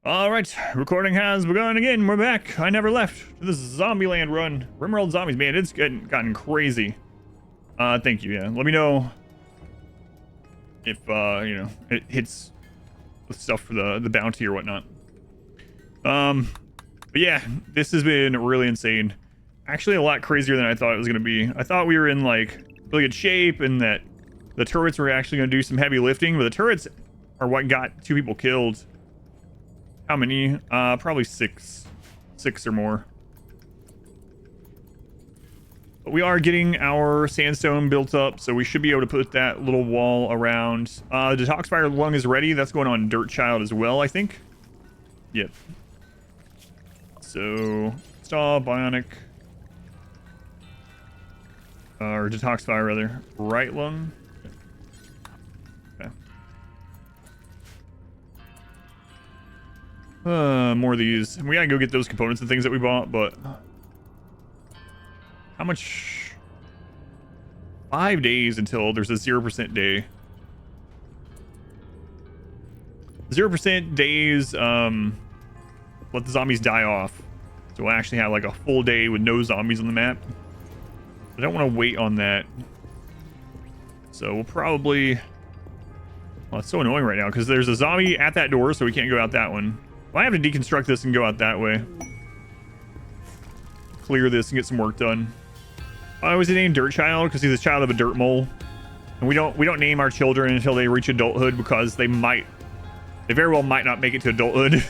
All right, recording has begun again. We're back. I never left. This is Zombieland Run. RimWorld Zombies, man, it's gotten crazy. Thank you, yeah. Let me know if, you know, it hits the stuff for the bounty or whatnot. But yeah, this has been really insane. Actually, a lot crazier than I thought it was going to be. I thought we were in, like, really good shape and that the turrets were actually going to do some heavy lifting, but the turrets are what got 2 people killed. How many? Probably 6 or more. But we are getting our sandstone built up, so we should be able to put that little wall around. Detoxifier lung is ready. That's going on Dirt Child as well, I think. Yep. So, install bionic. Or detoxifier, rather. Right lung. More of these. We gotta go get those components and things that we bought, but how much? 5 days until there's a 0% day. 0% days, let the zombies die off. So we'll actually have like a full day with no zombies on the map. I don't want to wait on that. So we'll probably... Well, it's so annoying right now because there's a zombie at that door, so we can't go out that one. Well, I have to deconstruct this and go out that way. Clear this and get some work done. I was named Dirt Child because he's the child of a dirt mole, and we don't name our children until they reach adulthood because they very well might not make it to adulthood,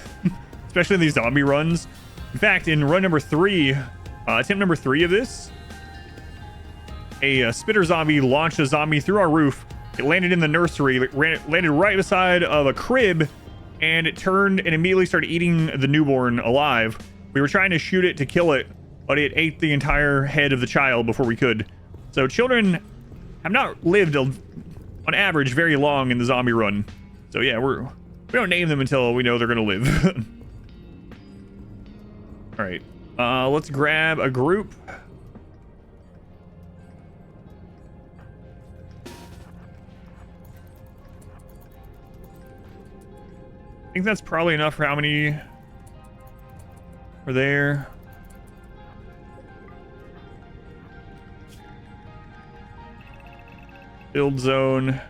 especially in these zombie runs. In fact, in run number 3, attempt number 3 of this, a spitter zombie launched a zombie through our roof. It landed in the nursery, landed right beside of a crib. And it turned and immediately started eating the newborn alive. We were trying to shoot it to kill it, but it ate the entire head of the child before we could. So children have not lived, on average, very long in the zombie run. So yeah, we don't name them until we know they're gonna live. All right, let's grab a group. I think that's probably enough for how many are there. Build zone.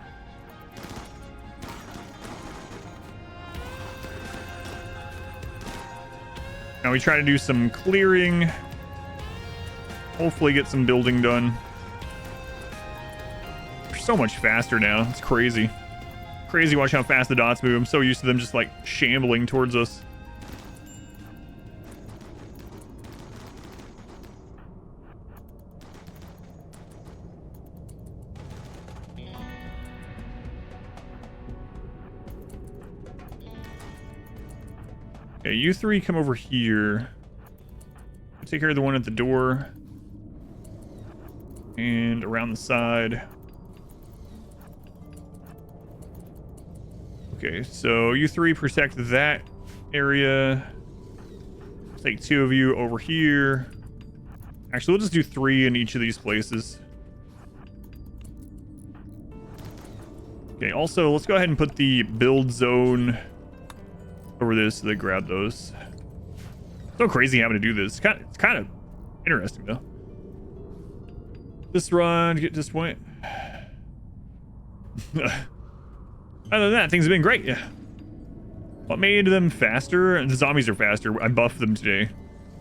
Now we try to do some clearing. Hopefully get some building done. We're so much faster now. It's crazy. Crazy watch how fast the dots move. I'm so used to them just like shambling towards us. Okay, you 3 come over here. Take care of the one at the door. And around the side. Okay, so you 3 protect that area. Let's take 2 of you over here. Actually, we'll just do 3 in each of these places. Okay, also, let's go ahead and put the build zone over this so they grab those. So crazy having to do this. It's kind of interesting, though. This run, get to this point. Other than that, things have been great, yeah. What made them faster? The zombies are faster. I buffed them today.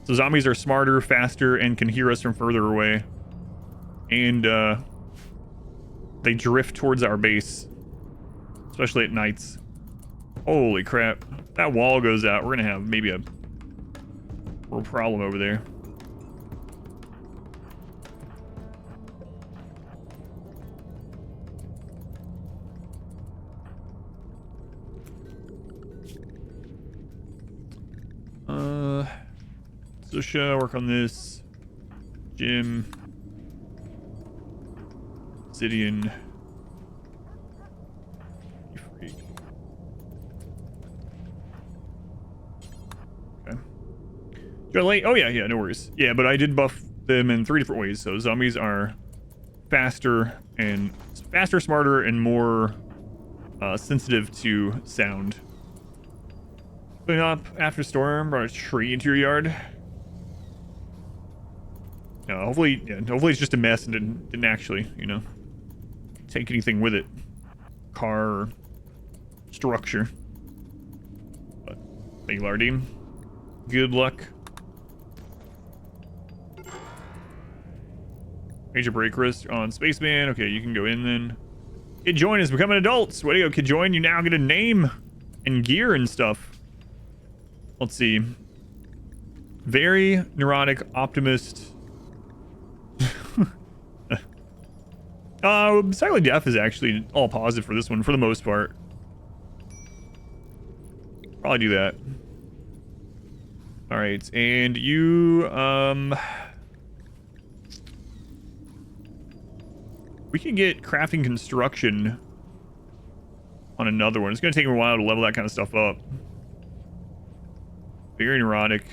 So zombies are smarter, faster, and can hear us from further away. And they drift towards our base. Especially at nights. Holy crap. If that wall goes out, we're gonna have maybe a real problem over there. Susha, work on this. Jim. Obsidian. You freak. Okay. You're late? Oh yeah, no worries. Yeah, but I did buff them in 3 different ways. So zombies are faster, smarter, and more sensitive to sound. Clean up after storm. Brought a tree into your yard. No, hopefully it's just a mess and didn't actually, you know, take anything with it. Car or structure. But thank you, Lardine. Good luck. Major break risk on Spaceman. Okay, you can go in then. Kid Join is becoming adults. Way to go, Kid Join. You now get a name and gear and stuff. Let's see. Very neurotic optimist. Silent Death is actually all positive for this one for the most part. Probably do that. All right, and you we can get crafting construction on another one. It's gonna take me a while to level that kind of stuff up. Very neurotic.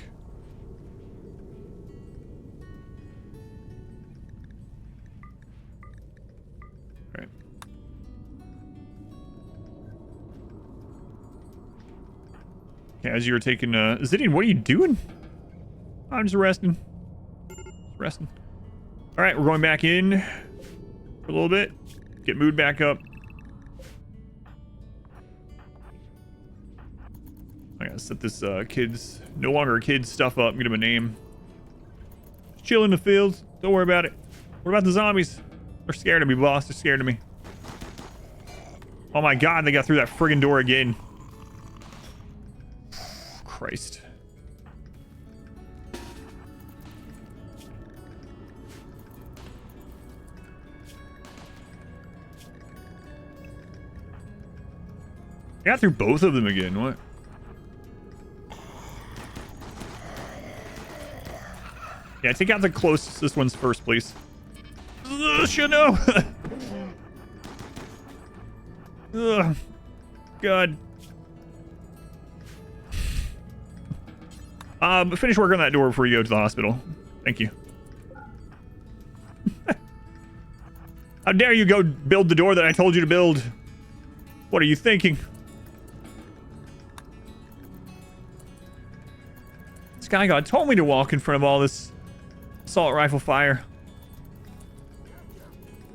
Alright. Okay, as you were taking Zidian, what are you doing? I'm just resting. Alright, we're going back in for a little bit. Get mood back up. I gotta set this no longer a kid's stuff up, get him a name. Just chill in the fields. Don't worry about it. What about the zombies? They're scared of me, boss. They're scared of me. Oh my god, they got through that friggin' door again. Christ. I got through both of them again. What? Yeah, take out the closest ones first, please. Shit, no. Ugh. God. Finish working on that door before you go to the hospital. Thank you. How dare you go build the door that I told you to build? What are you thinking? Sky God told me to walk in front of all this assault rifle fire.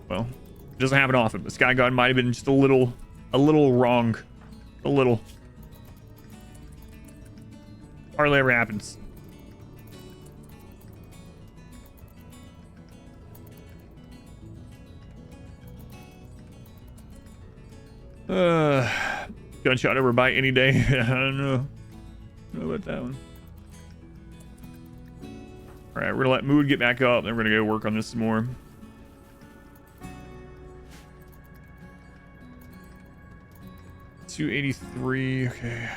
Well, it doesn't happen often, but Sky God might have been just a little wrong. A little. Hardly ever happens. Gunshot over bite any day. I don't know about that one. All right, we're gonna let mood get back up, then we're gonna go work on this some more. $283. Okay.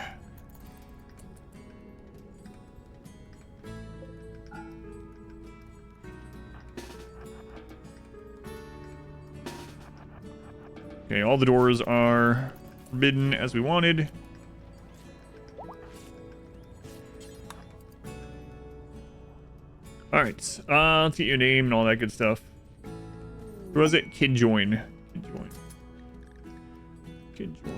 Okay, all the doors are forbidden as we wanted. All right, let's get your name and all that good stuff. Who was it? Kid Join. Kid Join.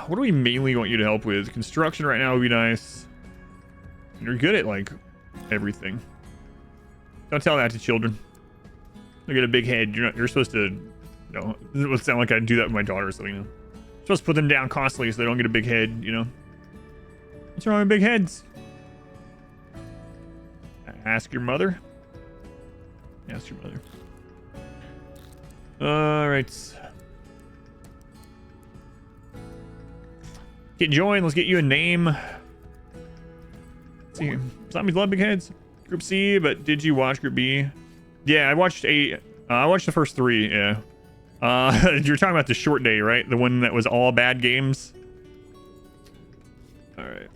What do we mainly want you to help with? Construction right now would be nice. You're good at like everything. Don't tell that to children. Look at a big head. You're supposed to, you know, it would sound like I do that with my daughter or something. You know? You're supposed to put them down constantly so they don't get a big head, you know. What's wrong with big heads? Ask your mother. Ask your mother. All right. Get joined. Let's get you a name. Let's see, zombies love big heads. Group C, but did you watch Group B? Yeah, I watched I watched the first 3. Yeah. You're talking about the short day, right? The one that was all bad games. All right.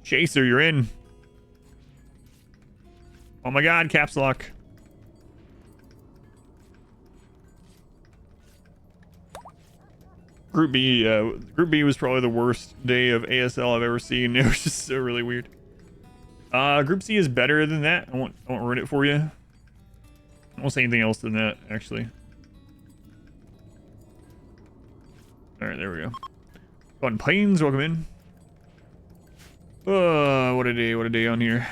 Chaser, you're in. Oh my god, caps lock. Group B was probably the worst day of ASL I've ever seen. It was just so really weird. Group C is better than that. I won't ruin it for you. I won't say anything else than that, actually. All right, there we go. On planes, welcome in. What a day! What a day on here.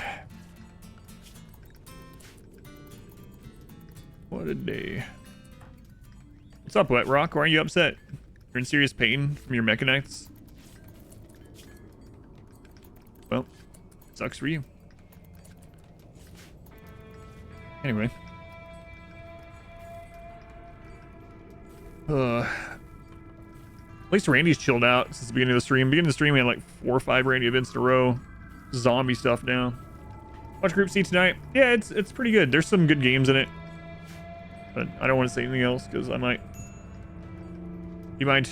What a day. What's up, Wet Rock? Why are you upset? You're in serious pain from your mechanics? Well, sucks for you. Anyway. At least Randy's chilled out since the beginning of the stream. Beginning of the stream, we had like 4 or 5 Randy events in a row. Zombie stuff now. Watch Group C tonight. Yeah, it's pretty good. There's some good games in it. But I don't want to say anything else because you might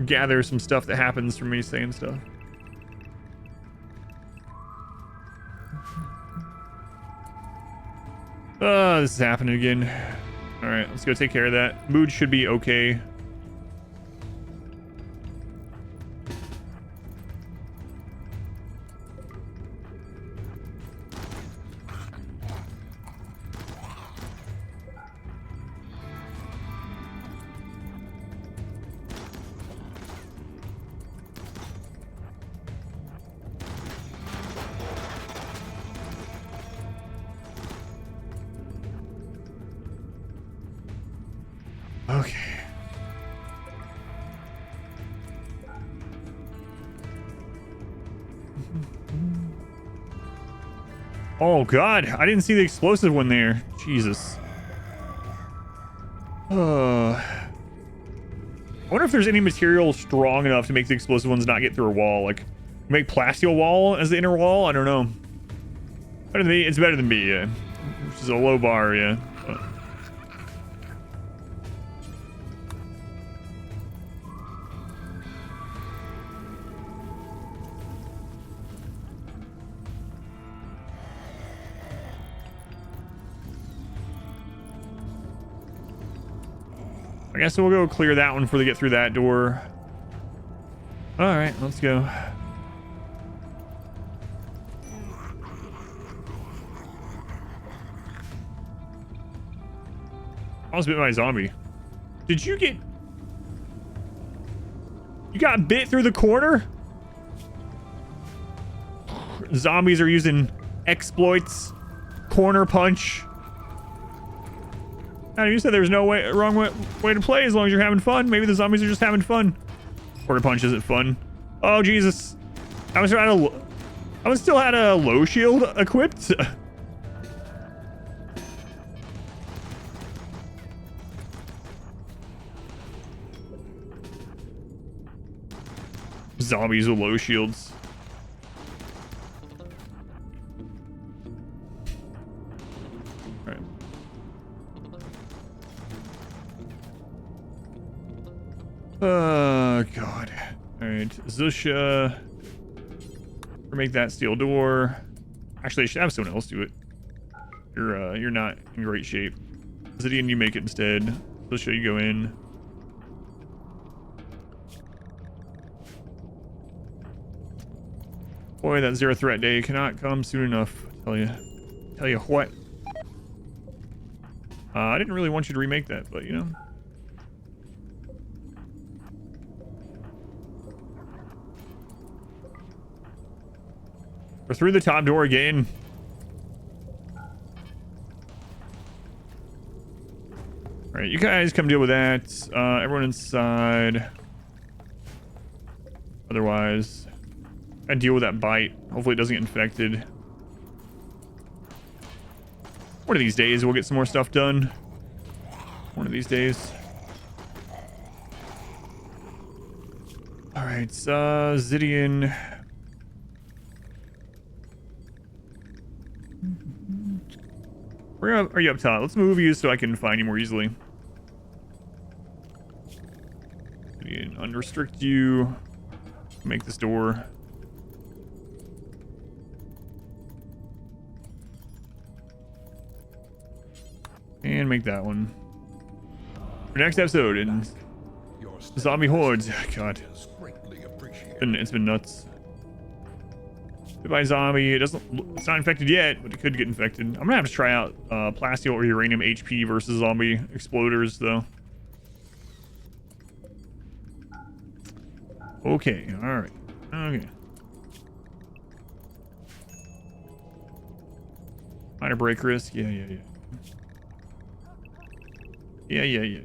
gather some stuff that happens from me saying stuff. This is happening again. All right, let's go take care of that. Mood should be okay. Okay. Oh god, I didn't see the explosive one there. Jesus. I wonder if there's any material strong enough to make the explosive ones not get through a wall. Like, make plasteel wall as the inner wall? I don't know. Better than me. It's better than B, yeah. Which is a low bar, yeah. I guess we'll go clear that one before they get through that door. All right, let's go. I was bit by a zombie. Did you get... You got bit through the corner? Zombies are using exploits. Corner punch. You said there's no wrong way to play as long as you're having fun. Maybe the zombies are just having fun. Quarter punch isn't fun. Oh Jesus! I still had a low shield equipped. Zombies with low shields. God. Alright, Zusha. Make that steel door. Actually, I should have someone else do it. You're not in great shape. Zidian, you make it instead. Zusha, you go in. Boy, that zero threat day cannot come soon enough. Tell you what. I didn't really want you to remake that, but you know. We're through the top door again. All right, you guys come deal with that. Everyone inside. Otherwise, I deal with that bite. Hopefully it doesn't get infected. One of these days we'll get some more stuff done. One of these days. All right, Zidian. Where are you up top? Let's move you so I can find you more easily. Unrestrict you. Make this door. And make that one. For next episode in Zombie Hordes. God. It's been nuts. Bit by a zombie. It's not infected yet, but it could get infected. I'm gonna have to try out plasteel or uranium HP versus zombie exploders though. Okay, all right. Okay. Minor break risk. Yeah. Yeah.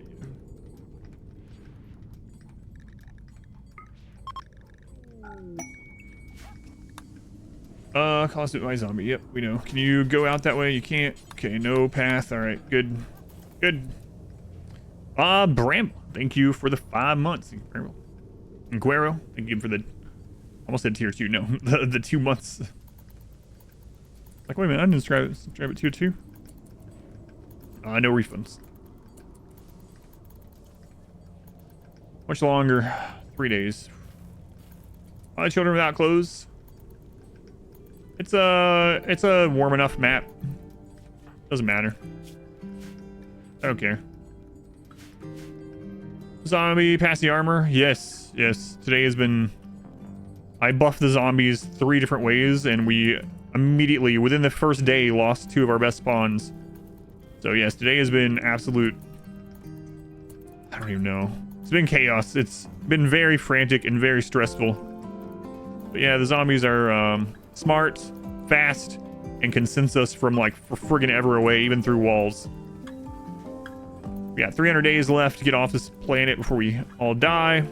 Caused it by zombie. Yep, we know. Can you go out that way? You can't. Okay, no path. All right, good. Bramble, thank you for the 5 months. Bramble. And Guero, thank you for the, almost said tier 2. No, the 2 months. Like, wait a minute, I didn't subscribe it tier 2. No refunds. Much longer. 3 days. Children without clothes. It's a warm enough map. Doesn't matter. I don't care. Zombie, pass the armor. Yes. Today has been... I buffed the zombies 3 different ways, and we immediately, within the first day, lost 2 of our best spawns. So yes, today has been absolute... I don't even know. It's been chaos. It's been very frantic and very stressful. But yeah, the zombies are smart, fast, and can sense us from like friggin' ever away, even through walls. We got 300 days left to get off this planet before we all die.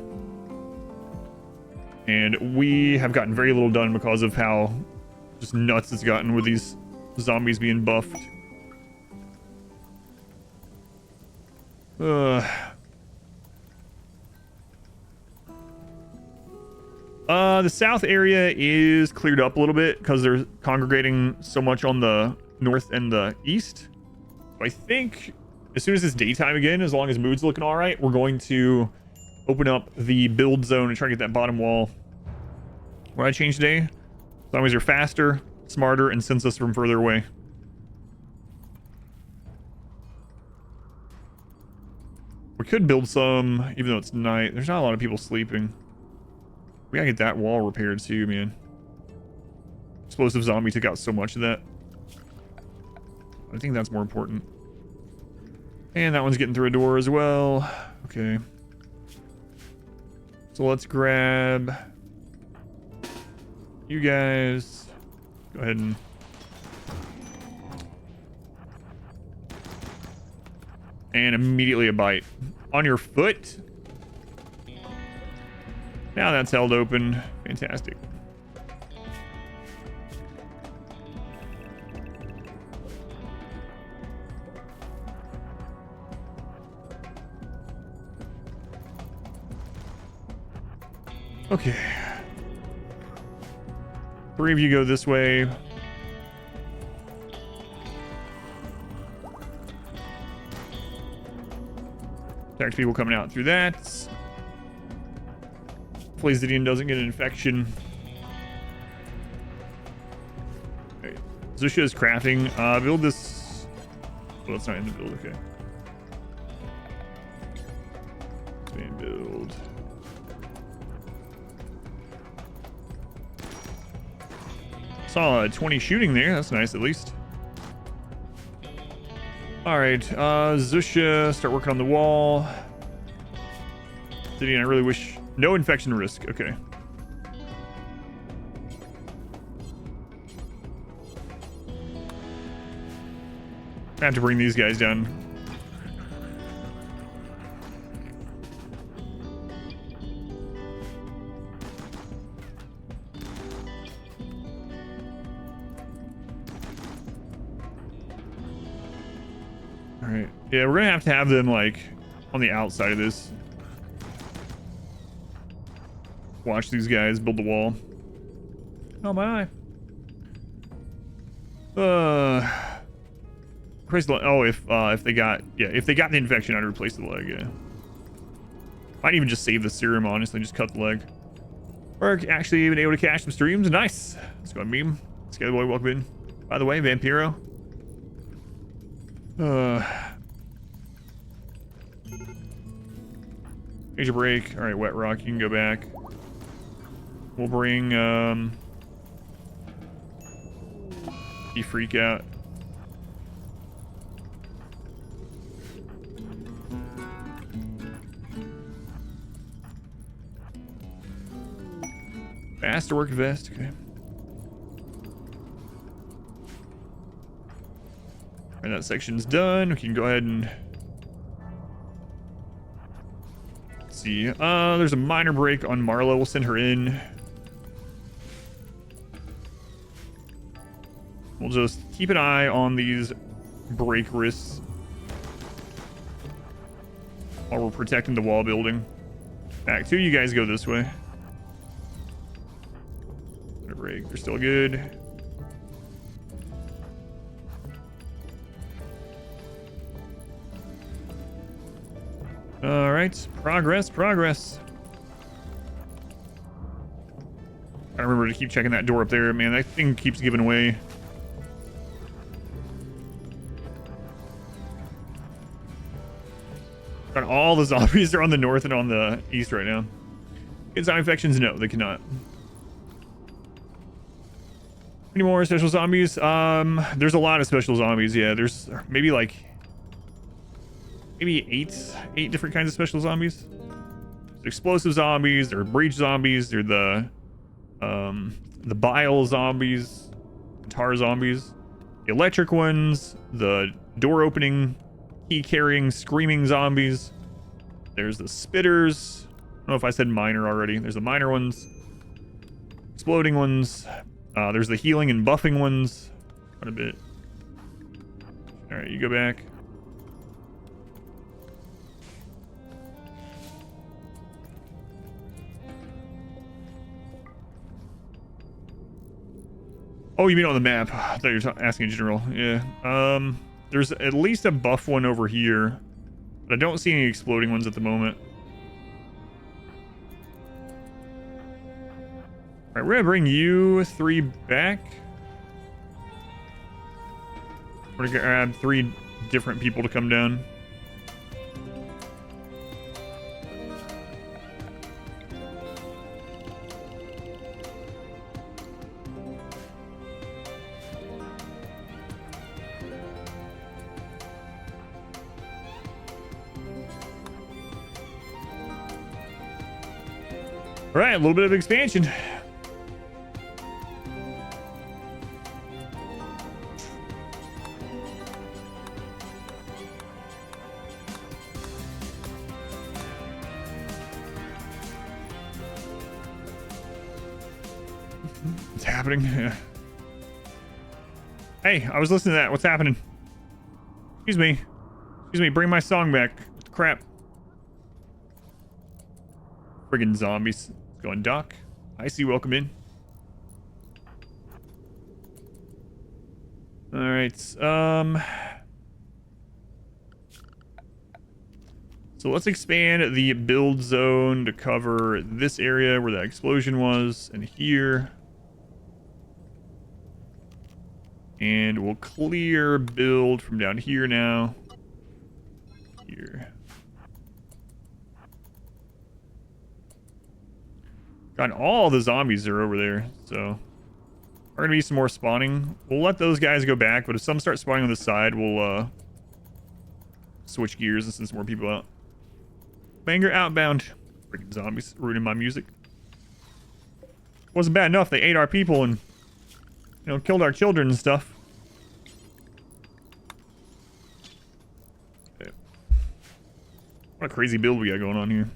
And we have gotten very little done because of how just nuts it's gotten with these zombies being buffed. The south area is cleared up a little bit because they're congregating so much on the north and the east. So I think as soon as it's daytime again, as long as mood's looking all right, we're going to open up the build zone and try to get that bottom wall. What I changed today? Zombies are faster, smarter, and sense us from further away. We could build some, even though it's night. There's not a lot of people sleeping. We gotta get that wall repaired too, man. Explosive zombie took out so much of that. I think that's more important. And that one's getting through a door as well. Okay. So let's grab you guys. Go ahead and... And immediately a bite. On your foot? Now that's held open. Fantastic. Okay. 3 of you go this way. Attack people coming out through that. Hopefully Zidian doesn't get an infection. Okay. Zusha is crafting. Build this. Well, it's not in the build. Okay. Expand build. Saw 20 shooting there. That's nice, at least. All right, Zusha, start working on the wall. Zidian, I really wish... No infection risk. Okay. I have to bring these guys down. All right. Yeah, we're gonna have them like on the outside of this. Watch these guys build the wall. Oh my eye. Replace the leg. Oh, if they got the infection, I'd replace the leg. Yeah. Might even just save the serum. Honestly, just cut the leg. Or actually even able to cash some streams. Nice. Let's go meme. Scary boy, welcome in. By the way, Vampiro. Major break. All right, Wet Rock, you can go back. We'll bring you freak out. Masterwork vest. Okay. All right, that section's done. We can go ahead and let's see. There's a minor break on Marla. We'll send her in. We'll just keep an eye on these break risks while we're protecting the wall building. Back two, you guys go this way. Break, they're still good. All right, progress. I remember to keep checking that door up there. Man, that thing keeps giving away. Got all the zombies are on the north and on the east right now. Get zombie infections? No, they cannot. Any more special zombies? There's a lot of special zombies. Yeah, there's maybe eight different kinds of special zombies. There's explosive zombies, there are breach zombies, there are the bile zombies, tar zombies, the electric ones, the door opening, key carrying, screaming zombies. There's the spitters. I don't know if I said minor already. There's the minor ones, exploding ones. There's the healing and buffing ones. Quite a bit. All right, you go back. Oh, you mean on the map? I thought you were asking in general. Yeah. There's at least a buff one over here, but I don't see any exploding ones at the moment. All right, we're gonna bring you three back. We're gonna grab three different people to come down. All right, a little bit of expansion. What's happening? Yeah. Hey, I was listening to that. What's happening? Excuse me. Bring my song back. What the crap? Friggin' zombies. Going Doc. I see. Welcome in. All right. So let's expand the build zone to cover this area where that explosion was, and here. And we'll clear build from down here now. Here. God, all the zombies are over there, so are gonna be some more spawning. We'll let those guys go back, but if some start spawning on the side, we'll switch gears and send some more people out. Banger outbound. Freaking zombies ruining my music. Wasn't bad enough they ate our people and, you know, killed our children and stuff. Okay. What a crazy build we got going on here.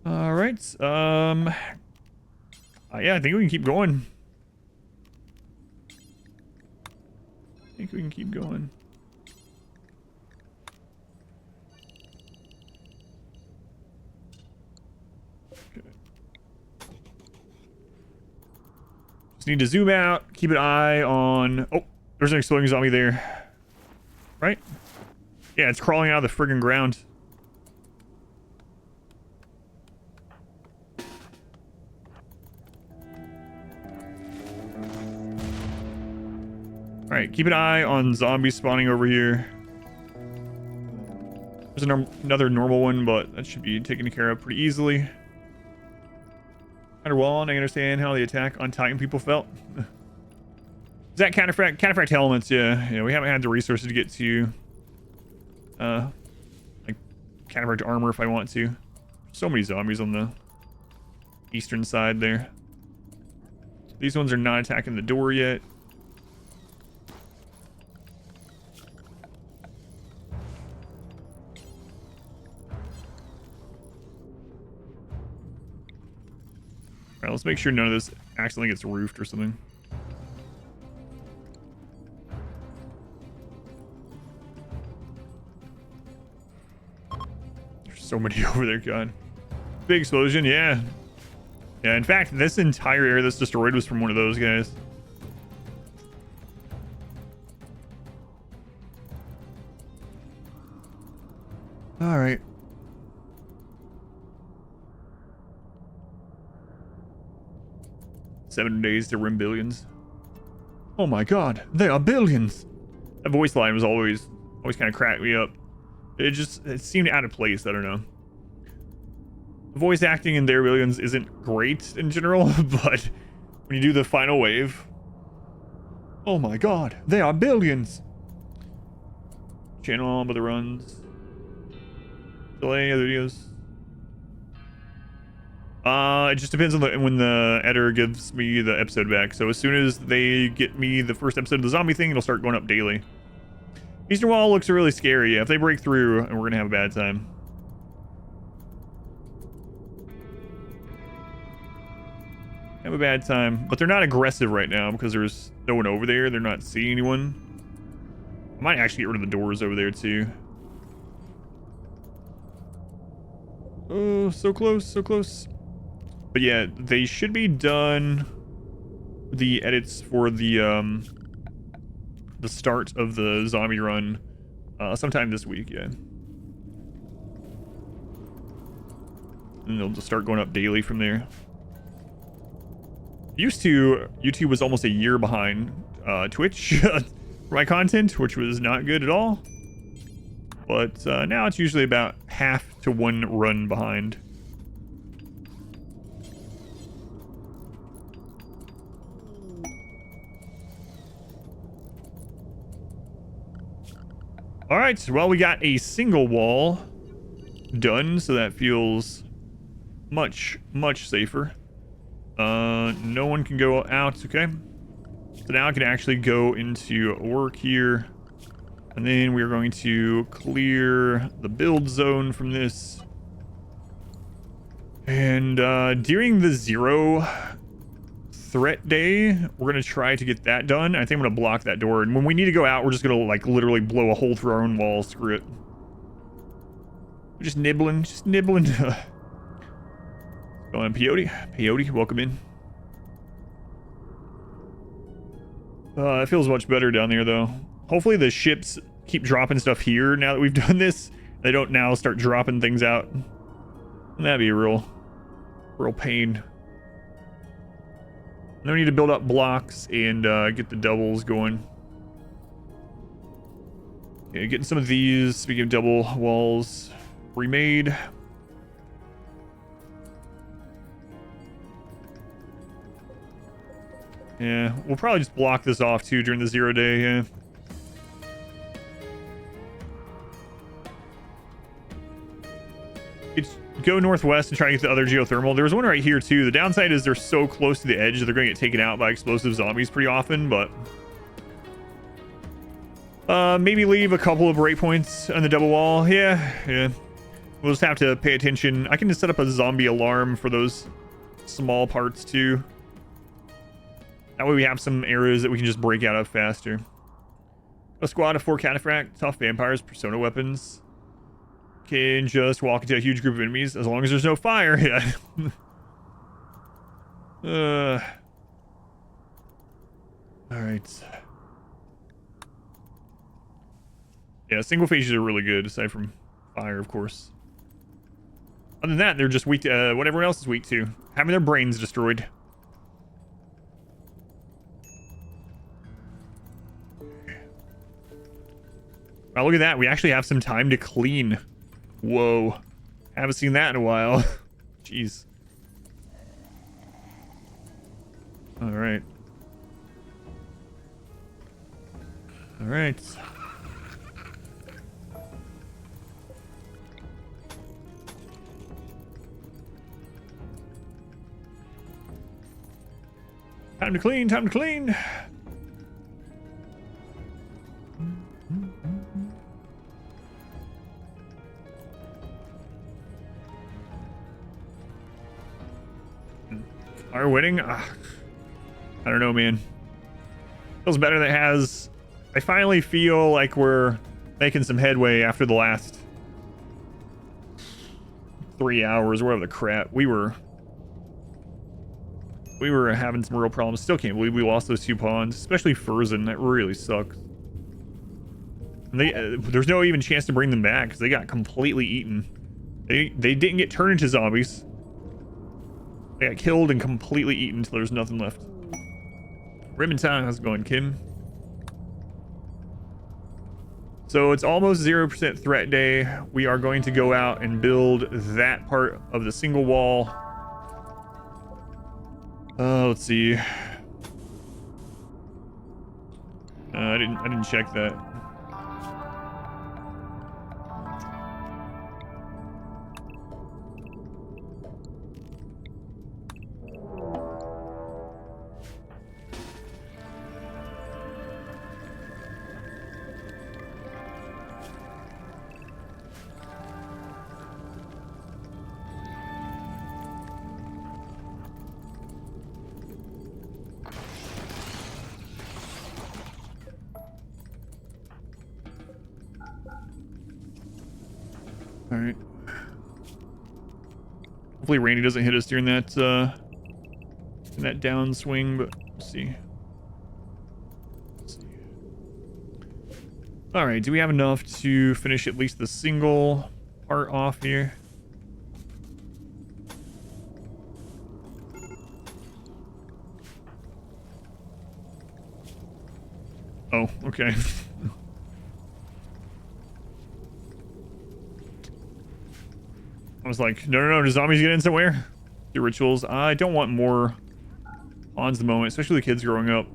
All right. Yeah, I think we can keep going. Okay. Just need to zoom out, keep an eye on... Oh, there's an exploding zombie there. Right? Yeah, it's crawling out of the friggin' ground. Alright, keep an eye on zombies spawning over here. There's another normal one, but that should be taken care of pretty easily. Underwall, and I understand how the attack on Titan people felt. Is that cataphract elements? Yeah, we haven't had the resources to get to like cataphract armor if I want to. So many zombies on the eastern side there. These ones are not attacking the door yet. Alright, let's make sure none of this accidentally gets roofed or something. There's so many over there, God. Big explosion, yeah. Yeah, in fact, this entire area that's destroyed was from one of those guys. Alright. "7 days to rim billions." Oh my God, they are billions. That voice line was always kind of cracked me up. It seemed out of place. I don't know. The voice acting in their billions isn't great in general, but when you do the final wave, oh my God, they are billions. Channel on by the runs. Delay other videos. It just depends on when the editor gives me the episode back. So as soon as they get me the first episode of the zombie thing, it'll start going up daily. Eastern Wall looks really scary. Yeah, if they break through, we're gonna have a bad time. Have a bad time, but they're not aggressive right now because there's no one over there. They're not seeing anyone. I might actually get rid of the doors over there too. Oh, so close, so close. But yeah, they should be done. The edits for the start of the zombie run sometime this week, yeah. And they'll just start going up daily from there. Used to, YouTube was almost a year behind Twitch for my content, which was not good at all. But now it's usually about half to one run behind. All right, well, we got a single wall done, so that feels much safer. No one can go out. Okay, so now I can actually go into work here, and then we're going to clear the build zone from this. And during the 0 threat day, we're gonna try to get that done. I think I'm gonna block that door, and when we need to go out, we're just gonna like literally blow a hole through our own wall. Screw it. We're just nibbling. Go on, Peyote, welcome in. It feels much better down there, though. Hopefully the ships keep dropping stuff here now that we've done this. They don't now start dropping things out. That'd be a real pain. No need to build up blocks and get the doubles going. Okay, getting some of these, speaking of double walls, remade. Yeah, we'll probably just block this off too during the 0 day, yeah. It's go northwest and try to get the other geothermal. There's one right here too. The downside is they're so close to the edge that they're going to get taken out by explosive zombies pretty often, but maybe leave a couple of breakpoints on the double wall. Yeah. We'll just have to pay attention. I can just set up a zombie alarm for those small parts too. That way we have some areas that we can just break out of faster. A squad of 4 cataphract, tough vampires, persona weapons. Can just walk into a huge group of enemies as long as there's no fire. Yeah. Alright. Yeah, single phases are really good, aside from fire, of course. Other than that, they're just weak to what everyone else is weak to. Having their brains destroyed. Wow, look at that. We actually have some time to clean. Whoa. Haven't seen that in a while. Jeez. Alright. Alright. Time to clean, time to clean. Are we winning? I don't know, man. Feels better that has... I finally feel like we're making some headway after the last 3 hours, whatever the crap. We were having some real problems. Still can't believe we lost those 2 pawns, especially Furzin. That really sucks. And there's no even chance to bring them back because they got completely eaten. They didn't get turned into zombies. They got killed and completely eaten until there's nothing left. Ribbon Town, how's it going, Kim? So it's almost 0% threat day. We are going to go out and build that part of the single wall. Let's see. I didn't check that. All right. Hopefully Randy doesn't hit us during that downswing, but we'll see. All right, do we have enough to finish at least the single part off here? Oh, okay. I was like, no, do zombies get in somewhere? Do rituals. I don't want more pawns at the moment, especially the kids growing up.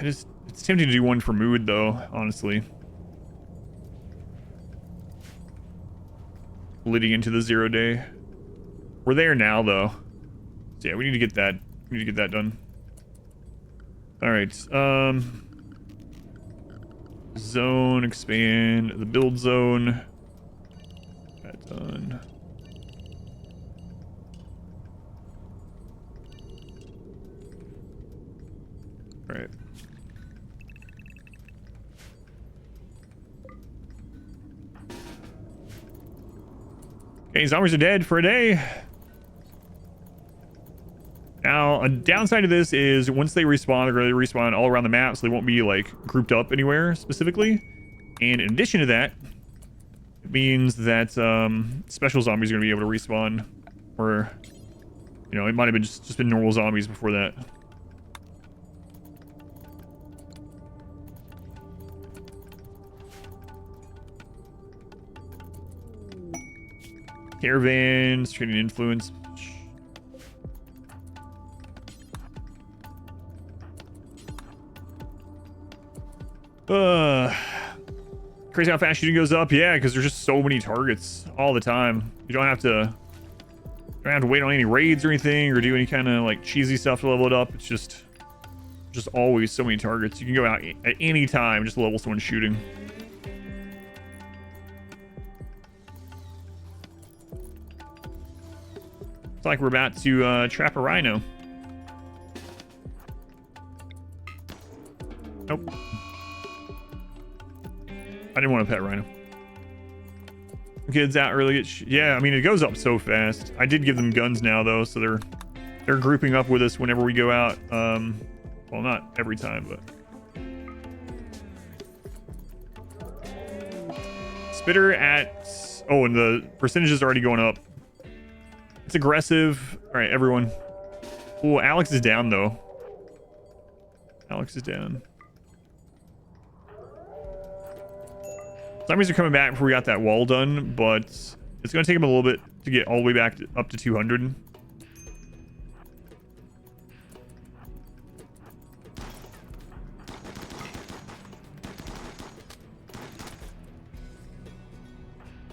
It's tempting to do one for mood, though, honestly. Leading into the 0 day. We're there now, though. So yeah, we need to get that. We need to get that done. All right. Zone, expand the build zone. That done. All right. Okay, zombies are dead for a day. Now, a downside of this is once they respawn, they're going to respawn all around the map, so they won't be, like, grouped up anywhere specifically. And in addition to that, it means that special zombies are going to be able to respawn. Or, you know, it might have been just been normal zombies before that. Caravans, trading influence. Crazy how fast shooting goes up. Yeah, because there's just so many targets all the time. You don't have to wait on any raids or anything, or do any kind of like cheesy stuff to level it up. It's just always so many targets. You can go out at any time, just level someone shooting. It's like we're about to trap a rhino. Nope. I didn't want to pet rhino. Kids out early. Yeah, I mean, it goes up so fast. I did give them guns now, though, so they're grouping up with us whenever we go out. Well, not every time, but... Spitter at... Oh, and the percentage is already going up. It's aggressive. All right, everyone. Oh, Alex is down, though. Alex is down. Zombies are coming back before we got that wall done, but it's going to take them a little bit to get all the way back up to 200.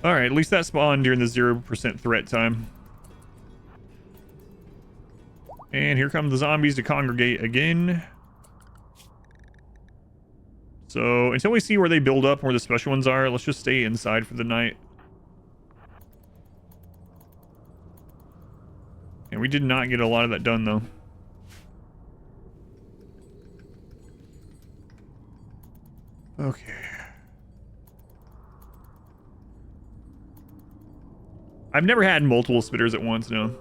All right, at least that spawned during the 0% threat time. And here come the zombies to congregate again. So until we see where they build up and where the special ones are, let's just stay inside for the night. And we did not get a lot of that done though. Okay. I've never had multiple spitters at once, no.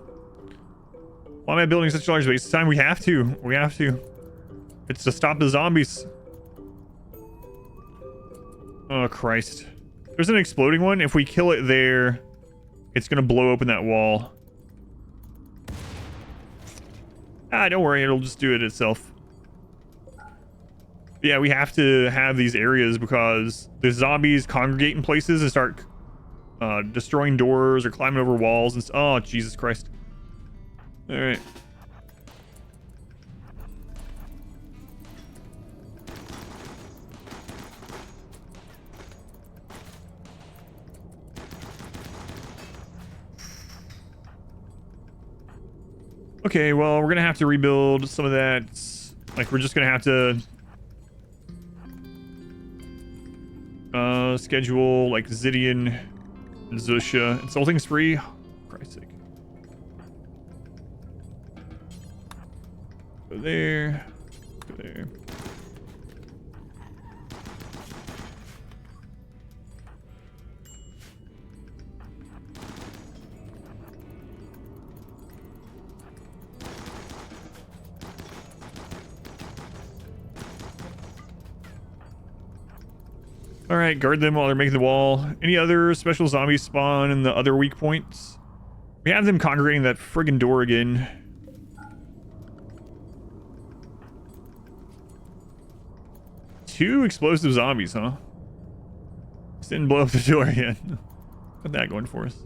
Why am I building such a large base? It's time we have to. We have to. It's to stop the zombies. Oh, Christ. There's an exploding one. If we kill it there, it's going to blow open that wall. Ah, don't worry. It'll just do it itself. Yeah, we have to have these areas because the zombies congregate in places and start destroying doors or climbing over walls and oh, Jesus Christ. All right. Okay, well, we're gonna have to rebuild some of that. Like, we're just gonna have to schedule like Zidian and Zusha. Insulting spree. Oh, Christ's sake. Go there. Go there. All right, guard them while they're making the wall. Any other special zombies spawn in the other weak points? We have them congregating that friggin' door again. Two explosive zombies, huh? Just didn't blow up the door yet. Got that going for us.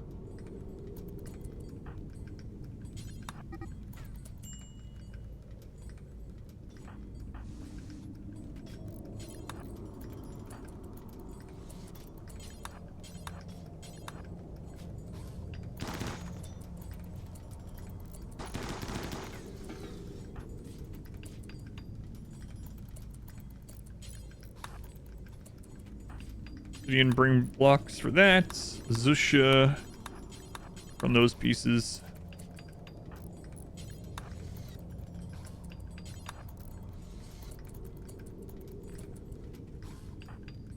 And bring blocks for that. Zusha from those pieces.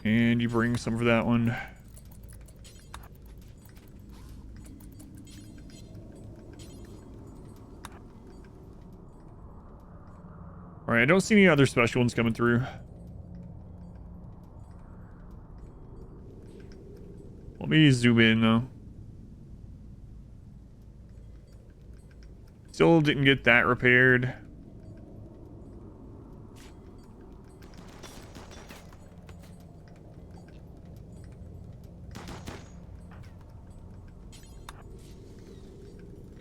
And you bring some for that one. All right, I don't see any other special ones coming through. Let me zoom in though. Still didn't get that repaired.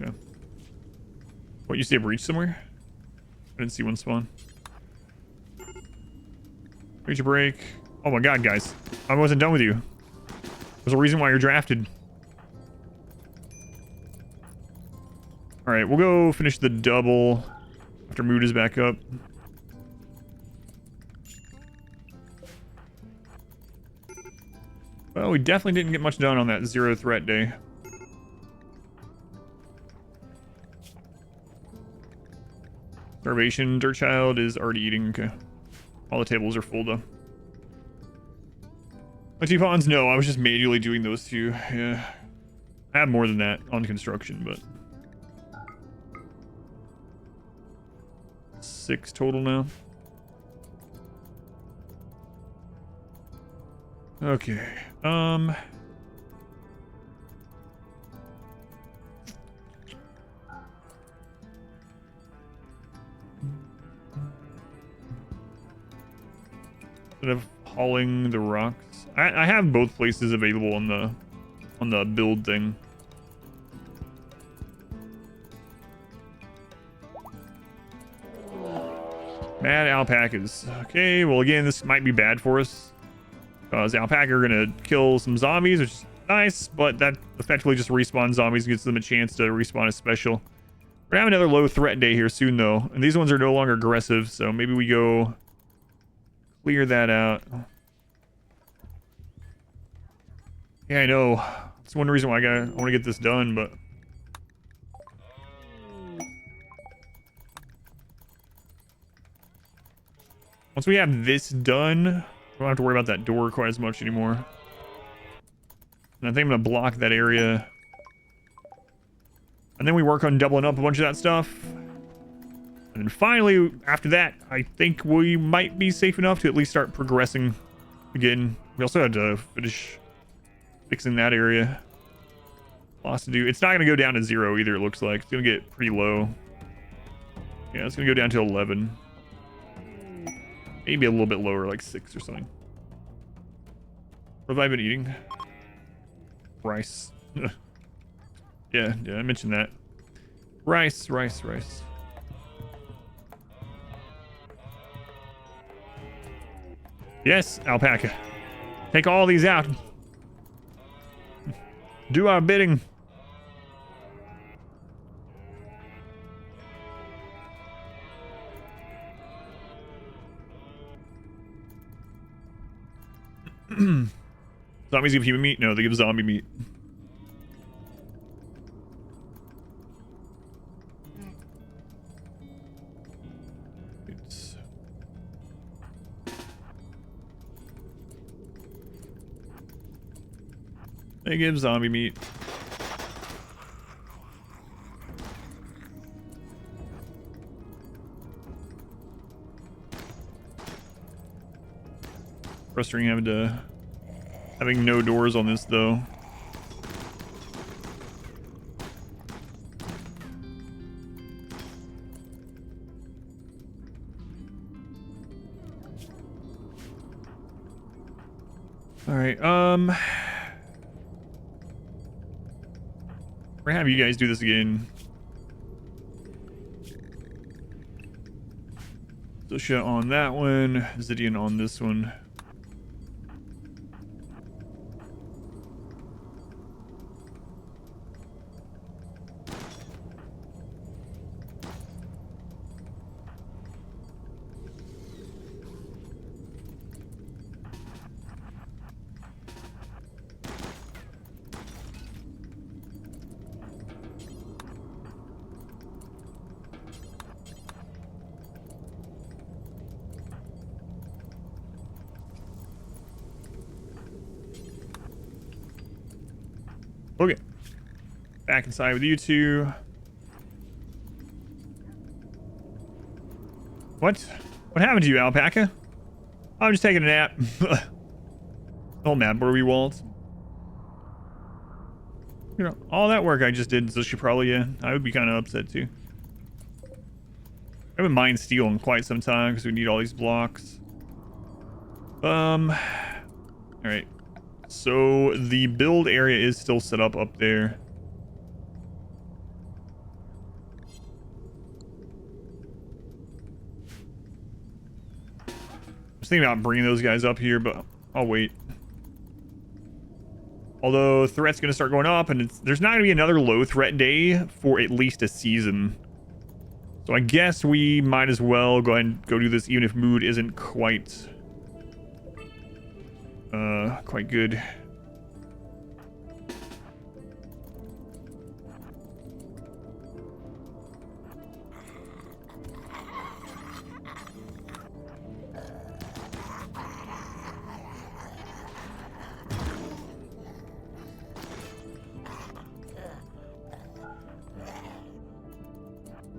Okay. What, you see a breach somewhere? I didn't see one spawn. Breach a break. Oh my god, guys. I wasn't done with you. There's a reason why you're drafted. Alright, we'll go finish the double after mood is back up. Well, we definitely didn't get much done on that 0 threat day. Starvation, Dirt Child is already eating. Okay. All the tables are full though. T-Pawns? No, I was just manually doing those two. Yeah. I have more than that on construction, but 6 total now. Okay. Instead of hauling the rocks, I have both places available on the build thing. Mad alpacas. Okay, well again, this might be bad for us because alpaca are gonna kill some zombies, which is nice, but that effectively just respawns zombies and gives them a chance to respawn as special. We're gonna have another low threat day here soon, though. And these ones are no longer aggressive, so maybe we go clear that out. Yeah, I know. That's one reason why I want to get this done, but... Once we have this done, we don't have to worry about that door quite as much anymore. And I think I'm going to block that area. And then we work on doubling up a bunch of that stuff. And then finally, after that, I think we might be safe enough to at least start progressing again. We also had to finish fixing that area. Lots to do. It's not going to go down to 0 either, it looks like. It's going to get pretty low. Yeah, it's going to go down to 11. Maybe a little bit lower, like 6 or something. What have I been eating? Rice. yeah, I mentioned that. Rice. Yes, alpaca. Take all these out. Do our bidding. Zombies give human meat? No, they give zombie meat. They give zombie meat. Frustrating having no doors on this though. All right, we're gonna have you guys do this again. Zusha on that one, Zidian on this one. Okay. Back inside with you two. What? What happened to you, alpaca? I'm just taking a nap. Oh, mad Borby Walt. You know, all that work I just did, so she probably, yeah, I would be kind of upset too. I haven't mined steel in quite some time because we need all these blocks. Alright. So the build area is still set up there. I was thinking about bringing those guys up here, but I'll wait. Although threat's going to start going up, and there's not going to be another low threat day for at least a season. So I guess we might as well go ahead and go do this, even if mood isn't quite good.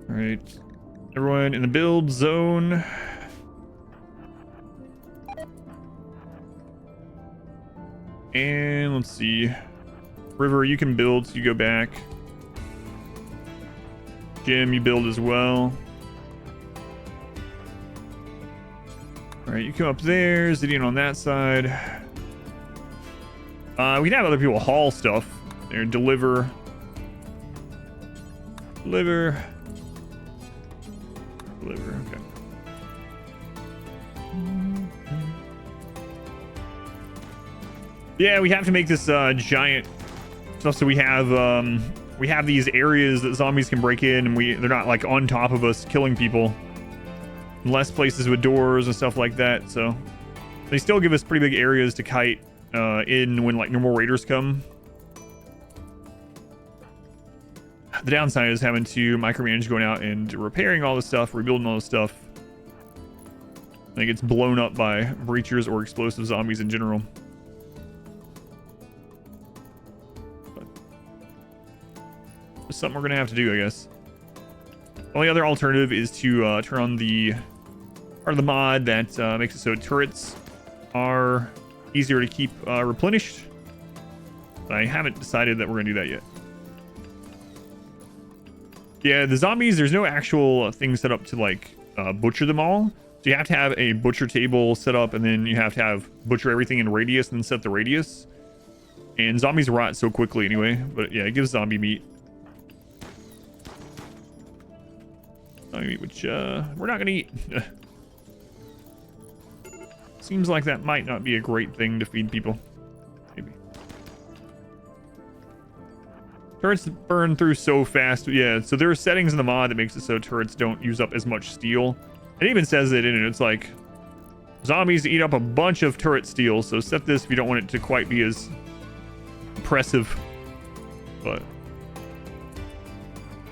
All right, everyone in the build zone. And let's see. River, you can build, so you go back. Jim, you build as well. All right, you come up there. Zidian on that side. We can have other people haul stuff. There, deliver. Deliver. Deliver, okay. Yeah, we have to make this giant stuff so we have we have these areas that zombies can break in, and they're not like on top of us killing people. Less places with doors and stuff like that, so they still give us pretty big areas to kite in when like normal raiders come. The downside is having to micromanage going out and repairing all this stuff, rebuilding all this stuff. And it gets blown up by breachers or explosive zombies in general. But it's something we're gonna have to do, I guess. Only other alternative is to turn on the part of the mod that makes it so turrets are easier to keep replenished. But I haven't decided that we're gonna do that yet. Yeah, the zombies, there's no actual thing set up to like butcher them all. So you have to have a butcher table set up, and then you have to have butcher everything in radius and then set the radius. And zombies rot so quickly anyway, but yeah, it gives zombie meat. Zombie meat, which we're not gonna eat. Seems like that might not be a great thing to feed people. Maybe. Turrets burn through so fast. Yeah, so there are settings in the mod that makes it so turrets don't use up as much steel. It even says it in it. It's like zombies eat up a bunch of turret steel, so set this if you don't want it to quite be as impressive. But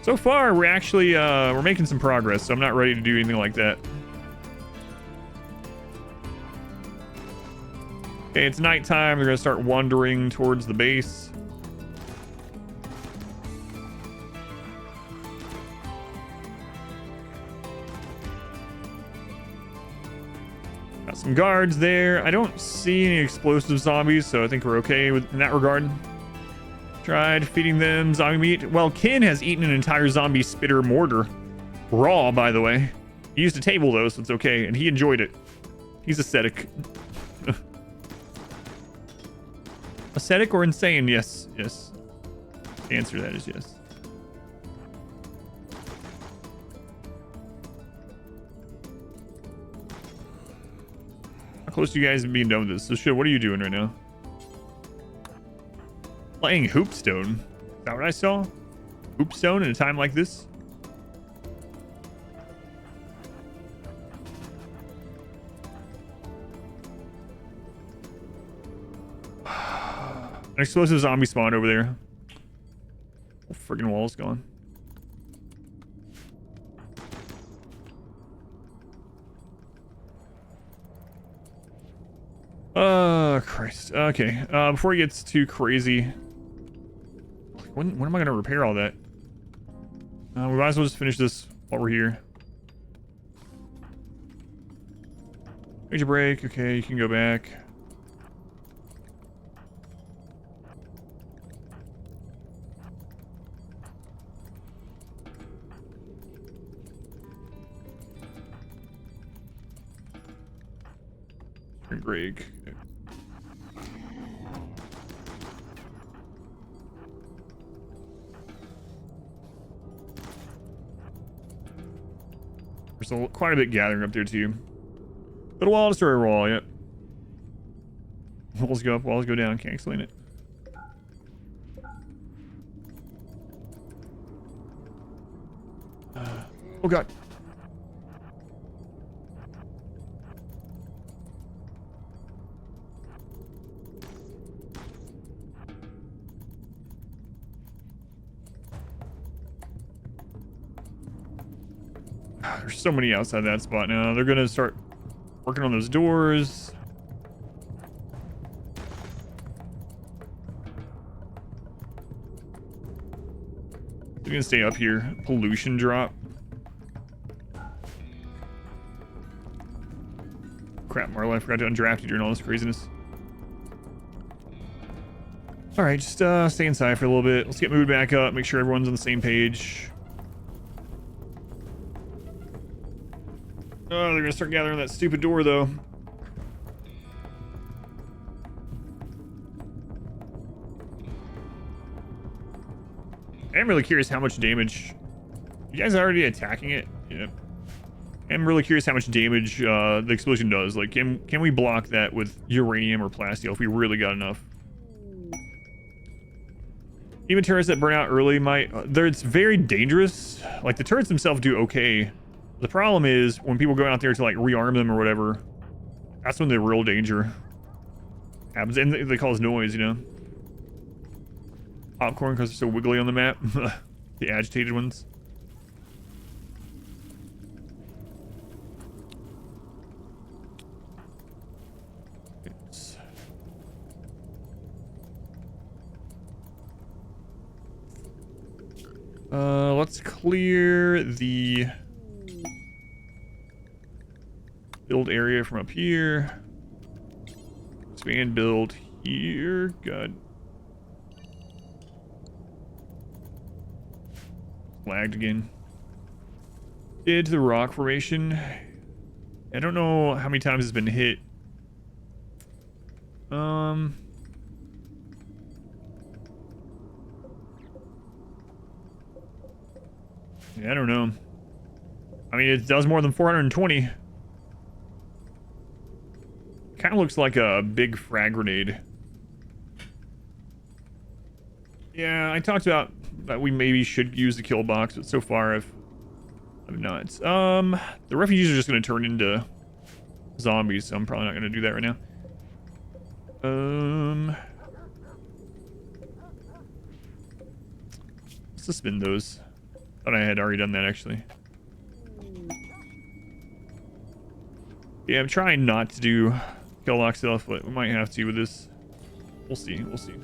so far we're actually we're making some progress, so I'm not ready to do anything like that. Okay, it's nighttime. They're gonna start wandering towards the base. Got some guards there. I don't see any explosive zombies, so I think we're okay in that regard. Tried feeding them zombie meat. Well, Ken has eaten an entire zombie spitter mortar. Raw, by the way. He used a table, though, so it's okay, and he enjoyed it. He's ascetic. Ascetic or insane? Yes, yes. The answer to that is yes. How close to you guys being done with this? So shit, what are you doing right now? Playing Hoopstone. Is that what I saw? Hoopstone in a time like this? An explosive zombie spawn over there. Oh, friggin' wall's gone. Christ. Okay. Before he gets too crazy, when am I gonna repair all that? We might as well just finish this while we're here. Major break. Okay, you can go back. Break. There's quite a bit gathering up there too. Little wall, destroy wall, yep. Walls go up, walls go down, can't explain it. Oh god. There's so many outside that spot now. They're gonna start working on those doors. They're gonna stay up here. Pollution drop. Crap, Marlo, I forgot to undraft you during all this craziness. Alright, just stay inside for a little bit. Let's get moved back up, make sure everyone's on the same page. Oh, they're gonna start gathering that stupid door, though. I'm really curious how much damage... You guys are already attacking it? Yeah. I'm really curious how much damage the explosion does. Like, can we block that with uranium or plasteel if we really got enough? Even turrets that burn out early might... it's very dangerous. Like, the turrets themselves do okay. The problem is when people go out there to, like, rearm them or whatever, that's when the real danger happens. And they cause noise, you know? Popcorn because they're so wiggly on the map. The agitated ones. Let's clear the build area from up here. Expand build here. Good. Lagged again. Did the rock formation. I don't know how many times it's been hit. Yeah, I don't know. I mean, it does more than 420. Kind of looks like a big frag grenade. Yeah, I talked about that we maybe should use the kill box, but so far I've not. The refugees are just going to turn into zombies, so I'm probably not going to do that right now. Let's suspend those. Thought I had already done that, actually. Yeah, I'm trying not to do kill lock stuff, but we might have to with this. We'll see. We'll see.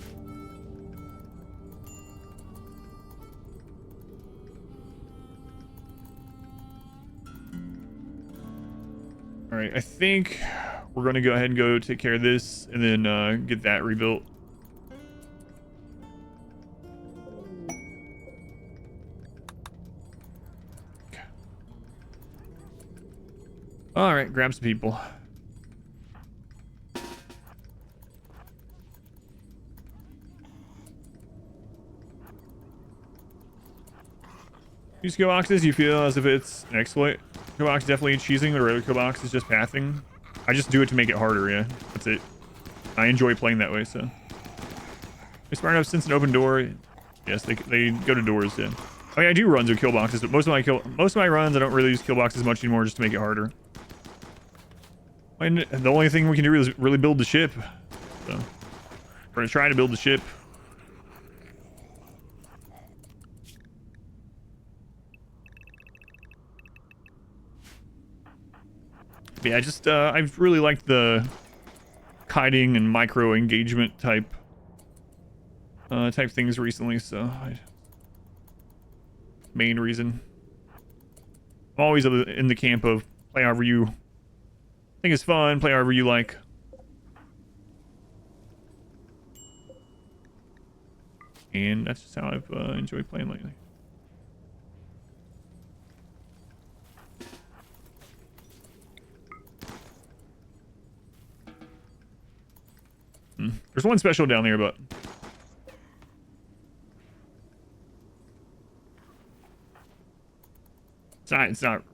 All right, I think we're going to go ahead and go take care of this and then get that rebuilt. All right, grab some people. Use kill boxes, you feel as if it's an exploit. Kill box definitely cheesing, the regular kill box is just pathing. I just do it to make it harder, yeah. That's it. I enjoy playing that way, so. They smart enough since an open door. Yes, they go to doors, yeah. I mean, I do runs with kill boxes, but most of my runs I don't really use kill boxes much anymore just to make it harder. And the only thing we can do is really build the ship. So we're gonna try to build the ship. But yeah, just I've really liked the kiting and micro engagement type things recently, so main reason. I'm always in the camp of play however you think it's fun, play however you like. And that's just how I've enjoyed playing lately. There's one special down there, but it's not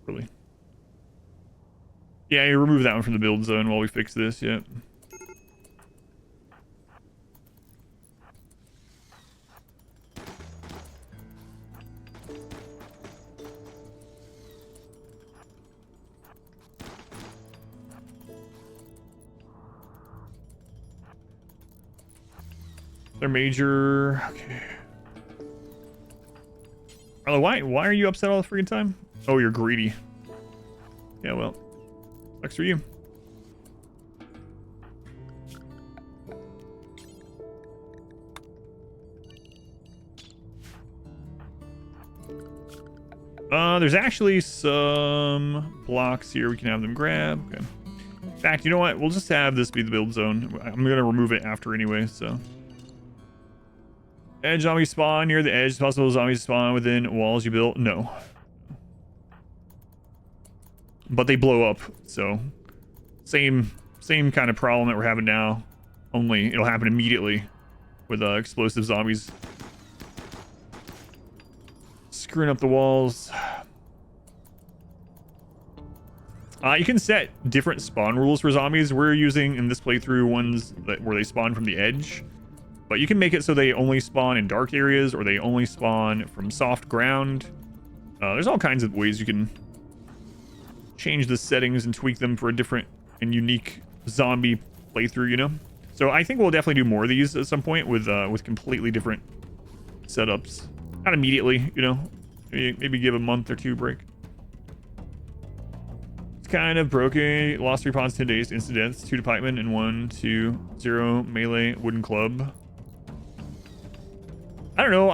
really. Yeah, you remove that one from the build zone while we fix this, yeah. They're major. Okay. Arlo, why are you upset all the freaking time? Oh, you're greedy. Yeah, well. Sucks for you. There's actually some blocks here we can have them grab. Okay. In fact, you know what? We'll just have this be the build zone. I'm gonna remove it after anyway, so. Edge zombies spawn near the edge. It's possible zombies spawn within walls you built. No. But they blow up, so same kind of problem that we're having now, only it'll happen immediately with explosive zombies screwing up the walls. You can set different spawn rules for zombies. We're using in this playthrough ones where they spawn from the edge, but But you can make it so they only spawn in dark areas or they only spawn from soft ground. There's all kinds of ways you can change the settings and tweak them for a different and unique zombie playthrough, you know? So I think we'll definitely do more of these at some point with completely different setups. Not immediately, you know? Maybe give a month or two break. It's kind of broken. Lost 3 pawns, 10 days, instant deaths, 2 to pikemen, and 1 to 0 melee wooden club. I don't know.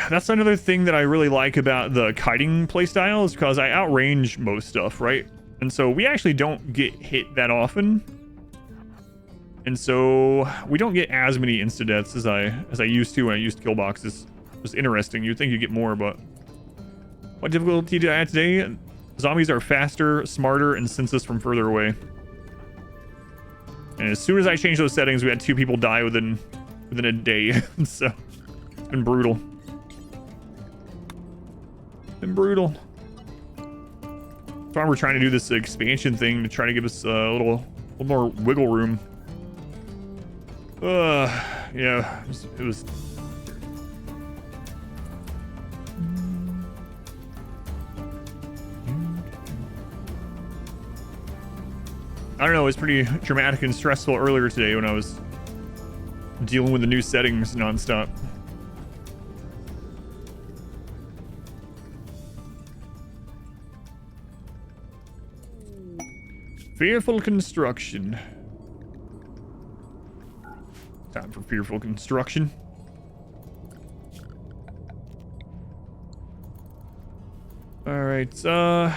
That's another thing that I really like about the kiting playstyle is because I outrange most stuff, right? And so we actually don't get hit that often. And so we don't get as many insta deaths as I used to when I used killboxes. It was interesting. You'd think you'd get more, but what difficulty did I add today? Zombies are faster, smarter, and sense us from further away. And as soon as I changed those settings, we had 2 people die within a day. So it's been brutal. Been brutal. That's why we're trying to do this expansion thing to try to give us a little more wiggle room. Yeah, it was. I don't know, it was pretty dramatic and stressful earlier today when I was dealing with the new settings nonstop. Fearful construction. Time for fearful construction. All right, so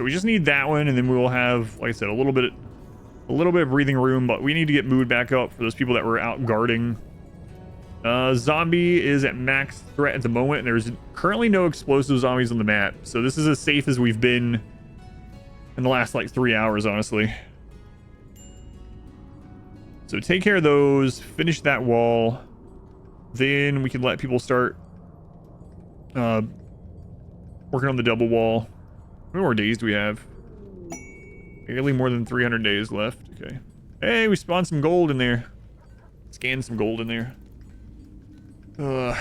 we just need that one, and then we will have, like I said, a little bit of breathing room, but we need to get mood back up for those people that were out guarding. Zombie is at max threat at the moment, and there's currently no explosive zombies on the map, so this is as safe as we've been in the last like 3 hours, honestly. So take care of those, finish that wall, then we can let people start working on the double wall. How many more days do we have? Barely more than 300 days left. Okay. Hey, we spawned some gold in there. Scanned some gold in there. The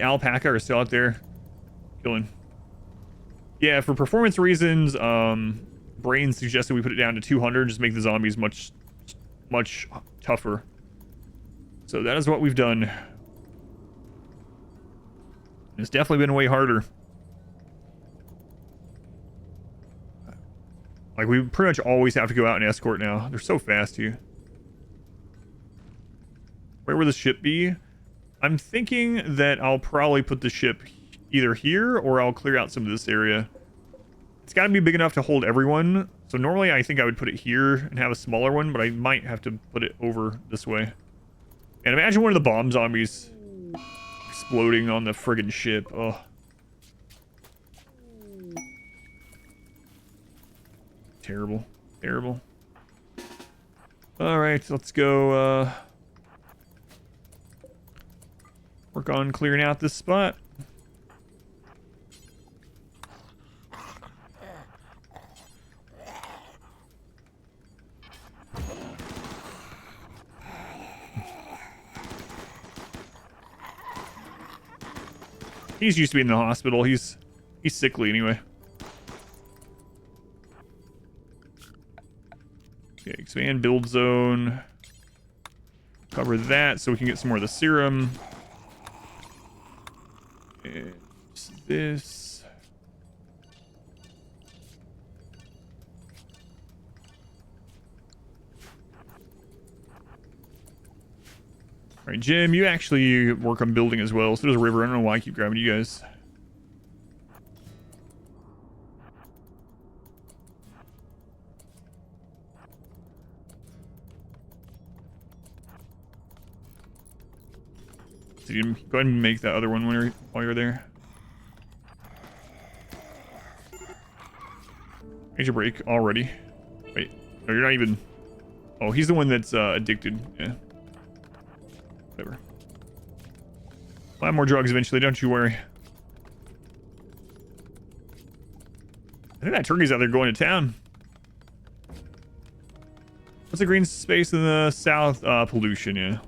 alpaca are still out there killing. Yeah, for performance reasons, Brain suggested we put it down to 200, just make the zombies much tougher. So that is what we've done. It's definitely been way harder. Like, we pretty much always have to go out and escort now. They're so fast to you. Where will the ship be? I'm thinking that I'll probably put the ship either here or I'll clear out some of this area. It's got to be big enough to hold everyone. So normally I think I would put it here and have a smaller one, but I might have to put it over this way. And imagine one of the bomb zombies exploding on the friggin' ship. Oh. Terrible. Terrible. Alright, let's go work on clearing out this spot. He's used to be in the hospital. He's sickly anyway. Okay, expand build zone. Cover that so we can get some more of the serum. And this. All right, Jim, you actually work on building as well. So there's a river. I don't know why I keep grabbing you guys. So you can go ahead and make that other one while you're there. Major break already. Wait, no, you're not even. Oh, he's the one that's addicted. Yeah. Whatever. We'll have more drugs eventually, don't you worry. I think that turkey's out there going to town. What's the green space in the south? Pollution, yeah.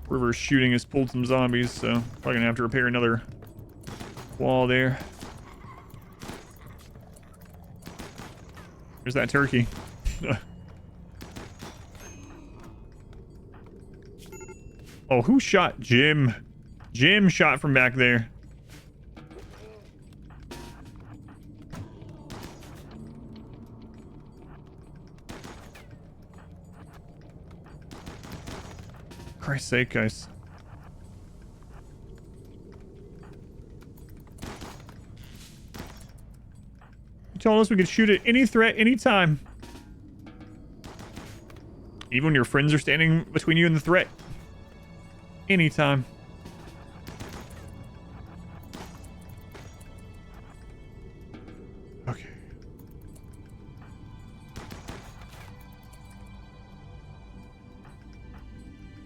River shooting has pulled some zombies, so probably gonna have to repair another wall there. There's that turkey. Oh, who shot Jim? Jim shot from back there. Christ's sake, guys. You told us we could shoot at any threat, anytime. Even when your friends are standing between you and the threat. Anytime. Okay.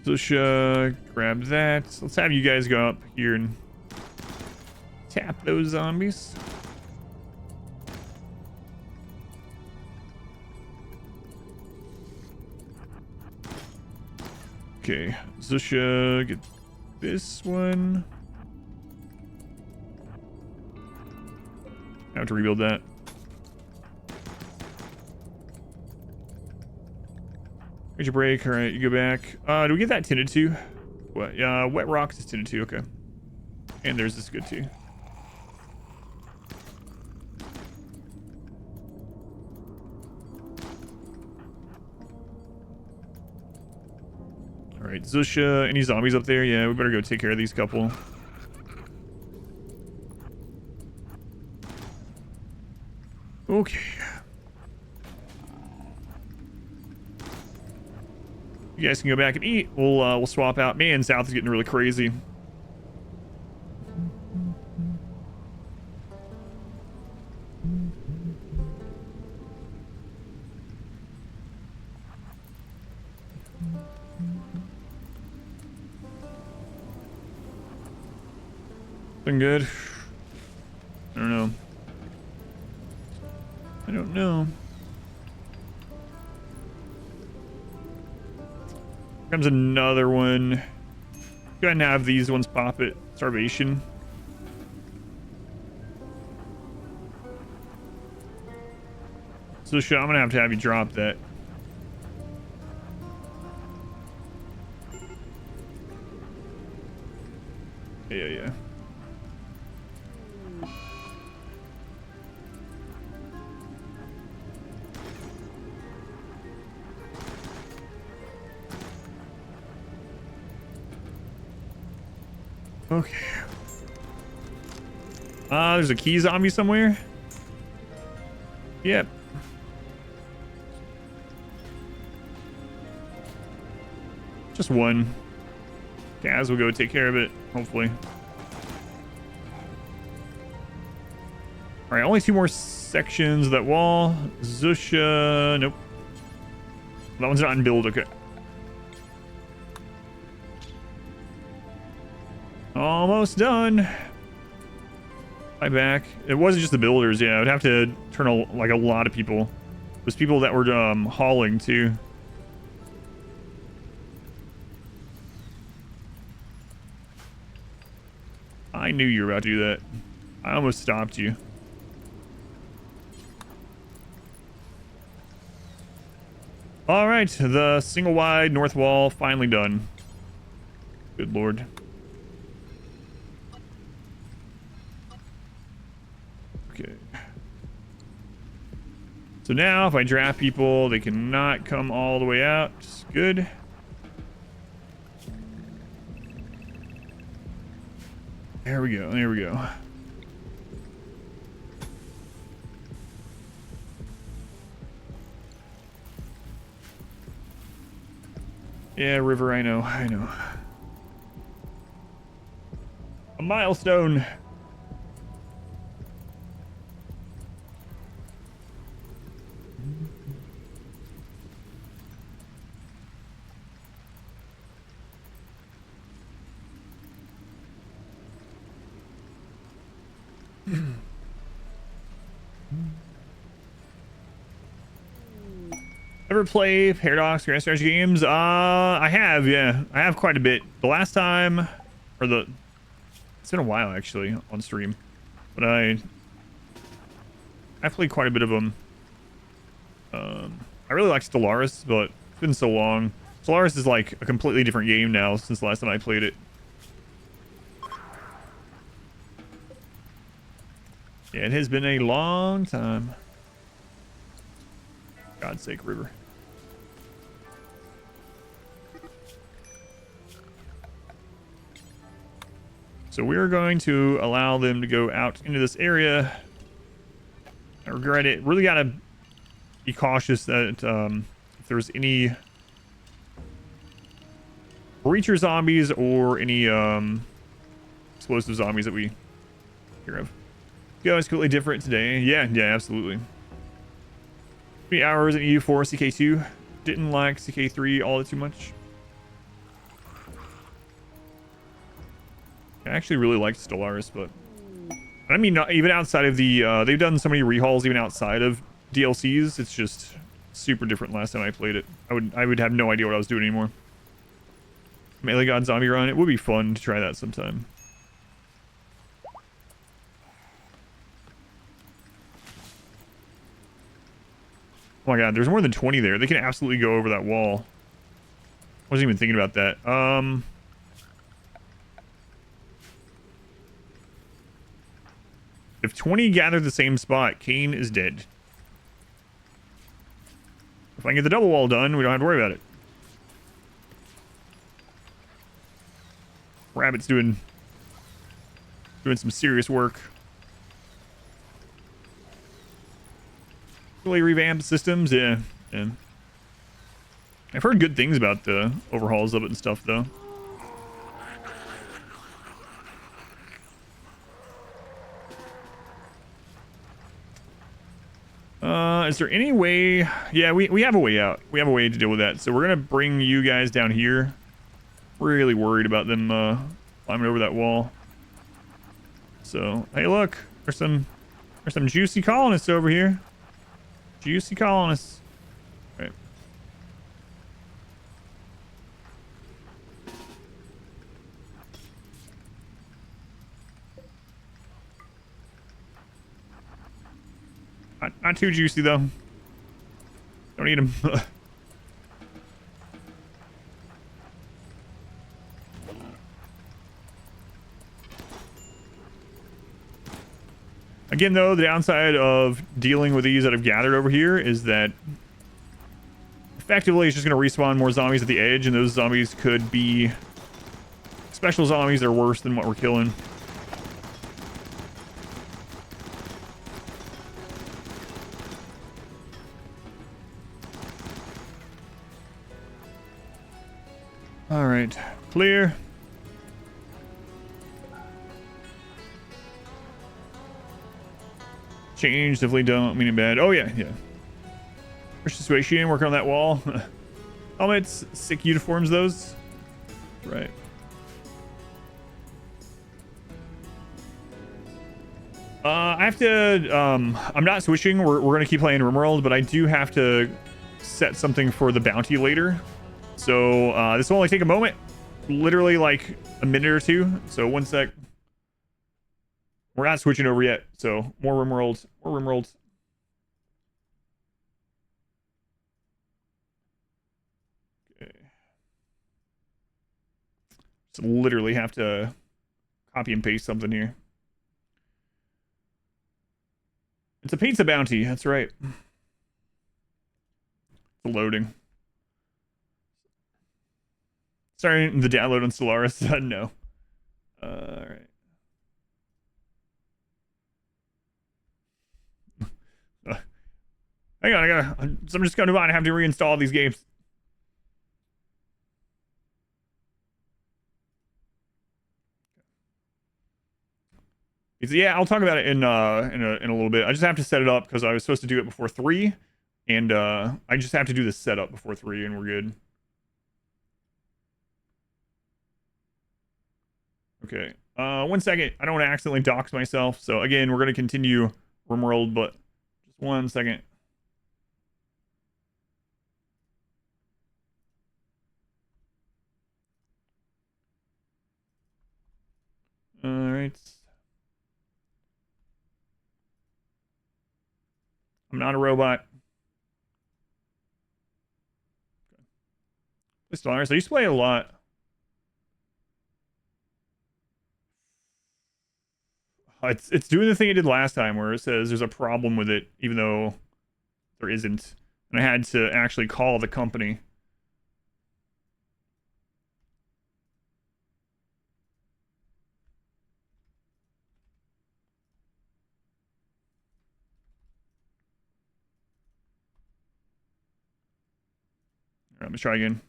So grab that. Let's have you guys go up here and tap those zombies. Okay, Zusha, get this one. I have to rebuild that. Major break. All right, you go back. Do we get that tended to? What? Wet rocks is tended to. Okay. And there's this good too. All right, Zusha. Any zombies up there? Yeah, we better go take care of these couple. Okay. You guys can go back and eat. We'll swap out. Man, South is getting really crazy. Been good. I don't know. I don't know. Comes another one. Go ahead and have these ones pop it. Starvation. So I'm gonna have you drop that. Yeah. Okay. There's a key zombie somewhere. Yep. Just one. Gaz will go take care of it, hopefully. Alright, only 2 more sections of that wall. Zusha. Nope. That one's not in build, okay. Almost done. Bye back. It wasn't just the builders, yeah. I would have to turn a lot of people. There's people that were hauling too. I knew you were about to do that. I almost stopped you. All right, the single wide north wall finally done. Good lord. Okay. So now if I draft people, they cannot come all the way out. Good. There we go. There we go. Yeah, river, I know. A milestone. Ever play Paradox Grand Strategy games? I have, yeah. I have quite a bit. The last time, it's been a while actually on stream, but I played quite a bit of them. I really like Stellaris, but it's been so long. Stellaris is like a completely different game now since the last time I played it. Yeah, it has been a long time. God's sake, river. So we're going to allow them to go out into this area. I regret it. Really gotta be cautious that if there's any breacher zombies or any explosive zombies that we hear of. Go, it's completely different today. Yeah, absolutely. 3 hours in EU4, CK2. Didn't like CK3 all that too much. I actually really liked Stellaris, but I mean, not even outside of the they've done so many rehauls even outside of DLCs. It's just super different last time I played it. I would have no idea what I was doing anymore. Melee God Zombie Run. It would be fun to try that sometime. Oh my god, there's more than 20 there. They can absolutely go over that wall. I wasn't even thinking about that. If 20 gather the same spot, Kane is dead. If I can get the double wall done, we don't have to worry about it. Rabbit's doing some serious work. Really revamped systems, yeah. I've heard good things about the overhauls of it and stuff, though. Is there any way? Yeah, we have a way out. We have a way to deal with that. So we're gonna bring you guys down here. Really worried about them climbing over that wall. So hey, look, there's some juicy colonists over here. Juicy colonists. Right. Not too juicy though. Don't eat them. Again, though, the downside of dealing with these that have gathered over here is that effectively it's just going to respawn more zombies at the edge, and those zombies could be special zombies that are worse than what we're killing. All right, clear. Change, definitely don't mean it bad. Oh yeah. First situation, working on that wall. Helmets, sick uniforms, those. Right. I have to, I'm not switching. We're going to keep playing RimWorld, but I do have to set something for the bounty later. So this will only take a moment, literally like a minute or two. So one sec. We're not switching over yet. So more RimWorld, more RimWorld. Okay. Just literally have to copy and paste something here. It's a pizza bounty. That's right. It's loading. Starting the download on Stellaris. No. All right. Hang on, I'm just going to have to reinstall these games. Yeah, I'll talk about it in a little bit. I just have to set it up because I was supposed to do it before 3, and I just have to do the setup before 3, and we're good. Okay, 1 second. I don't want to accidentally dox myself. So again, we're going to continue RimWorld, but just 1 second. All right. I'm not a robot. So I used to play a lot. It's doing the thing it did last time where it says there's a problem with it, even though there isn't. And I had to actually call the company. All right, let me try again.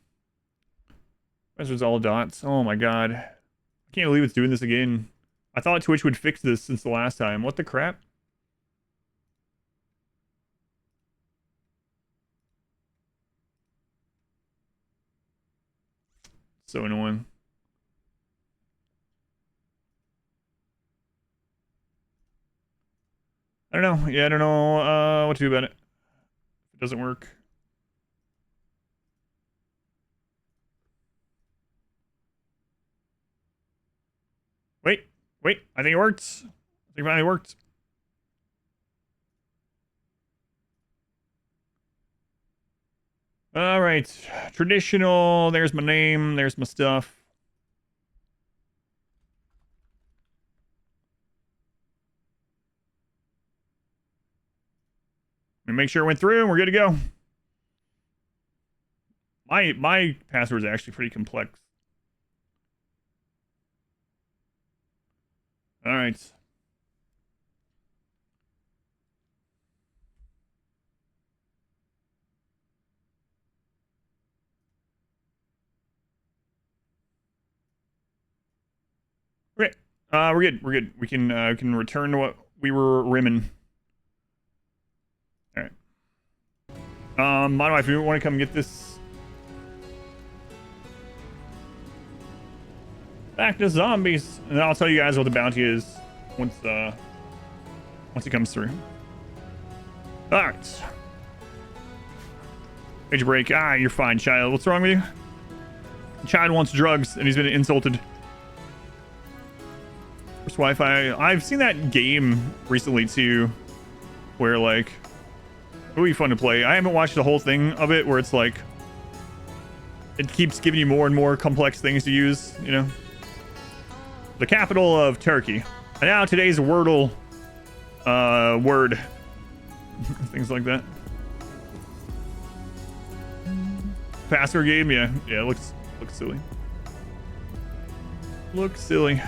Where's all dots? Oh my god. I can't believe it's doing this again. I thought Twitch would fix this since the last time. What the crap? So annoying. I don't know. Yeah, I don't know what to do about it. If it doesn't work. Wait. I think it worked. I think it finally worked. All right. Traditional. There's my name. There's my stuff. Make sure it went through and we're good to go. My password is actually pretty complex. All right. Okay. We're good. We're good. We can return to what we were rimming. All right. My wife, you want to come get this? Back to zombies, and then I'll tell you guys what the bounty is once it comes through. All right. Page break. Ah, you're fine, child. What's wrong with you? The child wants drugs, and he's been insulted. First Wi-Fi. I've seen that game recently too, where like it would be fun to play. I haven't watched the whole thing of it, where it's like it keeps giving you more and more complex things to use. You know, the capital of Turkey. And now today's Wordle word. Things like that. Password game, yeah, it looks silly. Looks silly.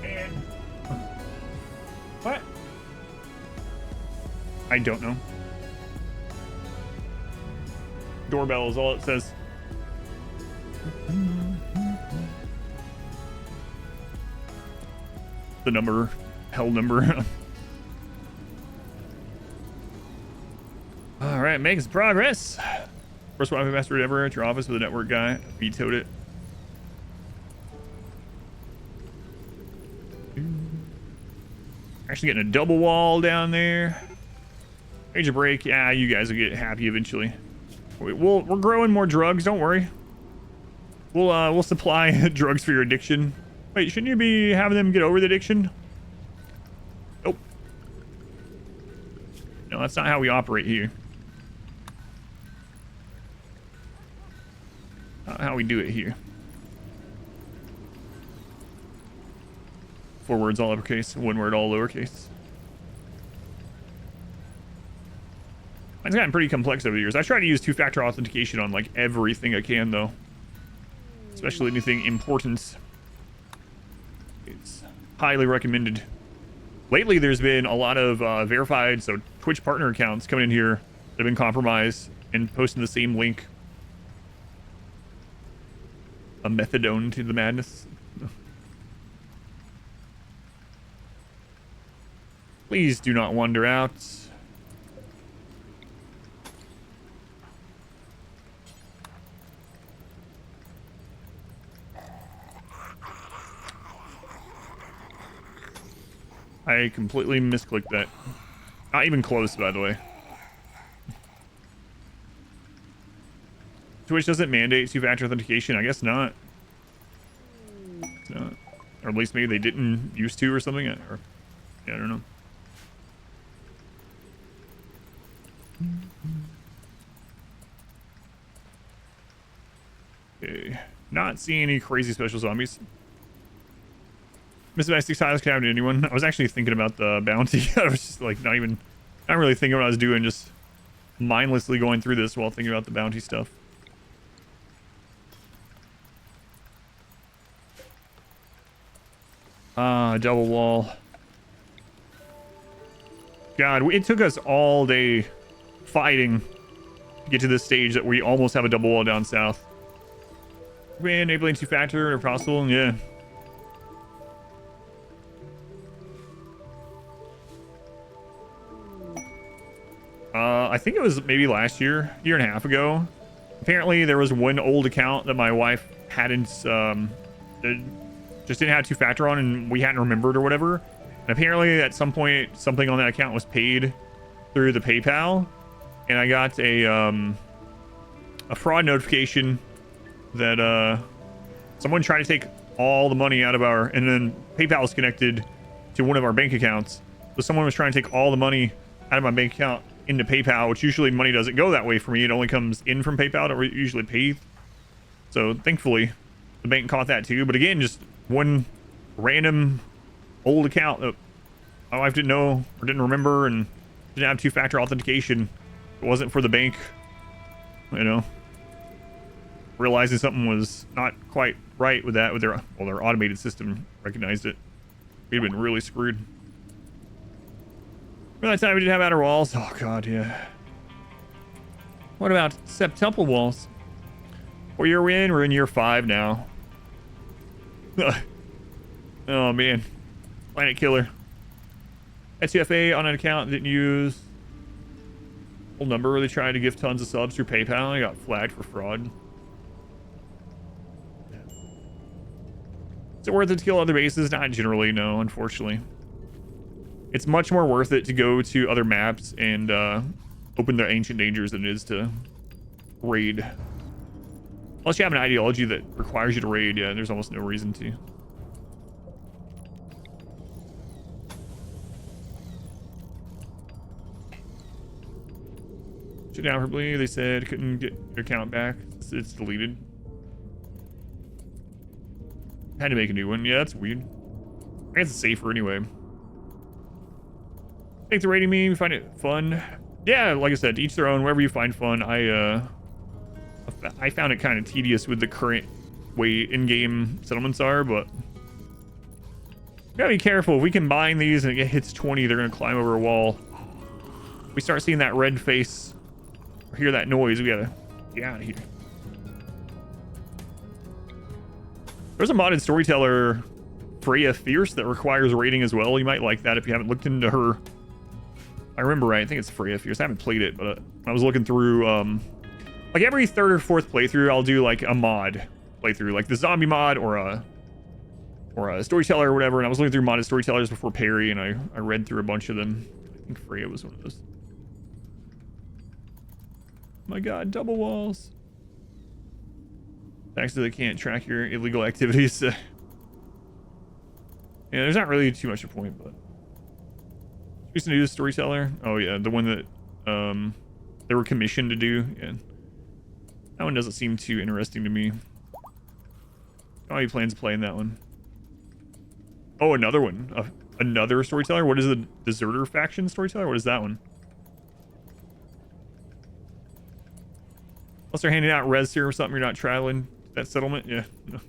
And what? I don't know. Doorbell is all it says. The number, hell number. All right, making some progress. First Wi-Fi password ever at your office with a network guy. Vetoed it. Actually getting a double wall down there. Major break. Yeah, you guys will get happy eventually. We're growing more drugs. Don't worry. We'll supply drugs for your addiction. Wait, shouldn't you be having them get over the addiction? Nope. No, that's not how we operate here. Not how we do it here. 4 words all uppercase, 1 word all lowercase. Mine's gotten pretty complex over the years. I try to use 2-factor authentication on like everything I can though. Especially anything important. It's highly recommended. Lately, there's been a lot of verified, so Twitch partner accounts coming in here that have been compromised and posting the same link. A methadone to the madness. Please do not wander out. I completely misclicked that. Not even close, by the way. Twitch doesn't mandate two-factor authentication. I guess not. It's not. Or at least maybe they didn't used to or something. Or, yeah, I don't know. Okay. Not seeing any crazy special zombies. Mr. Mystic Silas can happen to anyone. I was actually thinking about the bounty. I was just like not really thinking what I was doing, just mindlessly going through this while thinking about the bounty stuff. Double wall. God, it took us all day fighting to get to this stage that we almost have a double wall down south. We're enabling two-factor if possible, yeah. I think it was maybe last year and a half ago. Apparently there was one old account that my wife hadn't, just didn't have two-factor on and we hadn't remembered or whatever. And apparently at some point, something on that account was paid through the PayPal. And I got a fraud notification that, someone tried to take all the money out of our, and then PayPal is connected to one of our bank accounts. So someone was trying to take all the money out of my bank account into PayPal, which usually money doesn't go that way for me. It only comes in from PayPal to usually pay. So thankfully the bank caught that too. But again, just one random old account that my wife didn't know or didn't remember and didn't have two-factor authentication. It wasn't for the bank, you know, realizing something was not quite right with that, with their automated system recognized it. We'd been really screwed. Remember that time we didn't have outer walls? Oh god, yeah. What about septuple walls? What year are we in? We're in year 5 now. Oh man. Planet killer. SUFA on an account didn't use full number. They tried to give tons of subs through PayPal. I got flagged for fraud. Is it worth it to kill other bases? Not generally, no, unfortunately. It's much more worth it to go to other maps and open the ancient dangers than it is to raid. Unless you have an ideology that requires you to raid, yeah, there's almost no reason to. Shut down for Bleed. They said couldn't get your account back. It's deleted. Had to make a new one. Yeah, that's weird. I guess it's safer anyway. Thanks for rating me. We find it fun. Yeah, like I said, each their own. Wherever you find fun. I found it kind of tedious with the current way in-game settlements are, but we gotta be careful. If we combine these and it hits 20, they're gonna climb over a wall. If we start seeing that red face or hear that noise, we gotta get out of here. There's a modded storyteller, Freya Fierce, that requires rating as well. You might like that if you haven't looked into her. I remember right. I think it's Freya Fierce. I haven't played it, but I was looking through, like every 3rd or 4th playthrough, I'll do like a mod playthrough, like the zombie mod or a storyteller or whatever. And I was looking through modded storytellers before Perry, and I read through a bunch of them. I think Freya was one of those. My God, double walls. Actually, they can't track your illegal activities. Yeah, there's not really too much a point, but used to do the storyteller. Oh yeah, the one that they were commissioned to do. Yeah, that one doesn't seem too interesting to me. Don't have any plans to play in that one. Oh, another one. Another storyteller. What is the deserter faction storyteller? What is that one? Unless they're handing out res here or something, you're not traveling that settlement. Yeah. No.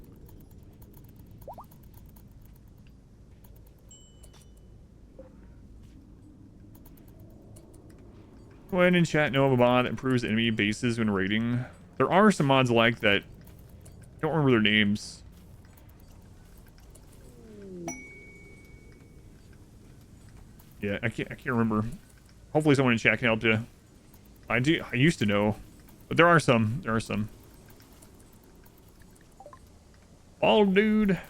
Go ahead and chat. Know of a mod that improves enemy bases when raiding. There are some mods like that. I don't remember their names. Yeah, I can't remember. Hopefully someone in chat can help you. I used to know, but there are some. There are some. Bald dude.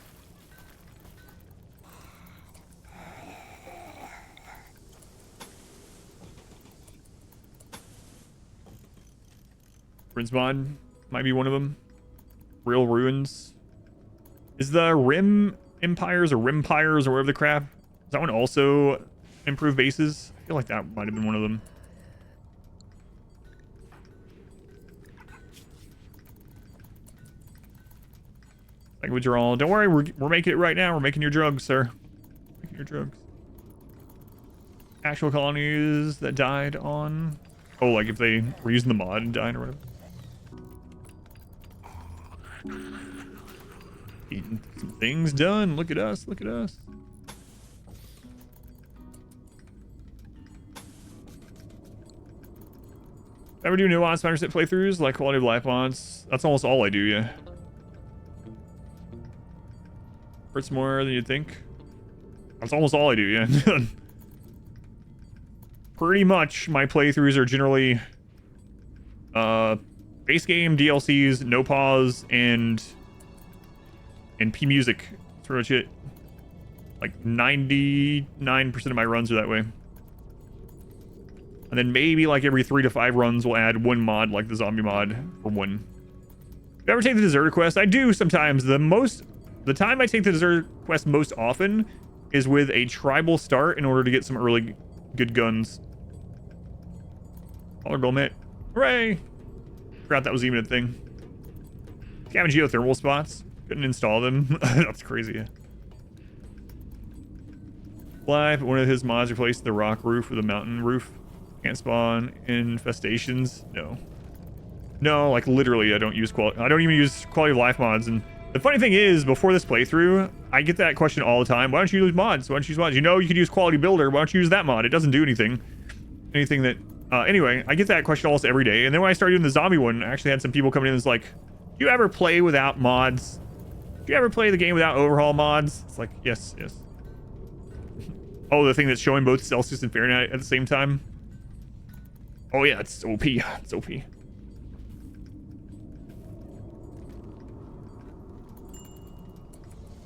Ruins mod might be one of them. Real Ruins. Is the Rim Empires or Rimpires or whatever the crap? Does that one also improve bases? I feel like that might have been one of them. Like withdrawal. Don't worry, we're making it right now. We're making your drugs, sir. Making your drugs. Actual colonies that died on... Oh, like if they were using the mod and died or whatever. Getting some things done. Look at us. Look at us. Ever do nuanced Spider Set playthroughs like quality of life mods? That's almost all I do, yeah. Hurts more than you'd think. That's almost all I do, yeah. Pretty much my playthroughs are generally base game, DLCs, no pause, and P music. That's pretty much it. Like 99% of my runs are that way. And then maybe like every 3 to 5 runs we'll add one mod, like the zombie mod for one. Do you ever take the deserter quest? I do sometimes. The time I take the deserter quest most often is with a tribal start in order to get some early good guns. Dollar gold mitt. Hooray! Forgot that was even a thing. Scavenge geothermal spots. Couldn't install them. That's crazy. Live, one of his mods replaced the rock roof with a mountain roof. Can't spawn infestations. No. No, like literally I don't even use quality of life mods. And the funny thing is, before this playthrough, I get that question all the time. Why don't you use mods? Why don't you use mods? You know you could use quality builder. Why don't you use that mod? It doesn't do anything. Anything that... anyway, I get that question almost every day. And then when I started doing the zombie one, I actually had some people coming in that's like, do you ever play without mods? Do you ever play the game without overhaul mods? It's like, yes, yes. Oh, the thing that's showing both Celsius and Fahrenheit at the same time? Oh yeah, it's OP. It's OP.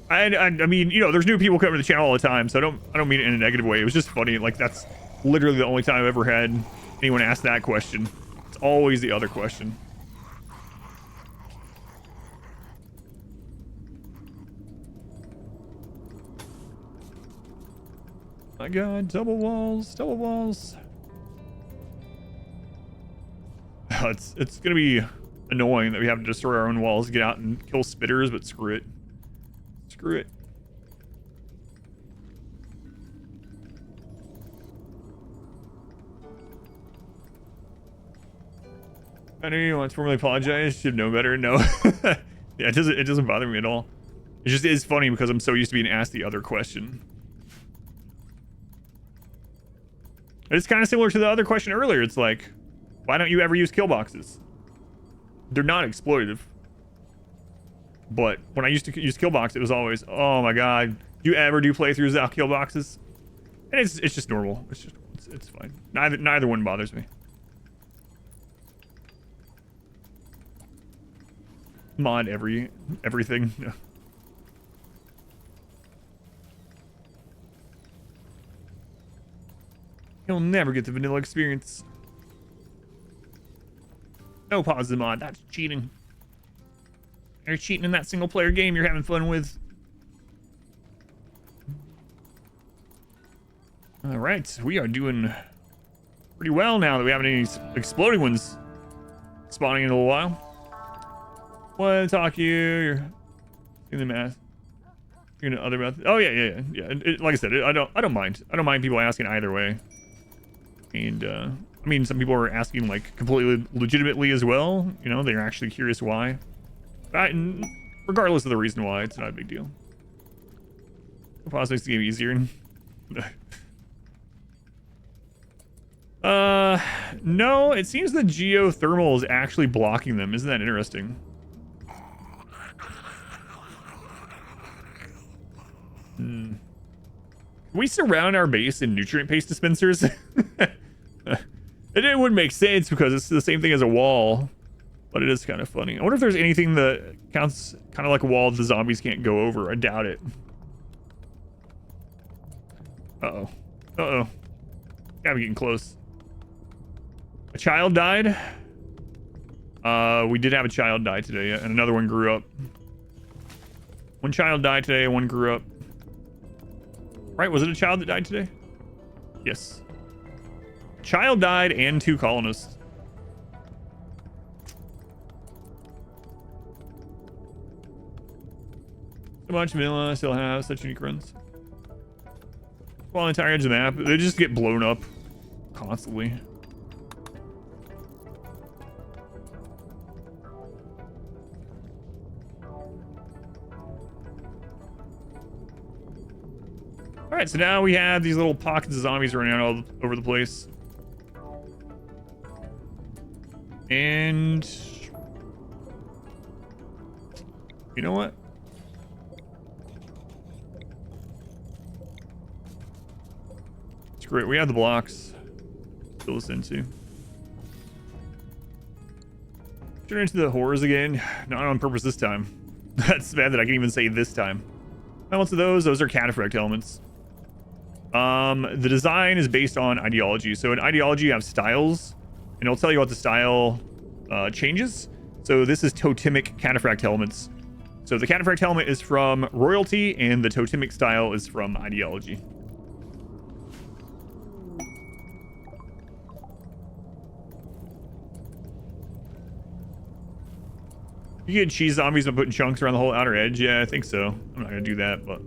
I mean, you know, there's new people coming to the channel all the time, so I don't mean it in a negative way. It was just funny. Like, that's literally the only time I've ever had anyone ask that question. It's always the other question. My god, double walls, double walls. It's gonna be annoying that we have to destroy our own walls to get out and kill spitters, but screw it. Screw it. I know you want to formally apologize. Should know better. No. Yeah, it doesn't bother me at all. It just is funny because I'm so used to being asked the other question. It's kind of similar to the other question earlier. It's like, why don't you ever use killboxes? They're not exploitative. But when I used to use killbox, it was always, oh my god, do you ever do playthroughs without killboxes? And it's just normal. It's fine. Neither one bothers me. Mod everything. Yeah. You'll never get the vanilla experience. No positive mod. That's cheating. You're cheating in that single player game you're having fun with. All right, we are doing pretty well now that we haven't any exploding ones spawning in a little while. What talk you? You're in the math. You're in the other math. Oh yeah. Like I said, I don't mind. I don't mind people asking either way. And I mean, some people are asking like completely legitimately as well. You know, they're actually curious why. But regardless of the reason why, it's not a big deal. The pause makes the game easier. No, it seems the geothermal is actually blocking them. Isn't that interesting? Can we surround our base in nutrient paste dispensers? It wouldn't make sense because it's the same thing as a wall, but it is kind of funny. I wonder if there's anything that counts kind of like a wall that the zombies can't go over. I doubt it. Uh-oh. Uh-oh. Gotta be getting close. A child died. We did have a child die today, and another one grew up. One child died today, and one grew up. Right, was it a child that died today? Yes. Child died and 2 colonists. So much vanilla still have such unique runs. Well, the entire edge of the map, they just get blown up constantly. All right, so now we have these little pockets of zombies running out all over the place. And you know what? Screw it, we have the blocks. Fill this into. Turn into the horrors again. Not on purpose this time. That's bad that I can even say this time. Elements of those are cataphract elements. The design is based on ideology. So in ideology, you have styles, and it'll tell you what the style changes. So this is totemic cataphract elements. So the cataphract helmet is from royalty, and the totemic style is from ideology. You get cheese zombies by putting chunks around the whole outer edge. Yeah, I think so. I'm not gonna do that, but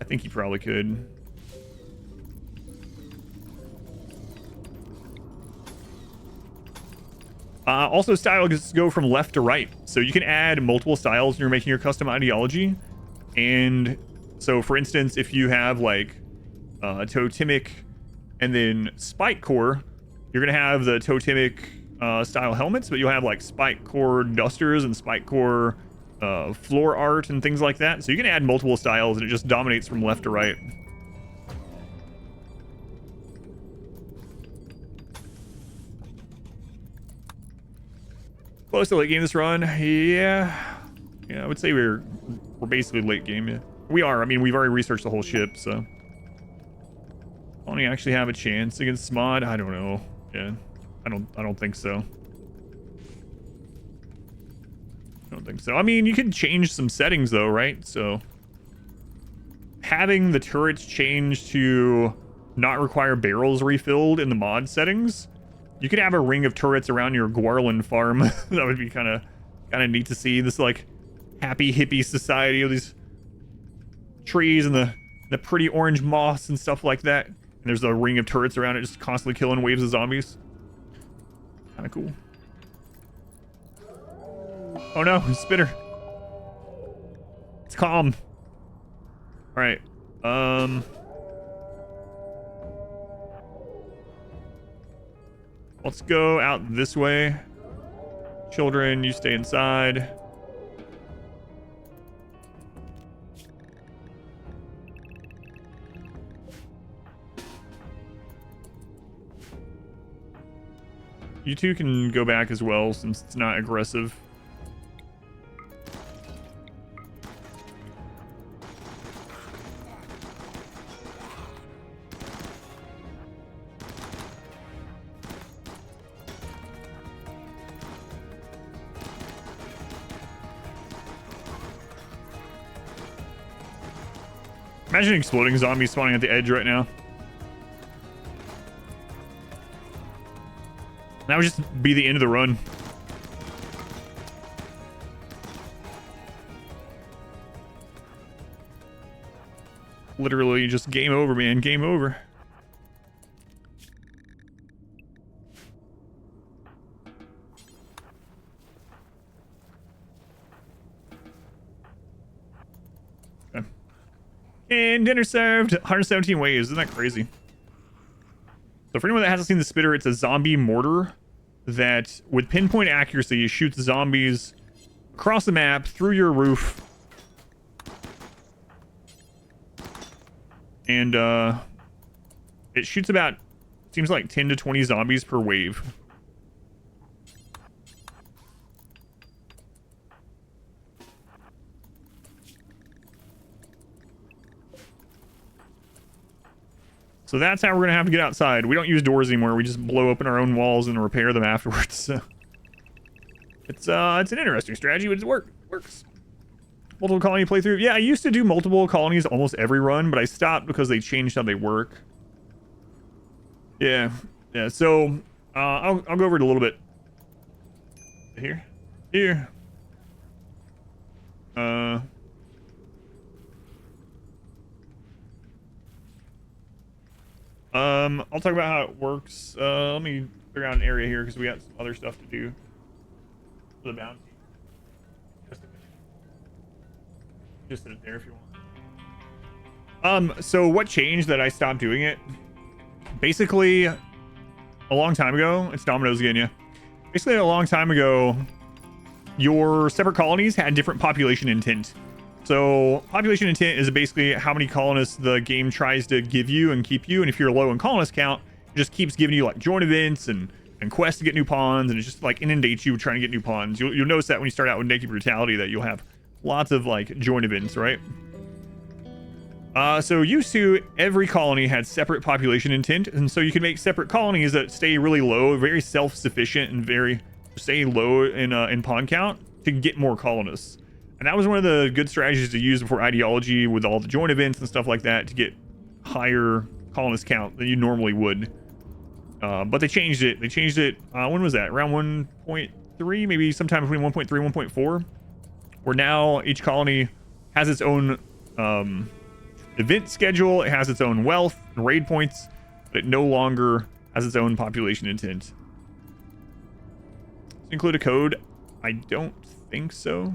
I think you probably could. Also, styles go from left to right. So you can add multiple styles when you're making your custom ideology. And so, for instance, if you have like totemic and then spike core, you're going to have the totemic style helmets, but you'll have like spike core dusters and spike core floor art and things like that. So you can add multiple styles and it just dominates from left to right. Close to late game this run. Yeah, I would say we're basically late game. Yeah, we are. I mean, we've already researched the whole ship, so only actually have a chance against Smod. I don't know. Yeah, I don't think so. I don't think so. I mean, you can change some settings though, right? So having the turrets change to not require barrels refilled in the mod settings. You could have a ring of turrets around your Guarland farm. That would be kind of neat to see. This like happy hippie society of these trees and the pretty orange moss and stuff like that. And there's a ring of turrets around it, just constantly killing waves of zombies. Kind of cool. Oh no, spitter. It's calm. All right. Let's go out this way. Children, you stay inside. You two can go back as well since it's not aggressive. Imagine exploding zombies spawning at the edge right now. That would just be the end of the run. Literally just game over, man. Game over. And dinner served. 117 waves. Isn't that crazy? So for anyone that hasn't seen the spitter, it's a zombie mortar that, with pinpoint accuracy, shoots zombies across the map, through your roof. And it shoots about, seems like 10 to 20 zombies per wave. So that's how we're going to have to get outside. We don't use doors anymore. We just blow open our own walls and repair them afterwards. So It's an interesting strategy, but it works. Multiple colony playthrough. Yeah, I used to do multiple colonies almost every run, but I stopped because they changed how they work. Yeah. So I'll go over it a little bit. Here. I'll talk about how it works. Let me figure out an area here because we got some other stuff to do for the bounty. Just sit it there if you want. So what changed that I stopped doing it? Basically, a long time ago, it's Domino's again, yeah. Basically, a long time ago, your separate colonies had different population intent. So population intent is basically how many colonists the game tries to give you and keep you. And if you're low in colonist count, it just keeps giving you like joint events and quests to get new pawns, and it just like inundates you trying to get new pawns. You'll notice that when you start out with naked brutality that you'll have lots of like joint events, right? So used to, every colony had separate population intent, and so you can make separate colonies that stay really low, very self-sufficient, and very stay low in pawn count to get more colonists. And that was one of the good strategies to use before ideology with all the joint events and stuff like that to get higher colonist count than you normally would. But they changed it. When was that? Around 1.3, maybe sometime between 1.3 and 1.4, where now each colony has its own event schedule. It has its own wealth and raid points, but it no longer has its own population intent. Does it include a code? I don't think so.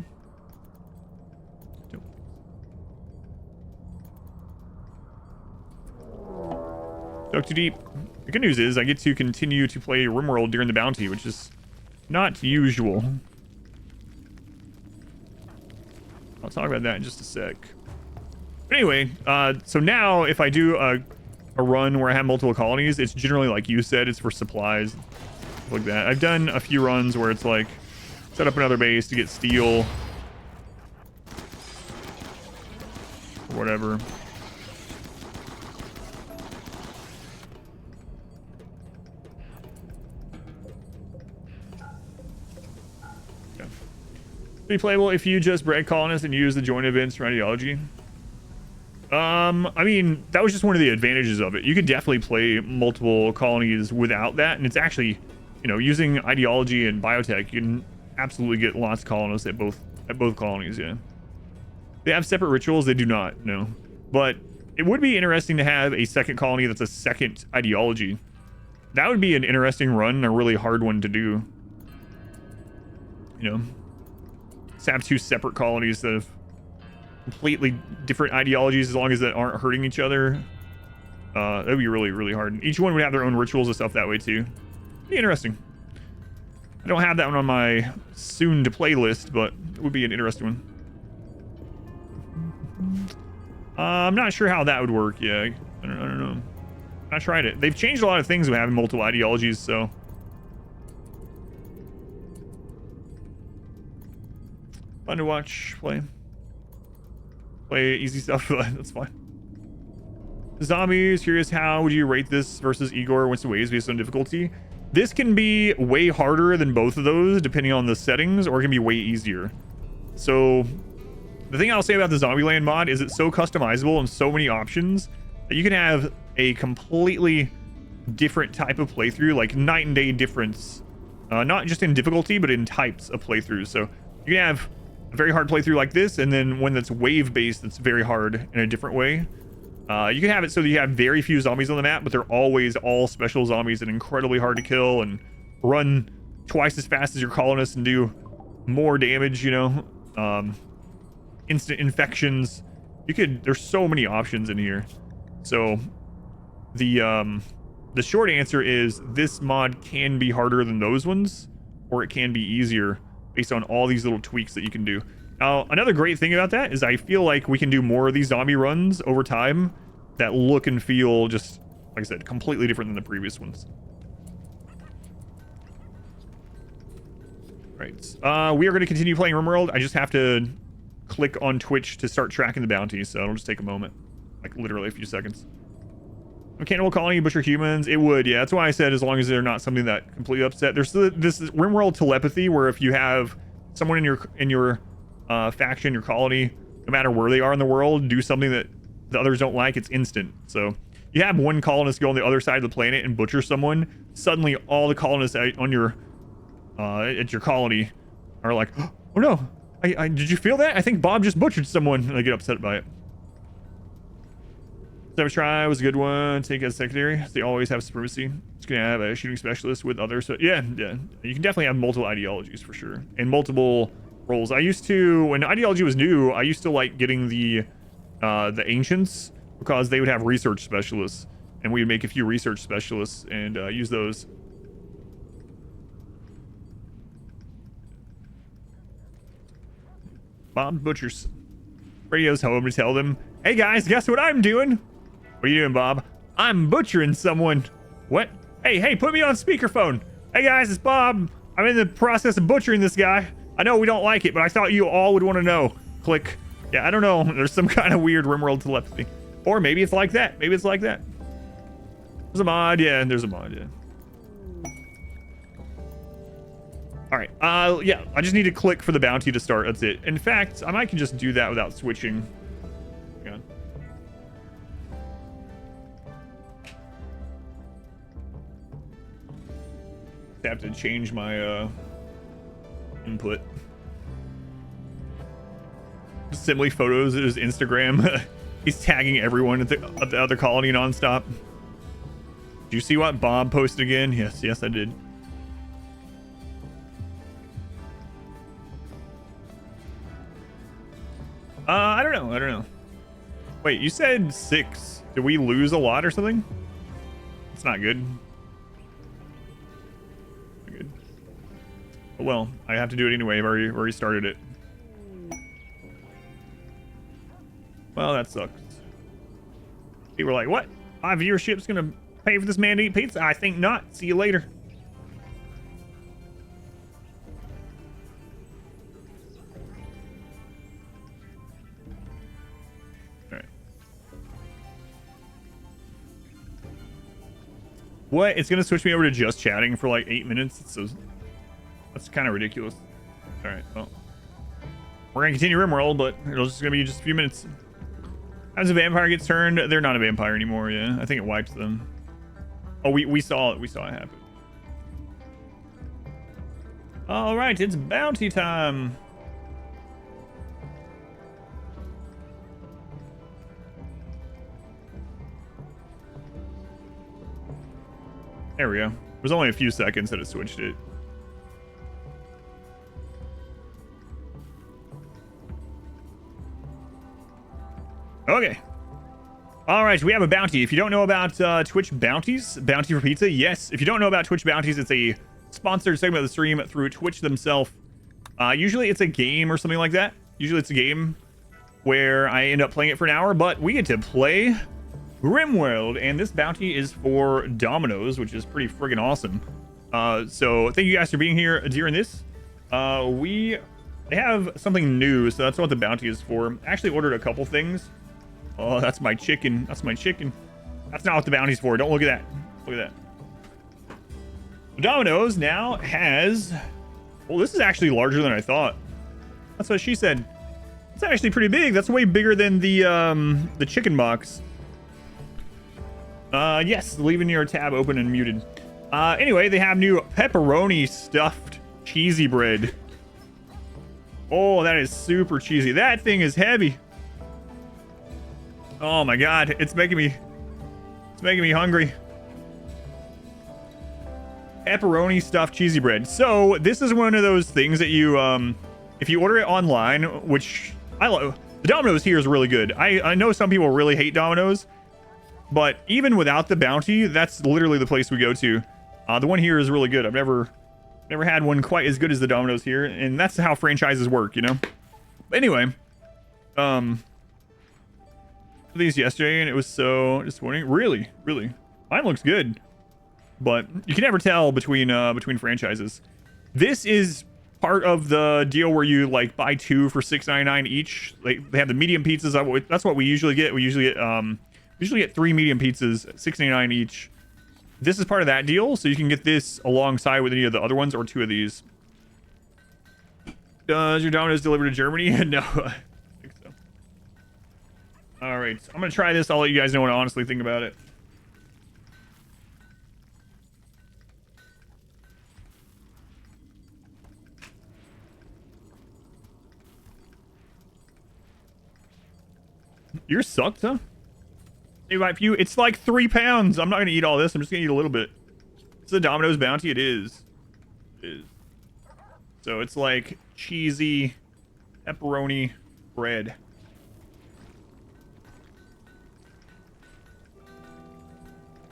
Dug too deep. The good news is I get to continue to play RimWorld during the bounty, which is not usual. I'll talk about that in just a sec. But anyway, so now if I do a run where I have multiple colonies, it's generally like you said, it's for supplies, stuff like that. I've done a few runs where it's like set up another base to get steel or whatever. Be playable if you just break colonists and use the joint events for ideology. I mean, that was just one of the advantages of it. You could definitely play multiple colonies without that, and it's actually, you know, using ideology and biotech, you can absolutely get lots of colonists at both colonies. Yeah, they have separate rituals. They do not, no, but it would be interesting to have a second colony that's a second ideology. That would be an interesting run, a really hard one to do. You know, to have two separate colonies that have completely different ideologies as long as they aren't hurting each other. That would be really, really hard. Each one would have their own rituals and stuff that way too. Be interesting. I don't have that one on my soon to play list, but it would be an interesting one. I'm not sure how that would work. Yeah, I don't know. I tried it. They've changed a lot of things with having multiple ideologies, so fun to watch, play easy stuff. That's fine. Zombies, curious, how would you rate this versus Igor Winston Waves based on difficulty? This can be way harder than both of those depending on the settings, or it can be way easier. So the thing I'll say about the Zombieland mod is it's so customizable and so many options that you can have a completely different type of playthrough, like night and day difference, not just in difficulty but in types of playthroughs. So you can have a very hard playthrough like this, and then one that's wave based that's very hard in a different way. You can have it so that you have very few zombies on the map, but they're always all special zombies and incredibly hard to kill and run twice as fast as your colonists and do more damage, you know. Instant infections. There's so many options in here. So the short answer is this mod can be harder than those ones, or it can be easier based on all these little tweaks that you can do. Now, another great thing about that is I feel like we can do more of these zombie runs over time that look and feel just, like I said, completely different than the previous ones. Right. We are going to continue playing RimWorld. I just have to click on Twitch to start tracking the bounties, so it'll just take a moment. Like literally a few seconds. A cannibal colony butcher humans? It would, yeah. That's why I said as long as they're not something that completely upset. There's this is RimWorld telepathy, where if you have someone in your faction, your colony, no matter where they are in the world, do something that the others don't like, it's instant. So you have one colonist go on the other side of the planet and butcher someone, suddenly all the colonists on your at your colony are like, oh no, I did you feel that? I think Bob just butchered someone, and they get upset by it. Savage Try was a good one. Take as secondary. They always have supremacy. It's gonna have a shooting specialist with others. So yeah, you can definitely have multiple ideologies for sure, and multiple roles. I used to, when ideology was new, I used to like getting the ancients, because they would have research specialists, and we would make a few research specialists and use those. Bob butchers. Radio's home to tell them, hey guys, guess what I'm doing? What are you doing, Bob? I'm butchering someone. What? Hey, put me on speakerphone. Hey guys, it's Bob. I'm in the process of butchering this guy. I know we don't like it, but I thought you all would want to know. Click. Yeah, I don't know. There's some kind of weird RimWorld telepathy. Or maybe it's like that. Maybe it's like that. There's a mod. Yeah, there's a mod. Yeah. All right. Yeah, I just need to click for the bounty to start. That's it. In fact, I might can just do that without switching. Hang on. I have to change my input. Simply photos at his Instagram. He's tagging everyone at the other colony nonstop. Do you see what Bob posted again? Yes, I did. I don't know. Wait, you said 6. Did we lose a lot or something? It's not good. Not good. But well, I have to do it anyway. I've already started it. Well, that sucks. People were like, what? My viewership's gonna pay for this man to eat pizza? I think not. See you later. Alright. What? It's gonna switch me over to just chatting for like 8 minutes? So that's kind of ridiculous. Alright, well. We're gonna continue RimWorld, but it'll just gonna be just a few minutes. As a vampire gets turned, they're not a vampire anymore. Yeah, I think it wipes them. Oh, we saw it. We saw it happen. All right, it's bounty time. There we go. It was only a few seconds that it switched it. Okay. All right, we have a bounty. If you don't know about Twitch bounties, Bounty for Pizza, yes. If you don't know about Twitch bounties, it's a sponsored segment of the stream through Twitch themselves. Usually it's a game or something like that. Usually it's a game where I end up playing it for an hour, but we get to play RimWorld, and this bounty is for Domino's, which is pretty friggin' awesome. So thank you guys for being here during this. They have something new, so that's what the bounty is for. I actually ordered a couple things. Oh, that's my chicken. That's my chicken. That's not what the bounty's for. Don't look at that. Look at that. Domino's now has... Well, this is actually larger than I thought. That's what she said. It's actually pretty big. That's way bigger than the chicken box. Yes, leaving your tab open and muted. Anyway, they have new pepperoni stuffed cheesy bread. Oh, that is super cheesy. That thing is heavy. Oh my god, it's making me hungry. Pepperoni stuffed cheesy bread. So this is one of those things that you if you order it online, which I love. The Domino's here is really good. I know some people really hate Domino's, but even without the bounty, that's literally the place we go to. The one here is really good. I've never had one quite as good as the Domino's here, and that's how franchises work, you know. But anyway, these yesterday and it was so disappointing. Really mine looks good, but you can never tell between franchises. This is part of the deal where you like buy 2 for $6.99 each. Like they have the medium pizzas. That's what we usually get. We usually get Usually get 3 medium pizzas, $6.99 each. This is part of that deal, so you can get this alongside with any of the other ones or 2 of these. Does your Domino's deliver to Germany? No, I think so. All right, I'm gonna try this. I'll let you guys know what I honestly think about it. You're sucked, huh? Hey, my few, it's like 3 pounds. I'm not gonna eat all this. I'm just gonna eat a little bit. It's a Domino's bounty. It is. It is. So it's like cheesy pepperoni bread.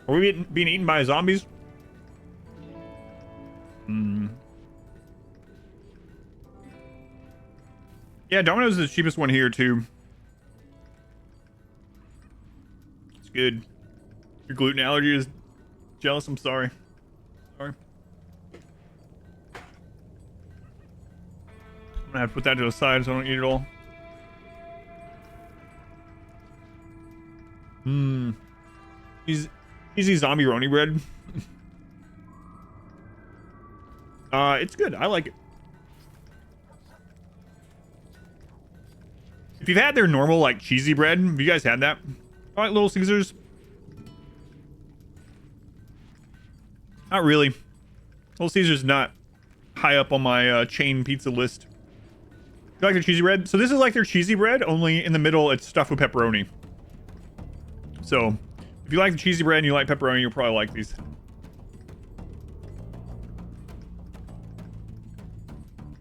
Are we being eaten by zombies? Hmm. Yeah, Domino's is the cheapest one here too. It's good. Your gluten allergy is jealous. I'm sorry. Sorry. I'm gonna have to put that to the side so I don't eat it all. Hmm. Easy zombie roni bread. It's good. I like it. If you've had their normal, like, cheesy bread, have you guys had that? I like Little Caesars. Not really. Little Caesars not high up on my chain pizza list. You like their cheesy bread? So this is like their cheesy bread, only in the middle it's stuffed with pepperoni. So if you like the cheesy bread and you like pepperoni, you'll probably like these.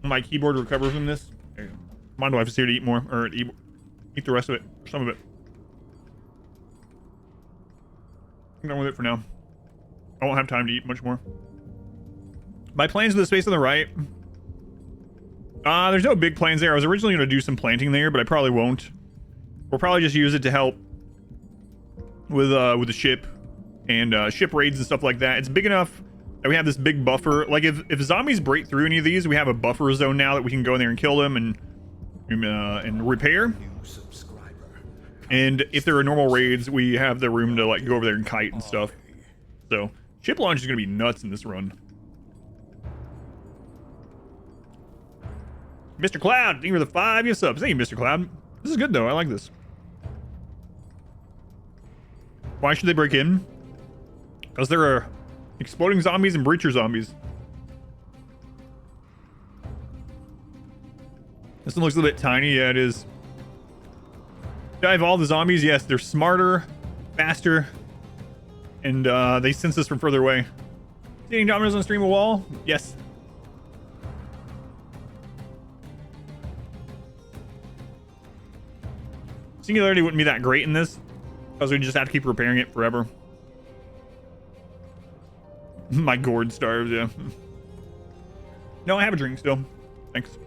My keyboard recover from this. There you go. My wife is here to eat more, or eat the rest of it, some of it. I'm done with it for now. I won't have time to eat much more. My plans for the space on the right. There's no big plans there. I was originally going to do some planting there, but I probably won't. We'll probably just use it to help with the ship and ship raids and stuff like that. It's big enough that we have this big buffer. Like if zombies break through any of these, we have a buffer zone now that we can go in there and kill them and repair. And if there are normal raids, we have the room to like go over there and kite and stuff. So ship launch is gonna be nuts in this run. Mr. Cloud, thank you for the 5 year subs. Thank you, Mr. Cloud. This is good though. I like this. Why should they break in? Because there are exploding zombies and breacher zombies. This one looks a little bit tiny. Yeah, it is. Dive all the zombies. Yes, they're smarter, faster, and they sense us from further away. Seeing Domino's on the stream a wall? Yes. Singularity wouldn't be that great in this because we just have to keep repairing it forever. My gourd starves, yeah. No, I have a drink still. Thanks.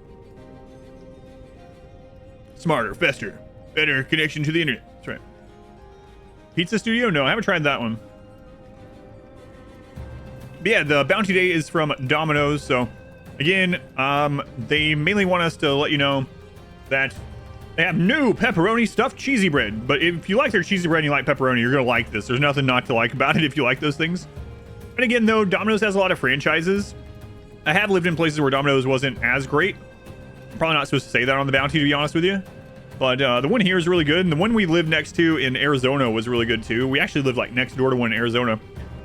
Smarter, faster, better connection to the internet. That's right. Pizza Studio? No, I haven't tried that one. But yeah, the bounty day is from Domino's. So again, they mainly want us to let you know that they have new pepperoni stuffed cheesy bread. But if you like their cheesy bread and you like pepperoni, you're gonna like this. There's nothing not to like about it if you like those things. And again, though, Domino's has a lot of franchises. I have lived in places where Domino's wasn't as great. I'm probably not supposed to say that on the bounty, to be honest with you. But the one here is really good. And the one we live next to in Arizona was really good, too. We actually lived, like, next door to one in Arizona.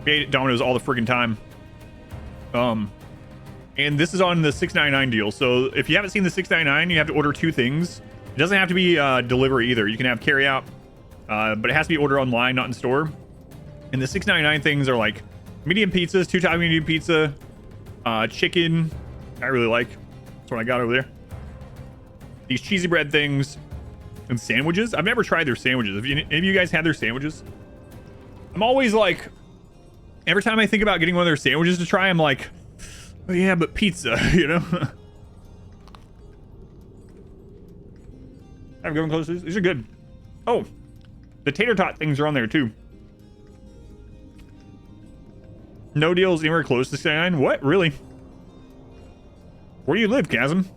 We ate Domino's all the friggin' time. And this is on the $6.99 deal. So if you haven't seen the $6.99, you have to order 2 things. It doesn't have to be delivery either. You can have carry out, but it has to be ordered online, not in store. And the $6.99 things are like medium pizzas, 2-type medium pizza, chicken. I really like. That's what I got over there. These cheesy bread things and sandwiches. I've never tried their sandwiches. Have any of you guys had their sandwiches? I'm always like, every time I think about getting one of their sandwiches to try, I'm like, oh yeah, but pizza, you know? I'm going close to these. These are good. Oh, the tater tot things are on there too. No deals anywhere close to 69. What? Really? Where do you live, Chasm?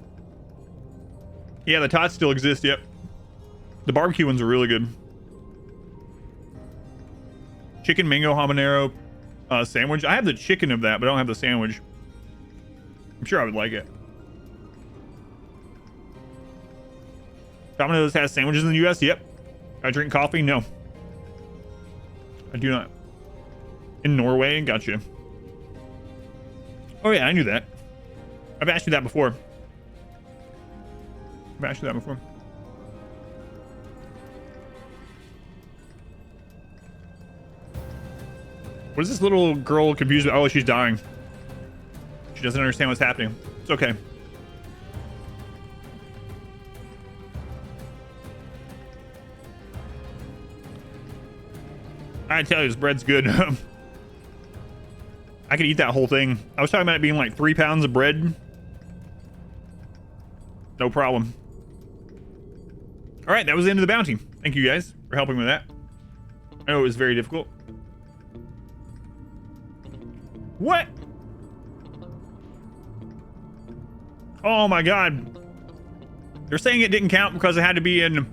Yeah, the tots still exist. Yep. The barbecue ones are really good. chicken mango habanero sandwich. I have the chicken of that, but I don't have the sandwich. I'm sure I would like it. Domino's has sandwiches in the US? Yep. I drink coffee? No. I do not. In Norway? Gotcha. Oh yeah, I knew that. I've asked you that before. I've asked you that before. What is this little girl confused with? Oh, she's dying. She doesn't understand what's happening. It's okay. I tell you, this bread's good. I could eat that whole thing. I was talking about it being like 3 pounds of bread. No problem. All right, that was the end of the bounty. Thank you guys for helping with that. I know it was very difficult. What? Oh my god. They're saying it didn't count because it had to be in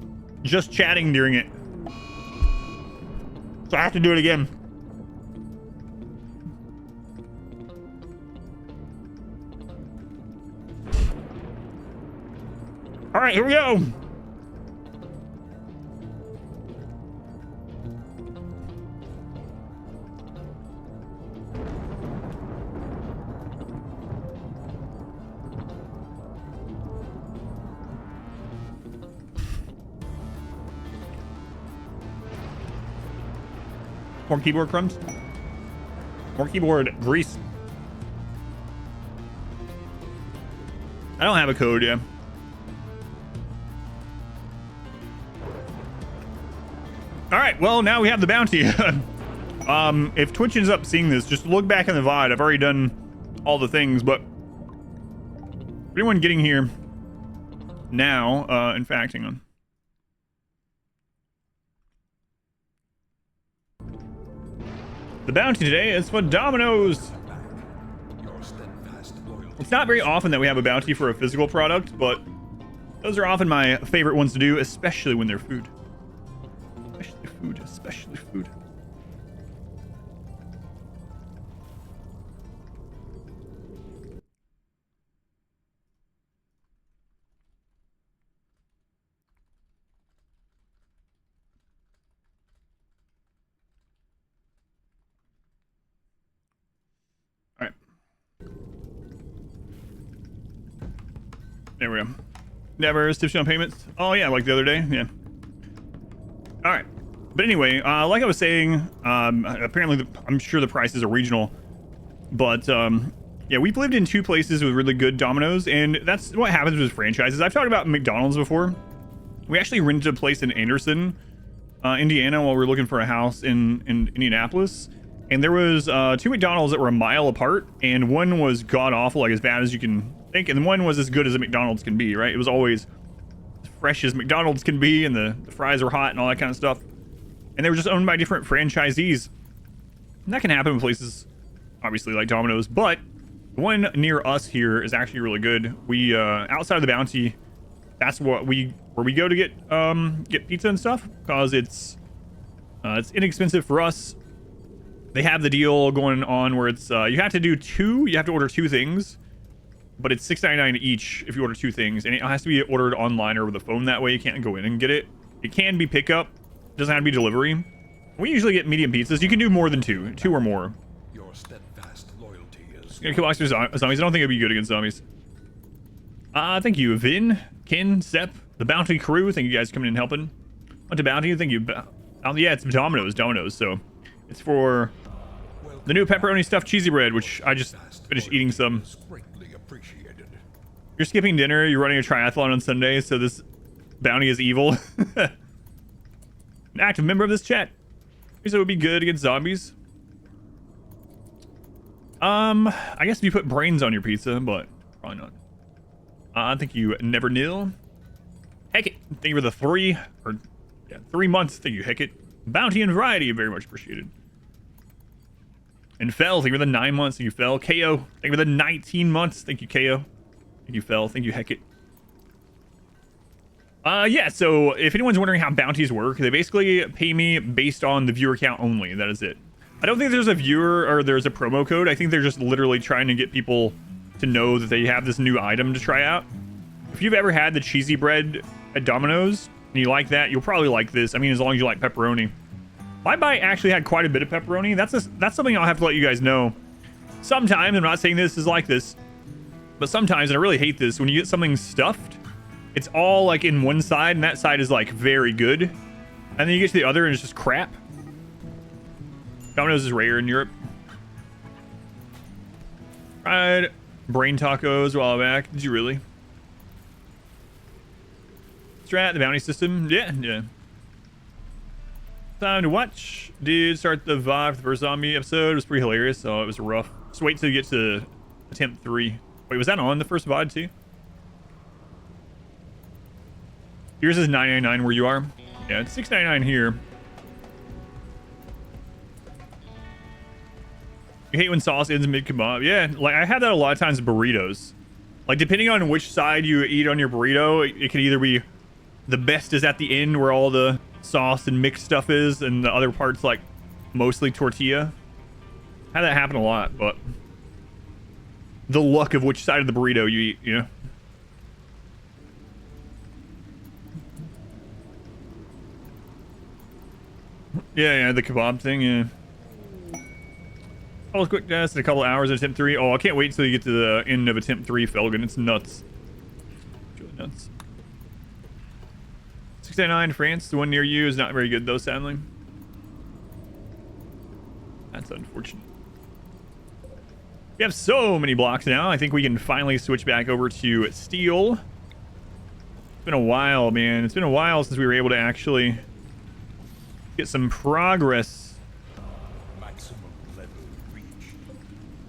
just chatting during it. So I have to do it again. All right, here we go. More keyboard crumbs. More keyboard grease. I don't have a code yet. All right, well, now we have the bounty. If Twitch ends up seeing this, just look back in the VOD. I've already done all the things, but for anyone getting here now, in fact, hang on. The bounty today is for Domino's. It's not very often that we have a bounty for a physical product, but those are often my favorite ones to do, especially when they're food. Especially food. All right. There we go. Never stiff on payments. Oh yeah, like the other day. Yeah. All right. But anyway, like I was saying, apparently I'm sure the prices are regional, but yeah, we've lived in 2 places with really good Domino's, and that's what happens with franchises. I've talked about McDonald's before. We actually rented a place in Anderson, Indiana, while we were looking for a house in Indianapolis, and there was 2 McDonald's that were a mile apart, and one was god awful, like as bad as you can think, and one was as good as a McDonald's can be, right? It was always as fresh as McDonald's can be, and the fries were hot and all that kind of stuff. And they were just owned by different franchisees. And that can happen in places, obviously, like Domino's. But the one near us here is actually really good. We outside of the bounty, that's where we go to get pizza and stuff, because it's inexpensive for us. They have the deal going on where it's you have to order 2 things, but it's $6.99 each if you order 2 things, and it has to be ordered online or over the phone. That way you can't go in and get it. It can be pickup. Doesn't have to be delivery. We usually get medium pizzas. You can do more than 2 or more. Your steadfast loyalty is killbox zombies. I don't think it'd be good against zombies. Thank you, Vin, Kin, Sep, the Bounty crew. Thank you guys for coming in and helping. Went to Bounty. Thank you. Yeah, it's Domino's. So it's for the new pepperoni stuffed cheesy bread, which I just finished eating some. You're skipping dinner. You're running a triathlon on Sunday, so this bounty is evil. An active member of this chat. So it would be good against zombies. I guess if you put brains on your pizza, but probably not. I think you never nil. Heck it. Thank you for the 3 months. Thank you, Heck it. Bounty and variety, very much appreciated. And Fell, thank you for the 9 months. Thank you, Fell. KO, thank you for the 19 months. Thank you, KO. Thank you, Fell. Thank you, Heck it. Yeah, so if anyone's wondering how bounties work, they basically pay me based on the viewer count only. That is it. I don't think there's a viewer or there's a promo code. I think they're just literally trying to get people to know that they have this new item to try out. If you've ever had the cheesy bread at Domino's and you like that, you'll probably like this. I mean, as long as you like pepperoni. My bite actually had quite a bit of pepperoni. That's something I'll have to let you guys know. Sometimes, I'm not saying this is like this, but sometimes, and I really hate this, when you get something stuffed, it's all like in one side, and that side is like very good. And then you get to the other and it's just crap. Domino's is rare in Europe. Tried brain tacos a while back. Did you really? Strat, the bounty system. Yeah. Time to watch. Did start the VOD for the first zombie episode. It was pretty hilarious, so it was rough. Just wait till you get to attempt 3. Wait, was that on the first VOD too? Yours is $9.99 where you are. Yeah, it's $6.99 here. You hate when sauce ends mid kebab. Yeah, like I have that a lot of times in burritos. Like depending on which side you eat on your burrito, it can either be the best is at the end where all the sauce and mixed stuff is, and the other part's like mostly tortilla. I have that happen a lot, but the luck of which side of the burrito you eat, you know. Yeah, the kebab thing, yeah. Oh, quick test in a couple hours at attempt 3. Oh, I can't wait until you get to the end of attempt 3, Felgen. It's nuts. It's really nuts. 699 France. The one near you is not very good, though, sadly. That's unfortunate. We have so many blocks now. I think we can finally switch back over to steel. It's been a while, man. It's been a while since we were able to actually get some progress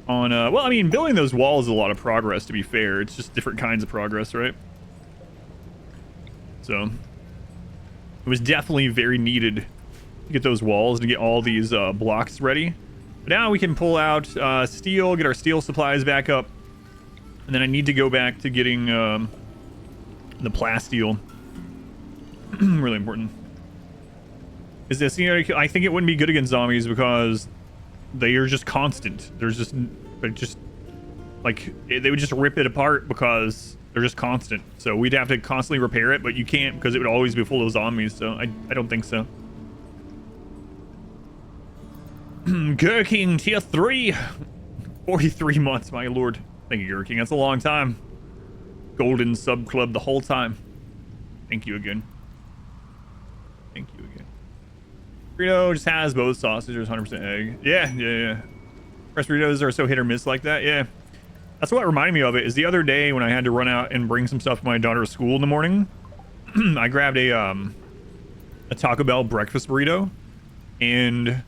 on well, I mean, building those walls is a lot of progress, to be fair. It's just different kinds of progress, right? So it was definitely very needed to get those walls and get all these blocks ready. But now we can pull out steel, get our steel supplies back up, and then I need to go back to getting the plasteel. Really important. Is this, you know, I think it wouldn't be good against zombies because they are just constant. They're just like, they would just rip it apart because they're just constant. So we'd have to constantly repair it, but you can't because it would always be full of zombies. So I don't think so. Gurking tier 3. 43 months, my lord. Thank you, Gurking. That's a long time. Golden sub club the whole time. Thank you again. Thank you again. Burrito just has both sausages, 100% egg. Yeah. Fresh burritos are so hit or miss like that. Yeah. That's what reminded me of it, is the other day when I had to run out and bring some stuff to my daughter's school in the morning. I grabbed a Taco Bell breakfast burrito, and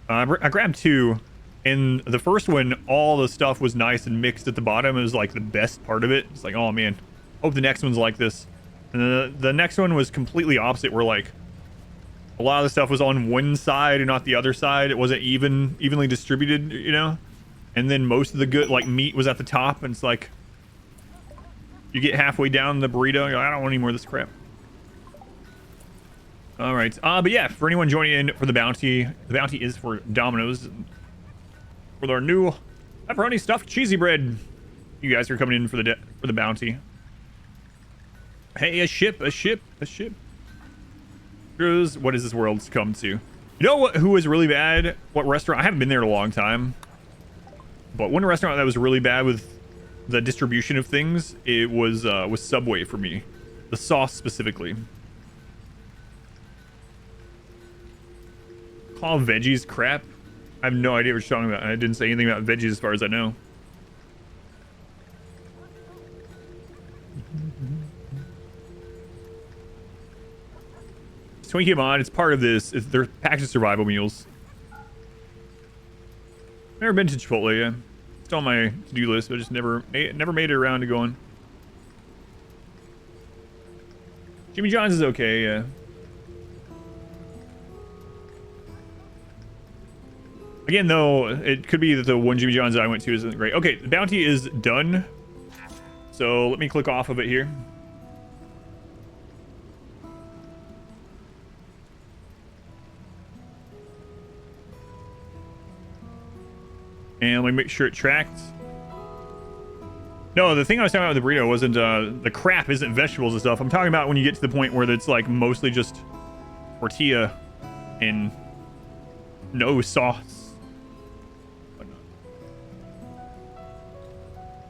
I grabbed 2. And the first one, all the stuff was nice and mixed at the bottom. It was like the best part of it. It's like, oh man, hope the next one's like this. And the next one was completely opposite, where like a lot of the stuff was on one side and not the other side. It wasn't evenly distributed, you know? And then most of the good, like, meat was at the top, and it's like, you get halfway down the burrito, you're like, I don't want any more of this crap. All right. But yeah, for anyone joining in for the bounty is for Domino's. With our new pepperoni stuffed cheesy bread. You guys are coming in for the bounty. Hey, a ship. Cruz, what is this world's come to? You know what? Who was really bad? What restaurant? I haven't been there in a long time. But one restaurant that was really bad with the distribution of things, it was Subway for me. The sauce specifically. Call veggies crap. I have no idea what you're talking about. I didn't say anything about veggies as far as I know. Twinkie mod, it's part of this. They're packaged survival meals. Never been to Chipotle yet. It's on my to-do list, but just never made it around to going. Jimmy John's is okay, yeah. Again, though, it could be that the one Jimmy John's I went to isn't great. Okay, the bounty is done. So let me click off of it here. And let me make sure it tracked. No, the thing I was talking about with the burrito wasn't the crap isn't vegetables and stuff. I'm talking about when you get to the point where it's like mostly just tortilla and no sauce.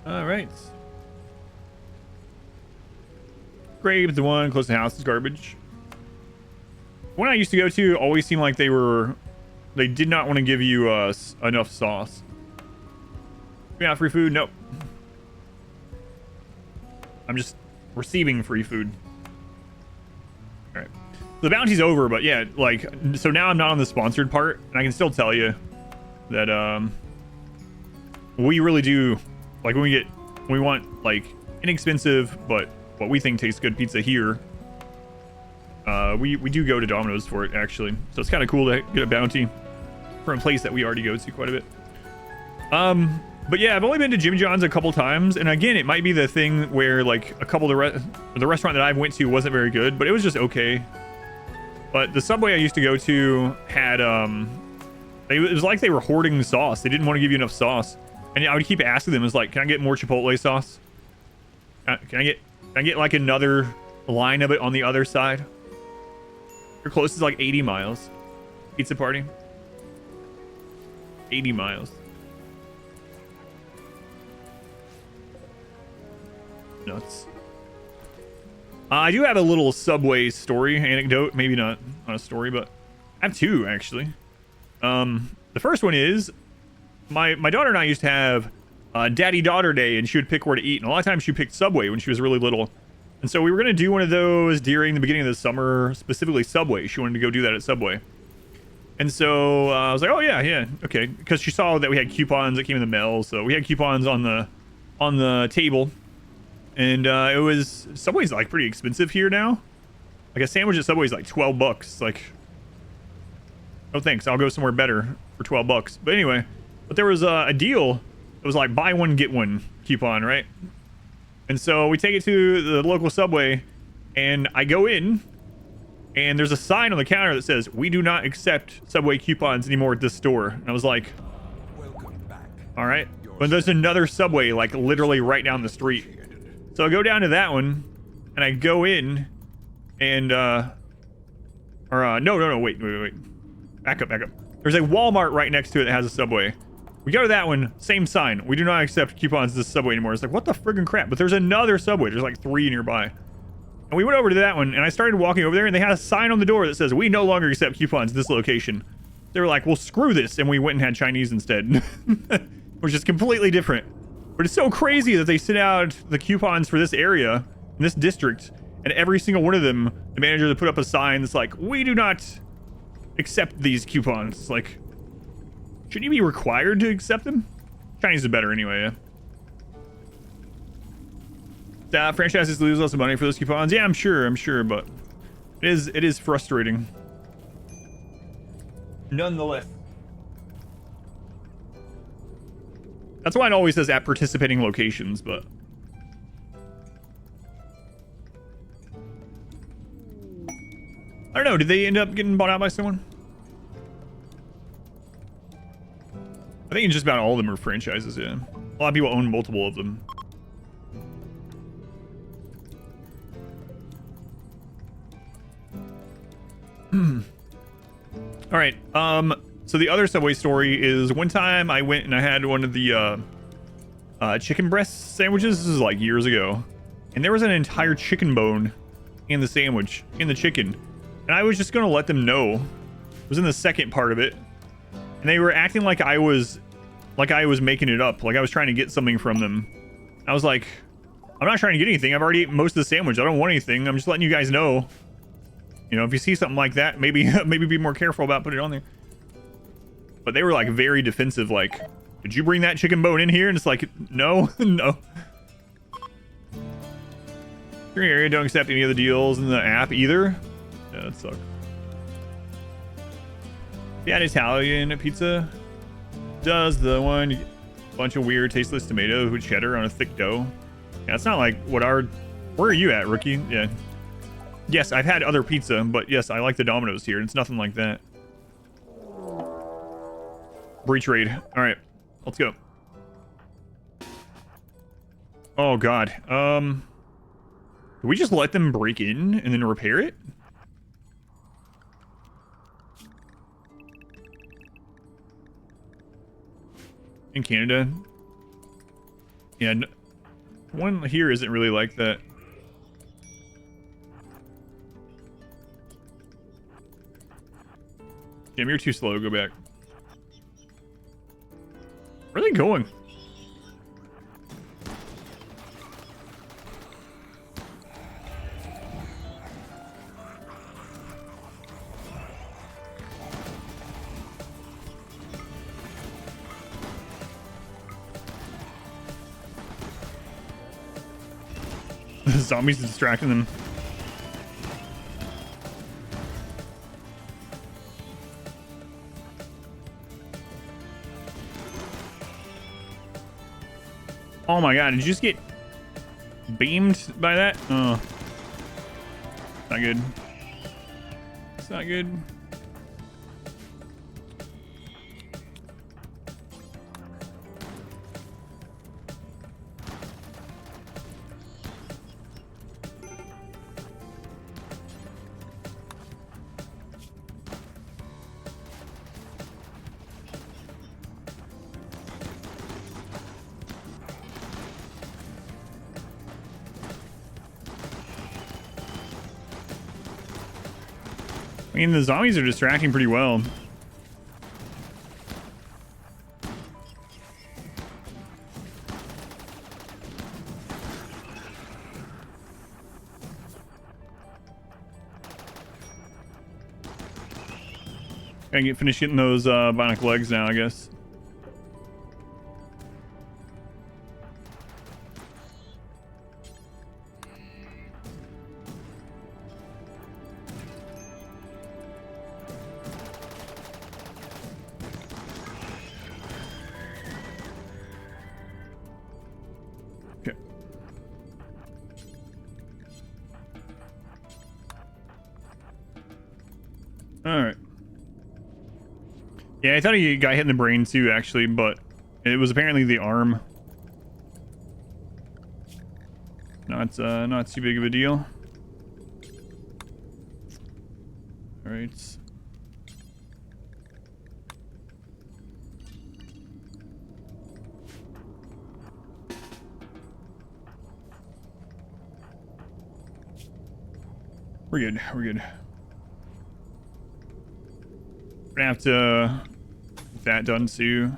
All right. Graves, the one close to the house, is garbage. One I used to go to always seemed like they did not want to give you enough sauce. Yeah, free food? Nope. I'm just receiving free food. All right. The bounty's over, but yeah, like, so now I'm not on the sponsored part, and I can still tell you that we really do, like, when we want like inexpensive but what we think tastes good pizza here, we do go to Domino's for it, actually. So it's kind of cool to get a bounty from a place that we already go to quite a bit. But yeah, I've only been to Jimmy John's a couple times, and again, it might be the thing where like a couple of the restaurant that I went to wasn't very good, but it was just okay. But the Subway I used to go to had it was like they were hoarding the sauce. They didn't want to give you enough sauce, and I would keep asking them, "Is like, can I get more Chipotle sauce? Can I get like another line of it on the other side?" Your closest is like 80 miles. Pizza party. 80 miles. Nuts. I do have a little Subway story anecdote. Maybe not a story, but I have two actually. The first one is my daughter and I used to have daddy-daughter day, and she would pick where to eat, and a lot of times she picked Subway when she was really little. And so we were going to do one of those during the beginning of the summer, specifically Subway. She wanted to go do that at Subway. And so I was like, oh yeah, okay. Because she saw that we had coupons that came in the mail. So we had coupons on the table. And it was, Subway's like pretty expensive here now. Like a sandwich at Subway is like $12. Like, no thanks, I'll go somewhere better for $12. But anyway, there was a deal. It was like buy one, get one coupon, right? And so we take it to the local Subway, and I go in, and there's a sign on the counter that says, "We do not accept Subway coupons anymore at this store." And I was like, welcome back. All right. But there's another Subway, like literally right down the street. So I go down to that one, and I go in, and, no, wait. Back up. There's a Walmart right next to it that has a Subway. We go to that one, same sign. We do not accept coupons at this Subway anymore. It's like, what the friggin' crap? But there's another Subway. There's like 3 nearby. And we went over to that one, and I started walking over there, and they had a sign on the door that says, "We no longer accept coupons at this location." They were like, well, screw this. And we went and had Chinese instead, which is completely different. But it's so crazy that they sent out the coupons for this area, in this district, and every single one of them, the manager would put up a sign that's like, "We do not accept these coupons." It's like, shouldn't you be required to accept them? Chinese is better anyway, yeah. Franchises lose lots of money for those coupons. Yeah, I'm sure, but it is frustrating. Nonetheless. That's why it always says at participating locations, but I don't know, did they end up getting bought out by someone? I think just about all of them are franchises, yeah. A lot of people own multiple of them. All right, so the other Subway story is one time I went and I had one of the chicken breast sandwiches. This is like years ago. And there was an entire chicken bone in the sandwich, in the chicken. And I was just going to let them know. It was in the second part of it. And they were acting like I was making it up. Like I was trying to get something from them. I was like, I'm not trying to get anything. I've already eaten most of the sandwich. I don't want anything. I'm just letting you guys know. You know, if you see something like that, maybe be more careful about putting it on there. But they were like very defensive, like, did you bring that chicken bone in here? And it's like, no, no. Your area don't accept any of the deals in the app either. Yeah, that sucks. Yeah, an Italian pizza does the one bunch of weird tasteless tomato with cheddar on a thick dough. Yeah, it's not like what our... Where are you at, rookie? Yeah. Yes, I've had other pizza, but yes, I like the Domino's here. It's nothing like that. Breach raid. All right. Let's go. Oh god. Do we just let them break in and then repair it? In Canada? Yeah, one here isn't really like that. Jim, you're too slow. Go back. Where are they going? The zombies are distracting them. Oh my god, did you just get beamed by that? Oh. Not good. It's not good. I mean, the zombies are distracting pretty well. Gotta finish getting those bionic legs now, I guess. Alright. Yeah, I thought he got hit in the brain too, actually, but it was apparently the arm. Not too big of a deal. Alright. We're good, we're good. We're gonna have to get that done too.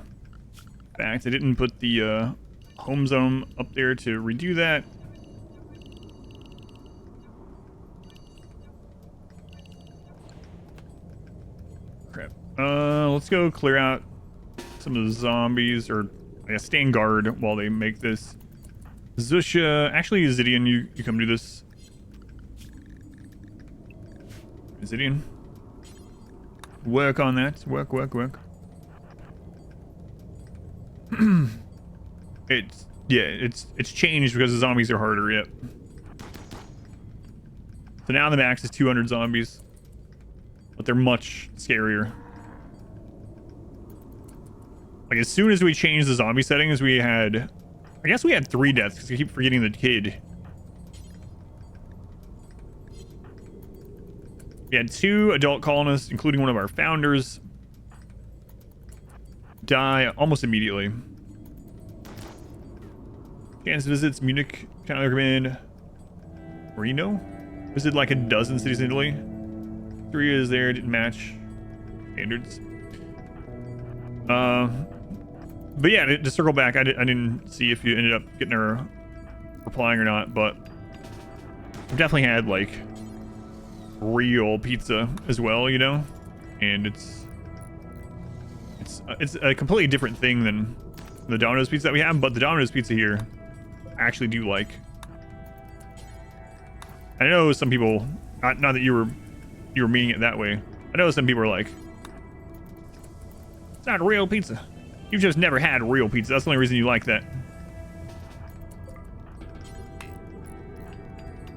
In fact, I didn't put the home zone up there to redo that. Crap. Let's go clear out some of the zombies, or I guess stand guard while they make this. Zusha, actually, Zidian, you come do this. Zidian. Work on that. Work. It's changed because the zombies are harder. Yep. So now the max is 200 zombies, but they're much scarier. Like as soon as we changed the zombie settings, we had, I guess we had 3 deaths because I keep forgetting the kid. We had 2 adult colonists, including one of our founders, die almost immediately. Chance visits Munich, kind of recommend Reno. Visited like a dozen cities in Italy. 3 is there, didn't match standards. But yeah, to circle back, I didn't see if you ended up getting her replying or not, but I've definitely had like real pizza as well, you know, and it's a completely different thing than the Domino's pizza that we have, but the Domino's pizza here I actually do like. I know some people, not that you were meaning it that way, I know some people are like, it's not real pizza, you've just never had real pizza, that's the only reason you like that.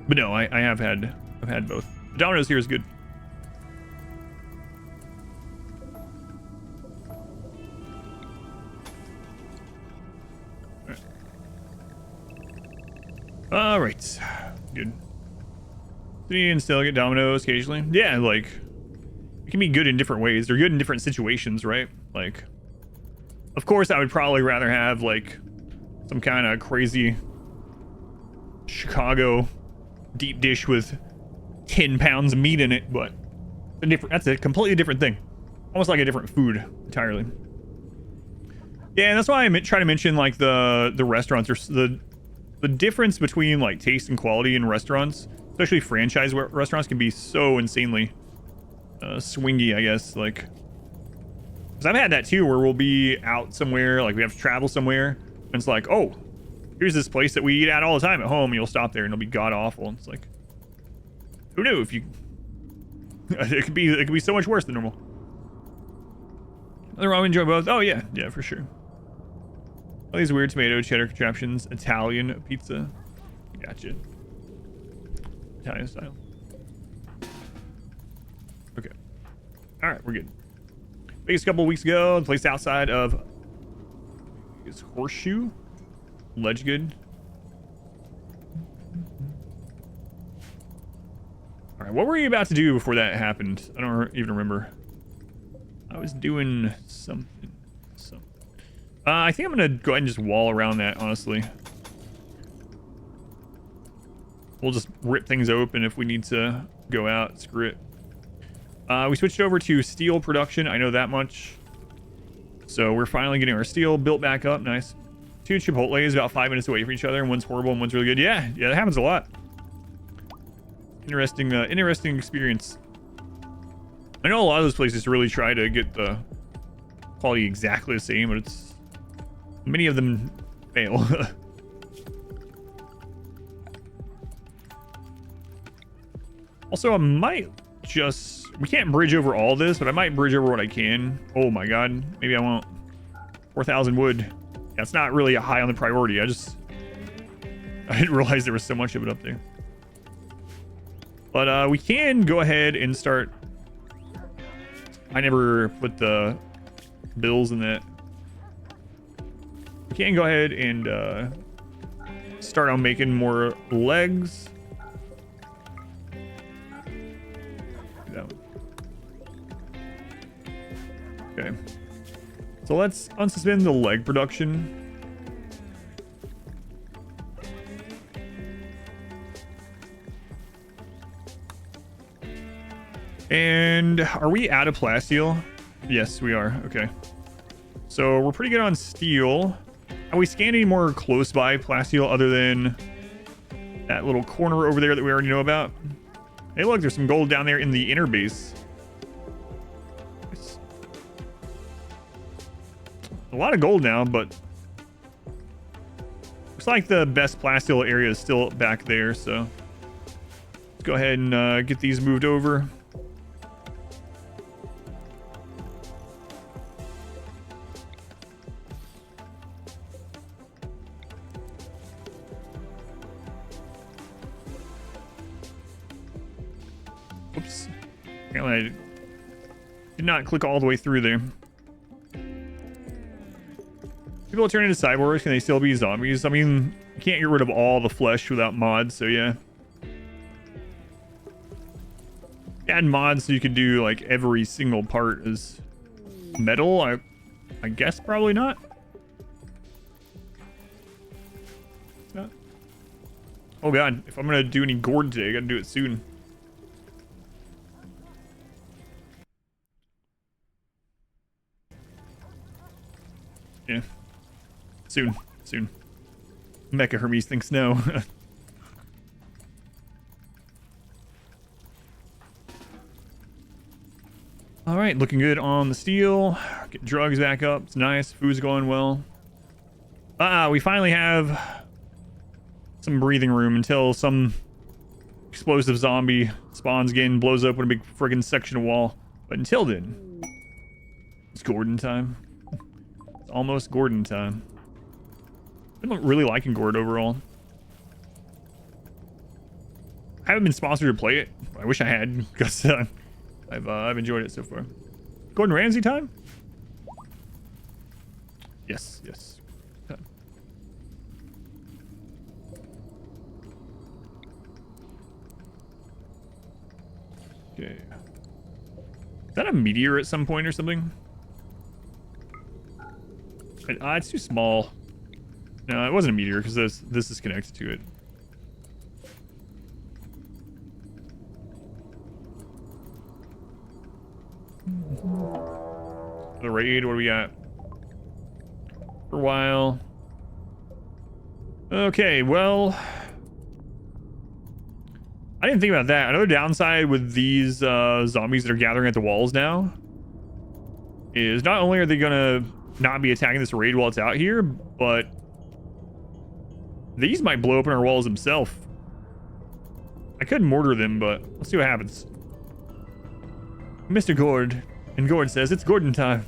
But no, I've had both. Domino's here is good. All right. Good. You can still get Domino's occasionally. Yeah, like, it can be good in different ways. They're good in different situations, right? Like, of course, I would probably rather have, like, some kind of crazy Chicago deep dish with 10 pounds of meat in it, but that's a completely different thing. Almost like a different food entirely. Yeah, and that's why I try to mention, like, the restaurants, or the difference between, like, taste and quality in restaurants, especially franchise restaurants, can be so insanely swingy, I guess. Like, because I've had that too, where we'll be out somewhere, like we have to travel somewhere, and it's like, oh, here's this place that we eat at all the time at home, and you'll stop there and it'll be god awful. And it's like, who knew? If you it could be so much worse than normal. Nothing wrong with enjoying both. Oh yeah, for sure. All these weird tomato cheddar contraptions. Italian pizza. Gotcha. Italian style. Okay. All right, we're good. Biggest couple weeks ago, the place outside of is Horseshoe. Ledge good. All right, what were you about to do before that happened? I don't even remember. I was doing something. I think I'm gonna go ahead and just wall around that, honestly. We'll just rip things open if we need to go out. Screw it. We switched over to steel production. I know that much. So we're finally getting our steel built back up. Nice. 2 Chipotles about 5 minutes away from each other, and one's horrible and one's really good. Yeah, that happens a lot. Interesting experience. I know a lot of those places really try to get the quality exactly the same, but many of them fail. Also, I might we can't bridge over all this, but I might bridge over what I can. Oh my god, maybe I won't. 4,000 wood. That's not really high on the priority. I didn't realize there was so much of it up there. But we can go ahead and start. I never put the bills in that. We can go ahead and start on making more legs. Okay. So let's unsuspend the leg production. And are we out of plasteel? Yes, we are. Okay. So we're pretty good on steel. Are we scanning any more close by plasteel other than that little corner over there that we already know about? Hey, look, there's some gold down there in the inner base. A lot of gold now, but looks like the best plasteel area is still back there, so let's go ahead and get these moved over. Oops. Apparently I did not click all the way through there. People turn into cyborgs, can they still be zombies? I mean, you can't get rid of all the flesh without mods, so yeah. Add mods so you could do like every single part as metal. I guess probably not. Oh god, if I'm gonna do any gourd today, I gotta do it soon. Yeah. Soon. Mecha Hermes thinks no. All right, looking good on the steel. Get drugs back up. It's nice. Food's going well. We finally have some breathing room until some explosive zombie spawns again, blows open a big friggin' section of wall. But until then, it's Gordon time. It's almost Gordon time. I'm not really liking Gord overall. I haven't been sponsored to play it. I wish I had, because I've enjoyed it so far. Gordon Ramsay time? Yes. Okay. Is that a meteor at some point or something? It's too small. No, it wasn't a meteor because this is connected to it. The raid, what do we got? For a while. Okay, well, I didn't think about that. Another downside with these zombies that are gathering at the walls now is not only are they gonna not be attacking this raid while it's out here, but these might blow open our walls themselves. I could mortar them, but let's see what happens. Mr. Gord. And Gord says, it's Gordon time.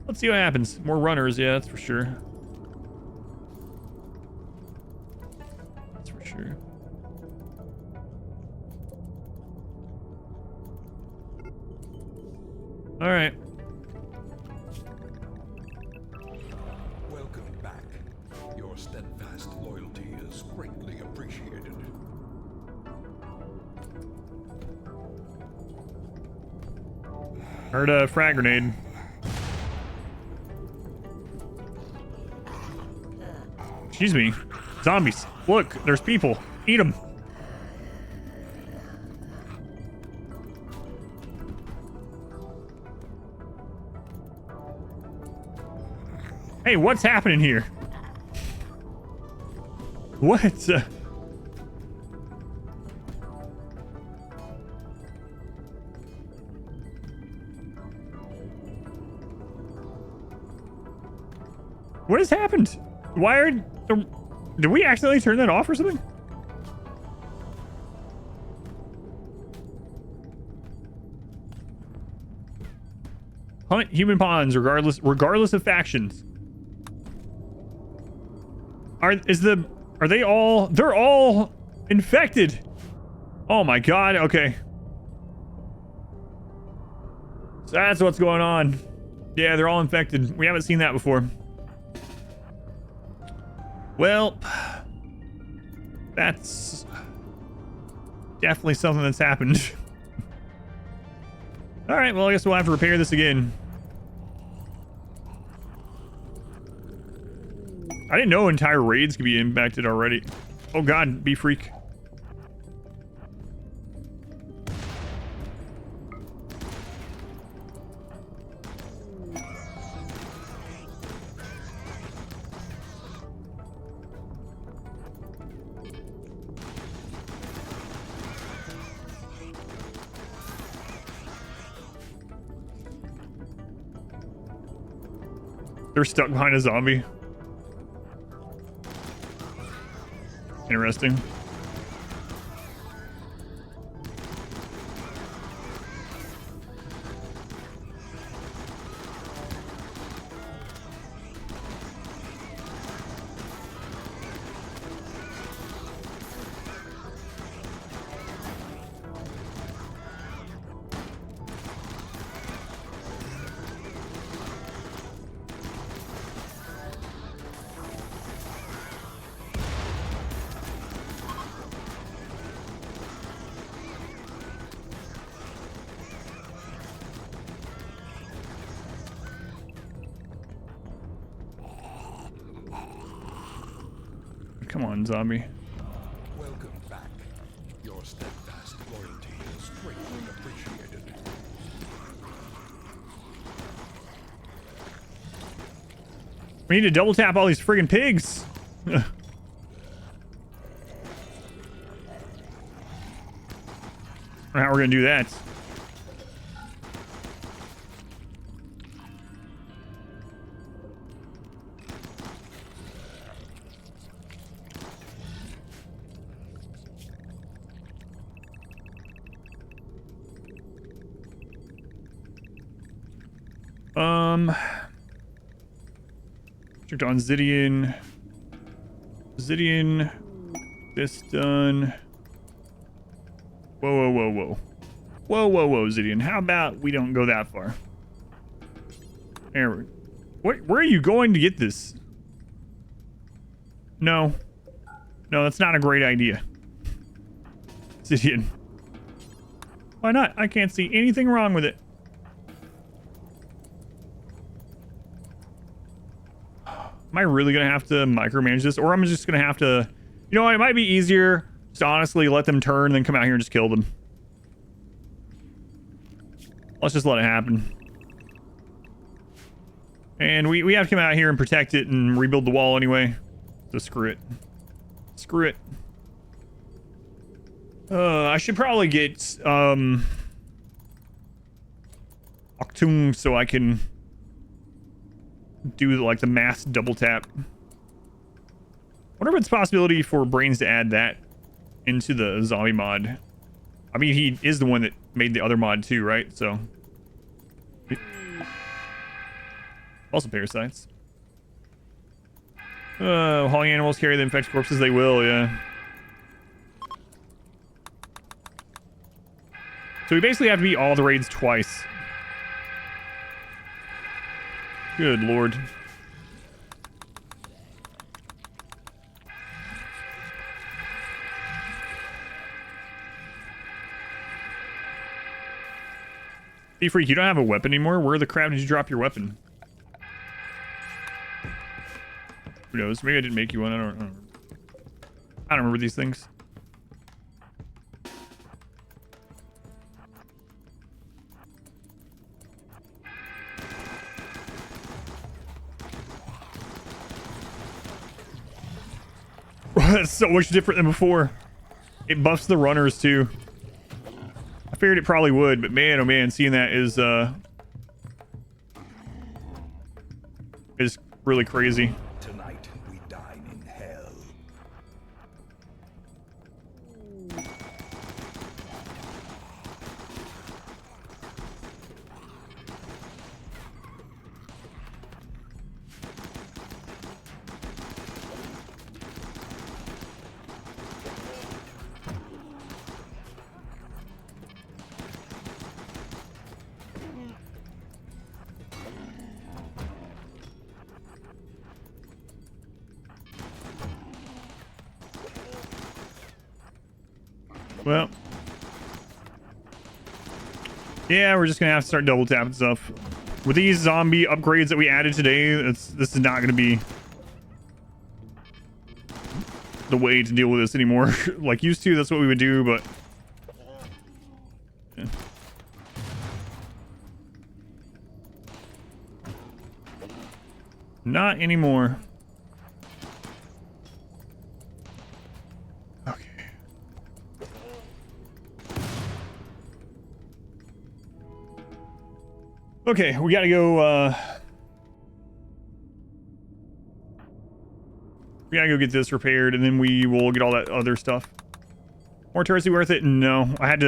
Let's see what happens. More runners, yeah, that's for sure. That's for sure. All right. Welcome back. Your steadfast loyalty is greatly appreciated. Heard a frag grenade. Excuse me. Zombies. Look, there's people. Eat them. Hey, what's happening here? What? What has happened? Why are... Did we accidentally turn that off or something? Hunt human pawns regardless of factions. Are they all... They're all infected. Oh my god, okay. So that's what's going on. Yeah, they're all infected. We haven't seen that before. Well, that's definitely something that's happened. All right, well, I guess we'll have to repair this again. I didn't know entire raids could be impacted already. Oh god, bee freak. They're stuck behind a zombie. Interesting. Come on, zombie. Welcome back. Your steadfast loyalty is greatly appreciated. We need to double tap all these friggin' pigs. How we're gonna do that? Checked on Zidian. Zidian. This done. Whoa, whoa, whoa, whoa. Whoa, whoa, whoa, Zidian. How about we don't go that far? There. Where are you going to get this? No. No, that's not a great idea. Zidian. Why not? I can't see anything wrong with it. Am I really gonna have to micromanage this, or I'm just gonna have to, you know what, it might be easier just to honestly let them turn and then come out here and just kill them. Let's just let it happen. And we have to come out here and protect it and rebuild the wall anyway. So screw it. Screw it. I should probably get Octung so I can do like the mass double tap. Wonder if it's a possibility for Brains to add that into the zombie mod. I mean, he is the one that made the other mod too, right? So also parasites. Hauling animals carry the infected corpses. They will, yeah. So we basically have to beat all the raids twice. Good lord. Hey Freak, you don't have a weapon anymore? Where the crap did you drop your weapon? Who knows? Maybe I didn't make you one. I don't remember these things. That's so much different than before. It buffs the runners too. I figured it probably would, but man, oh man, seeing that is really crazy. Tonight we dine in hell. Well, yeah, we're just gonna have to start double tapping stuff. With these zombie upgrades that we added today, this is not gonna be the way to deal with this anymore. Like used to, that's what we would do, but yeah. Not anymore. Okay, we gotta go, we gotta go get this repaired, and then we will get all that other stuff. More turrets be worth it? No. I had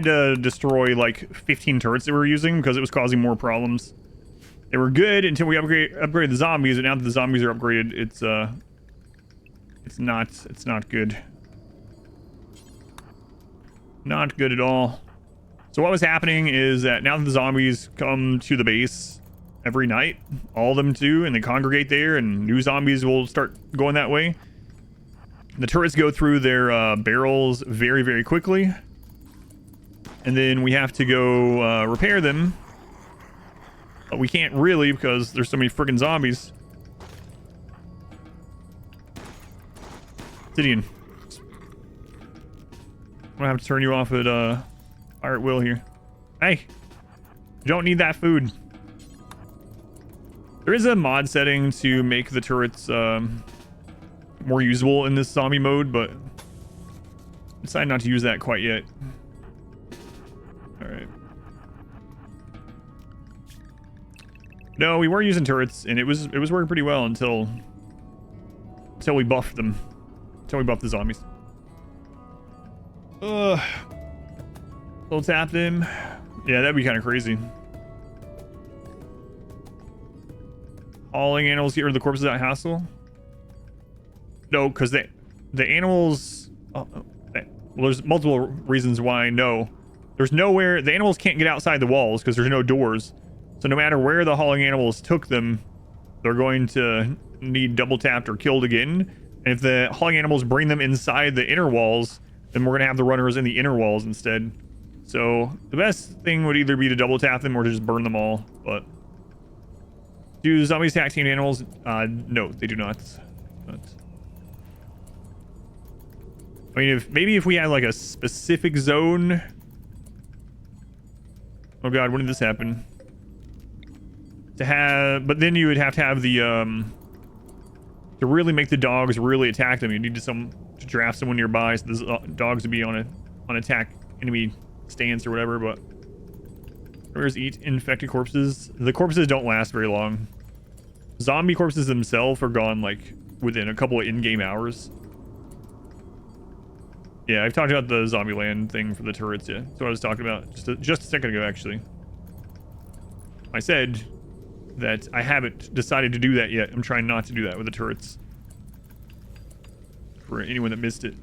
to destroy like 15 turrets that we were using because it was causing more problems. They were good until we upgraded the zombies, and now that the zombies are upgraded, it's not good. Not good at all. So what was happening is that now that the zombies come to the base every night, all of them do, and they congregate there, and new zombies will start going that way. The turrets go through their barrels very, very quickly. And then we have to go repair them. But we can't really because there's so many friggin' zombies. Sidian. I'm gonna have to turn you off at fire at will here. Hey, you don't need that food. There is a mod setting to make the turrets more usable in this zombie mode, but I decided not to use that quite yet. All right. No, we were using turrets, and it was working pretty well until we buffed them. Until we buffed the zombies. We'll tap them. Yeah, that'd be kind of crazy. Hauling animals get rid of the corpses without hassle. No, because the animals. Well, there's multiple reasons why no. There's nowhere. The animals can't get outside the walls because there's no doors. So no matter where the hauling animals took them, they're going to need double tapped or killed again. And if the hauling animals bring them inside the inner walls, then we're gonna have the runners in the inner walls instead. So the best thing would either be to double tap them or to just burn them all. But do zombies attack tame animals? No, they do not. I mean, maybe if we had like a specific zone. Oh god, when did this happen? But then you would have to have the to really make the dogs really attack them. You need to draft someone nearby so the dogs would be on attack enemy stance or whatever. But where's eat infected corpses? The corpses don't last very long. Zombie corpses themselves are gone like within a couple of in-game hours. Yeah, I've talked about the Zombieland thing for the turrets. Yeah, that's what I was talking about just a second ago, actually. I said that I haven't decided to do that yet. I'm trying not to do that with the turrets. For anyone that missed it.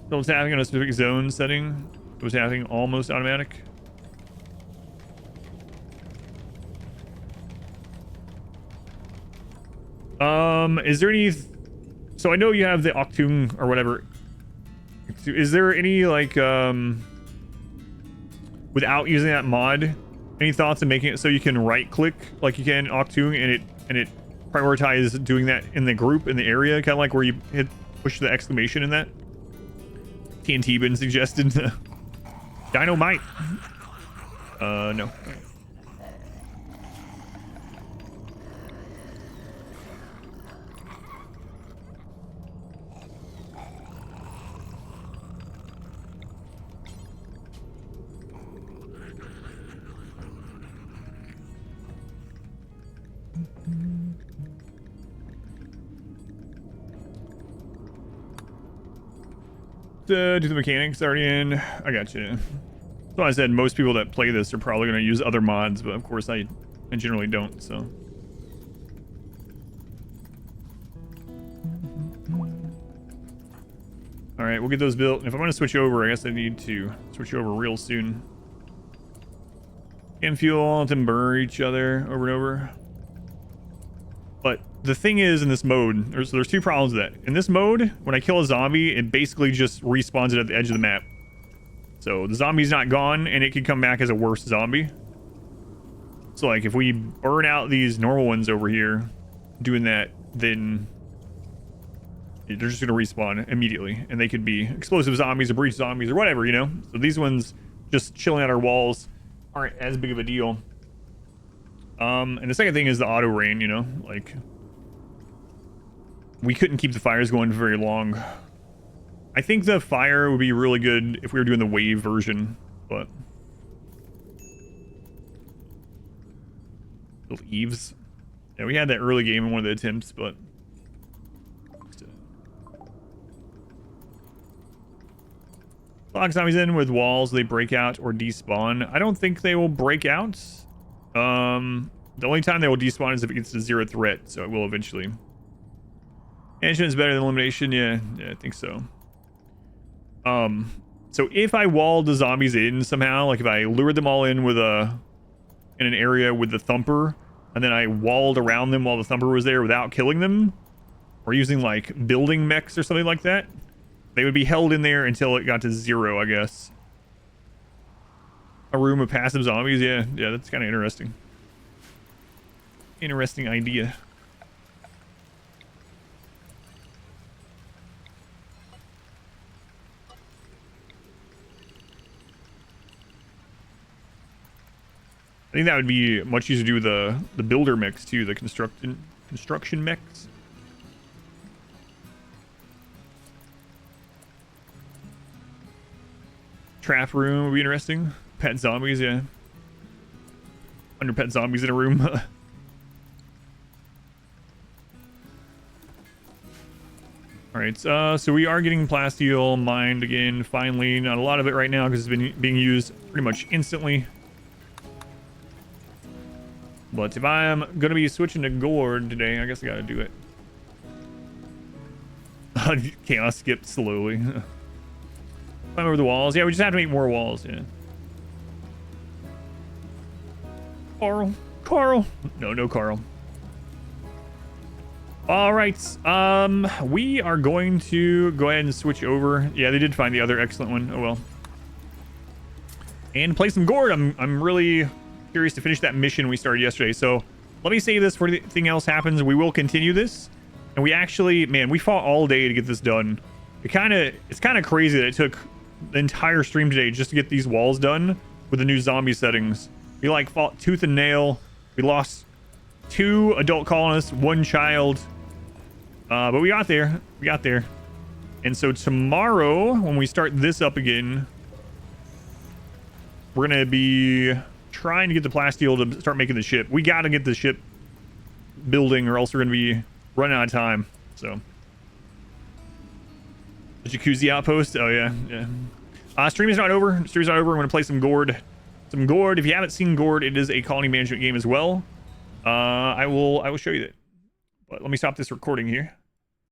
Double tapping on a specific zone setting. Double tapping almost automatic. Is there any... So I know you have the Octung or whatever. Is there any, like, without using that mod, any thoughts on making it so you can right-click like you can Octung and it prioritize doing that in the group, in the area, kind of like where you push the exclamation in that? TNT been suggested. Dynamite. No. Do the mechanics already in? I got you. So I said most people that play this are probably going to use other mods, but of course I generally don't, so. Alright, we'll get those built. And if I'm going to switch over, I guess I need to switch over real soon. Can fuel and burn each other over and over. But the thing is, in this mode, there's two problems with that. In this mode, when I kill a zombie, it basically just respawns it at the edge of the map. So the zombie's not gone, and it can come back as a worse zombie. So like, if we burn out these normal ones over here, doing that, then they're just gonna respawn immediately, and they could be explosive zombies or breach zombies or whatever, you know? So these ones just chilling at our walls aren't as big of a deal. And the second thing is the auto rain, you know, like we couldn't keep the fires going for very long. I think the fire would be really good if we were doing the wave version, but leaves. Yeah, we had that early game in one of the attempts, but lock zombies in with walls, they break out or despawn. I don't think they will break out. The only time they will despawn is if it gets to 0 threat, so it will eventually. Management is better than elimination. Yeah, I think so. So if I walled the zombies in somehow, like if I lured them all in in an area with the thumper, and then I walled around them while the thumper was there without killing them, or using like building mechs or something like that, they would be held in there until it got to 0, I guess. A room of passive zombies, yeah, that's kind of interesting. Interesting idea. I think that would be much easier to do with the builder mechs too, the construction mechs. Trap room would be interesting. Pet zombies, yeah. 100 pet zombies in a room. Alright, so we are getting plasteel mined again, finally. Not a lot of it right now because it's been being used pretty much instantly. But if I'm going to be switching to gourd today, I guess I got to do it. Chaos skipped slowly. Climb over the walls. Yeah, we just have to make more walls, yeah. Carl. No Carl. All right, we are going to go ahead and switch over. Yeah, they did find the other excellent one. Oh well. and play some gourd. I'm really curious to finish that mission we started yesterday. So let me save this for anything else happens. We will continue this. And we actually, man, we fought all day to get this done. It's kind of crazy that it took the entire stream today just to get these walls done with the new zombie settings. We like fought tooth and nail. We lost 2 adult colonists, 1 child. But we got there. We got there. And so tomorrow, when we start this up again, we're going to be trying to get the plasteel to start making the ship. We got to get the ship building or else we're going to be running out of time. So the jacuzzi outpost. Oh yeah. Stream is not over. Stream's not over. I'm going to play some gourd. If you haven't seen gourd, it is a colony management game as well. I will show you that. But let me stop this recording here.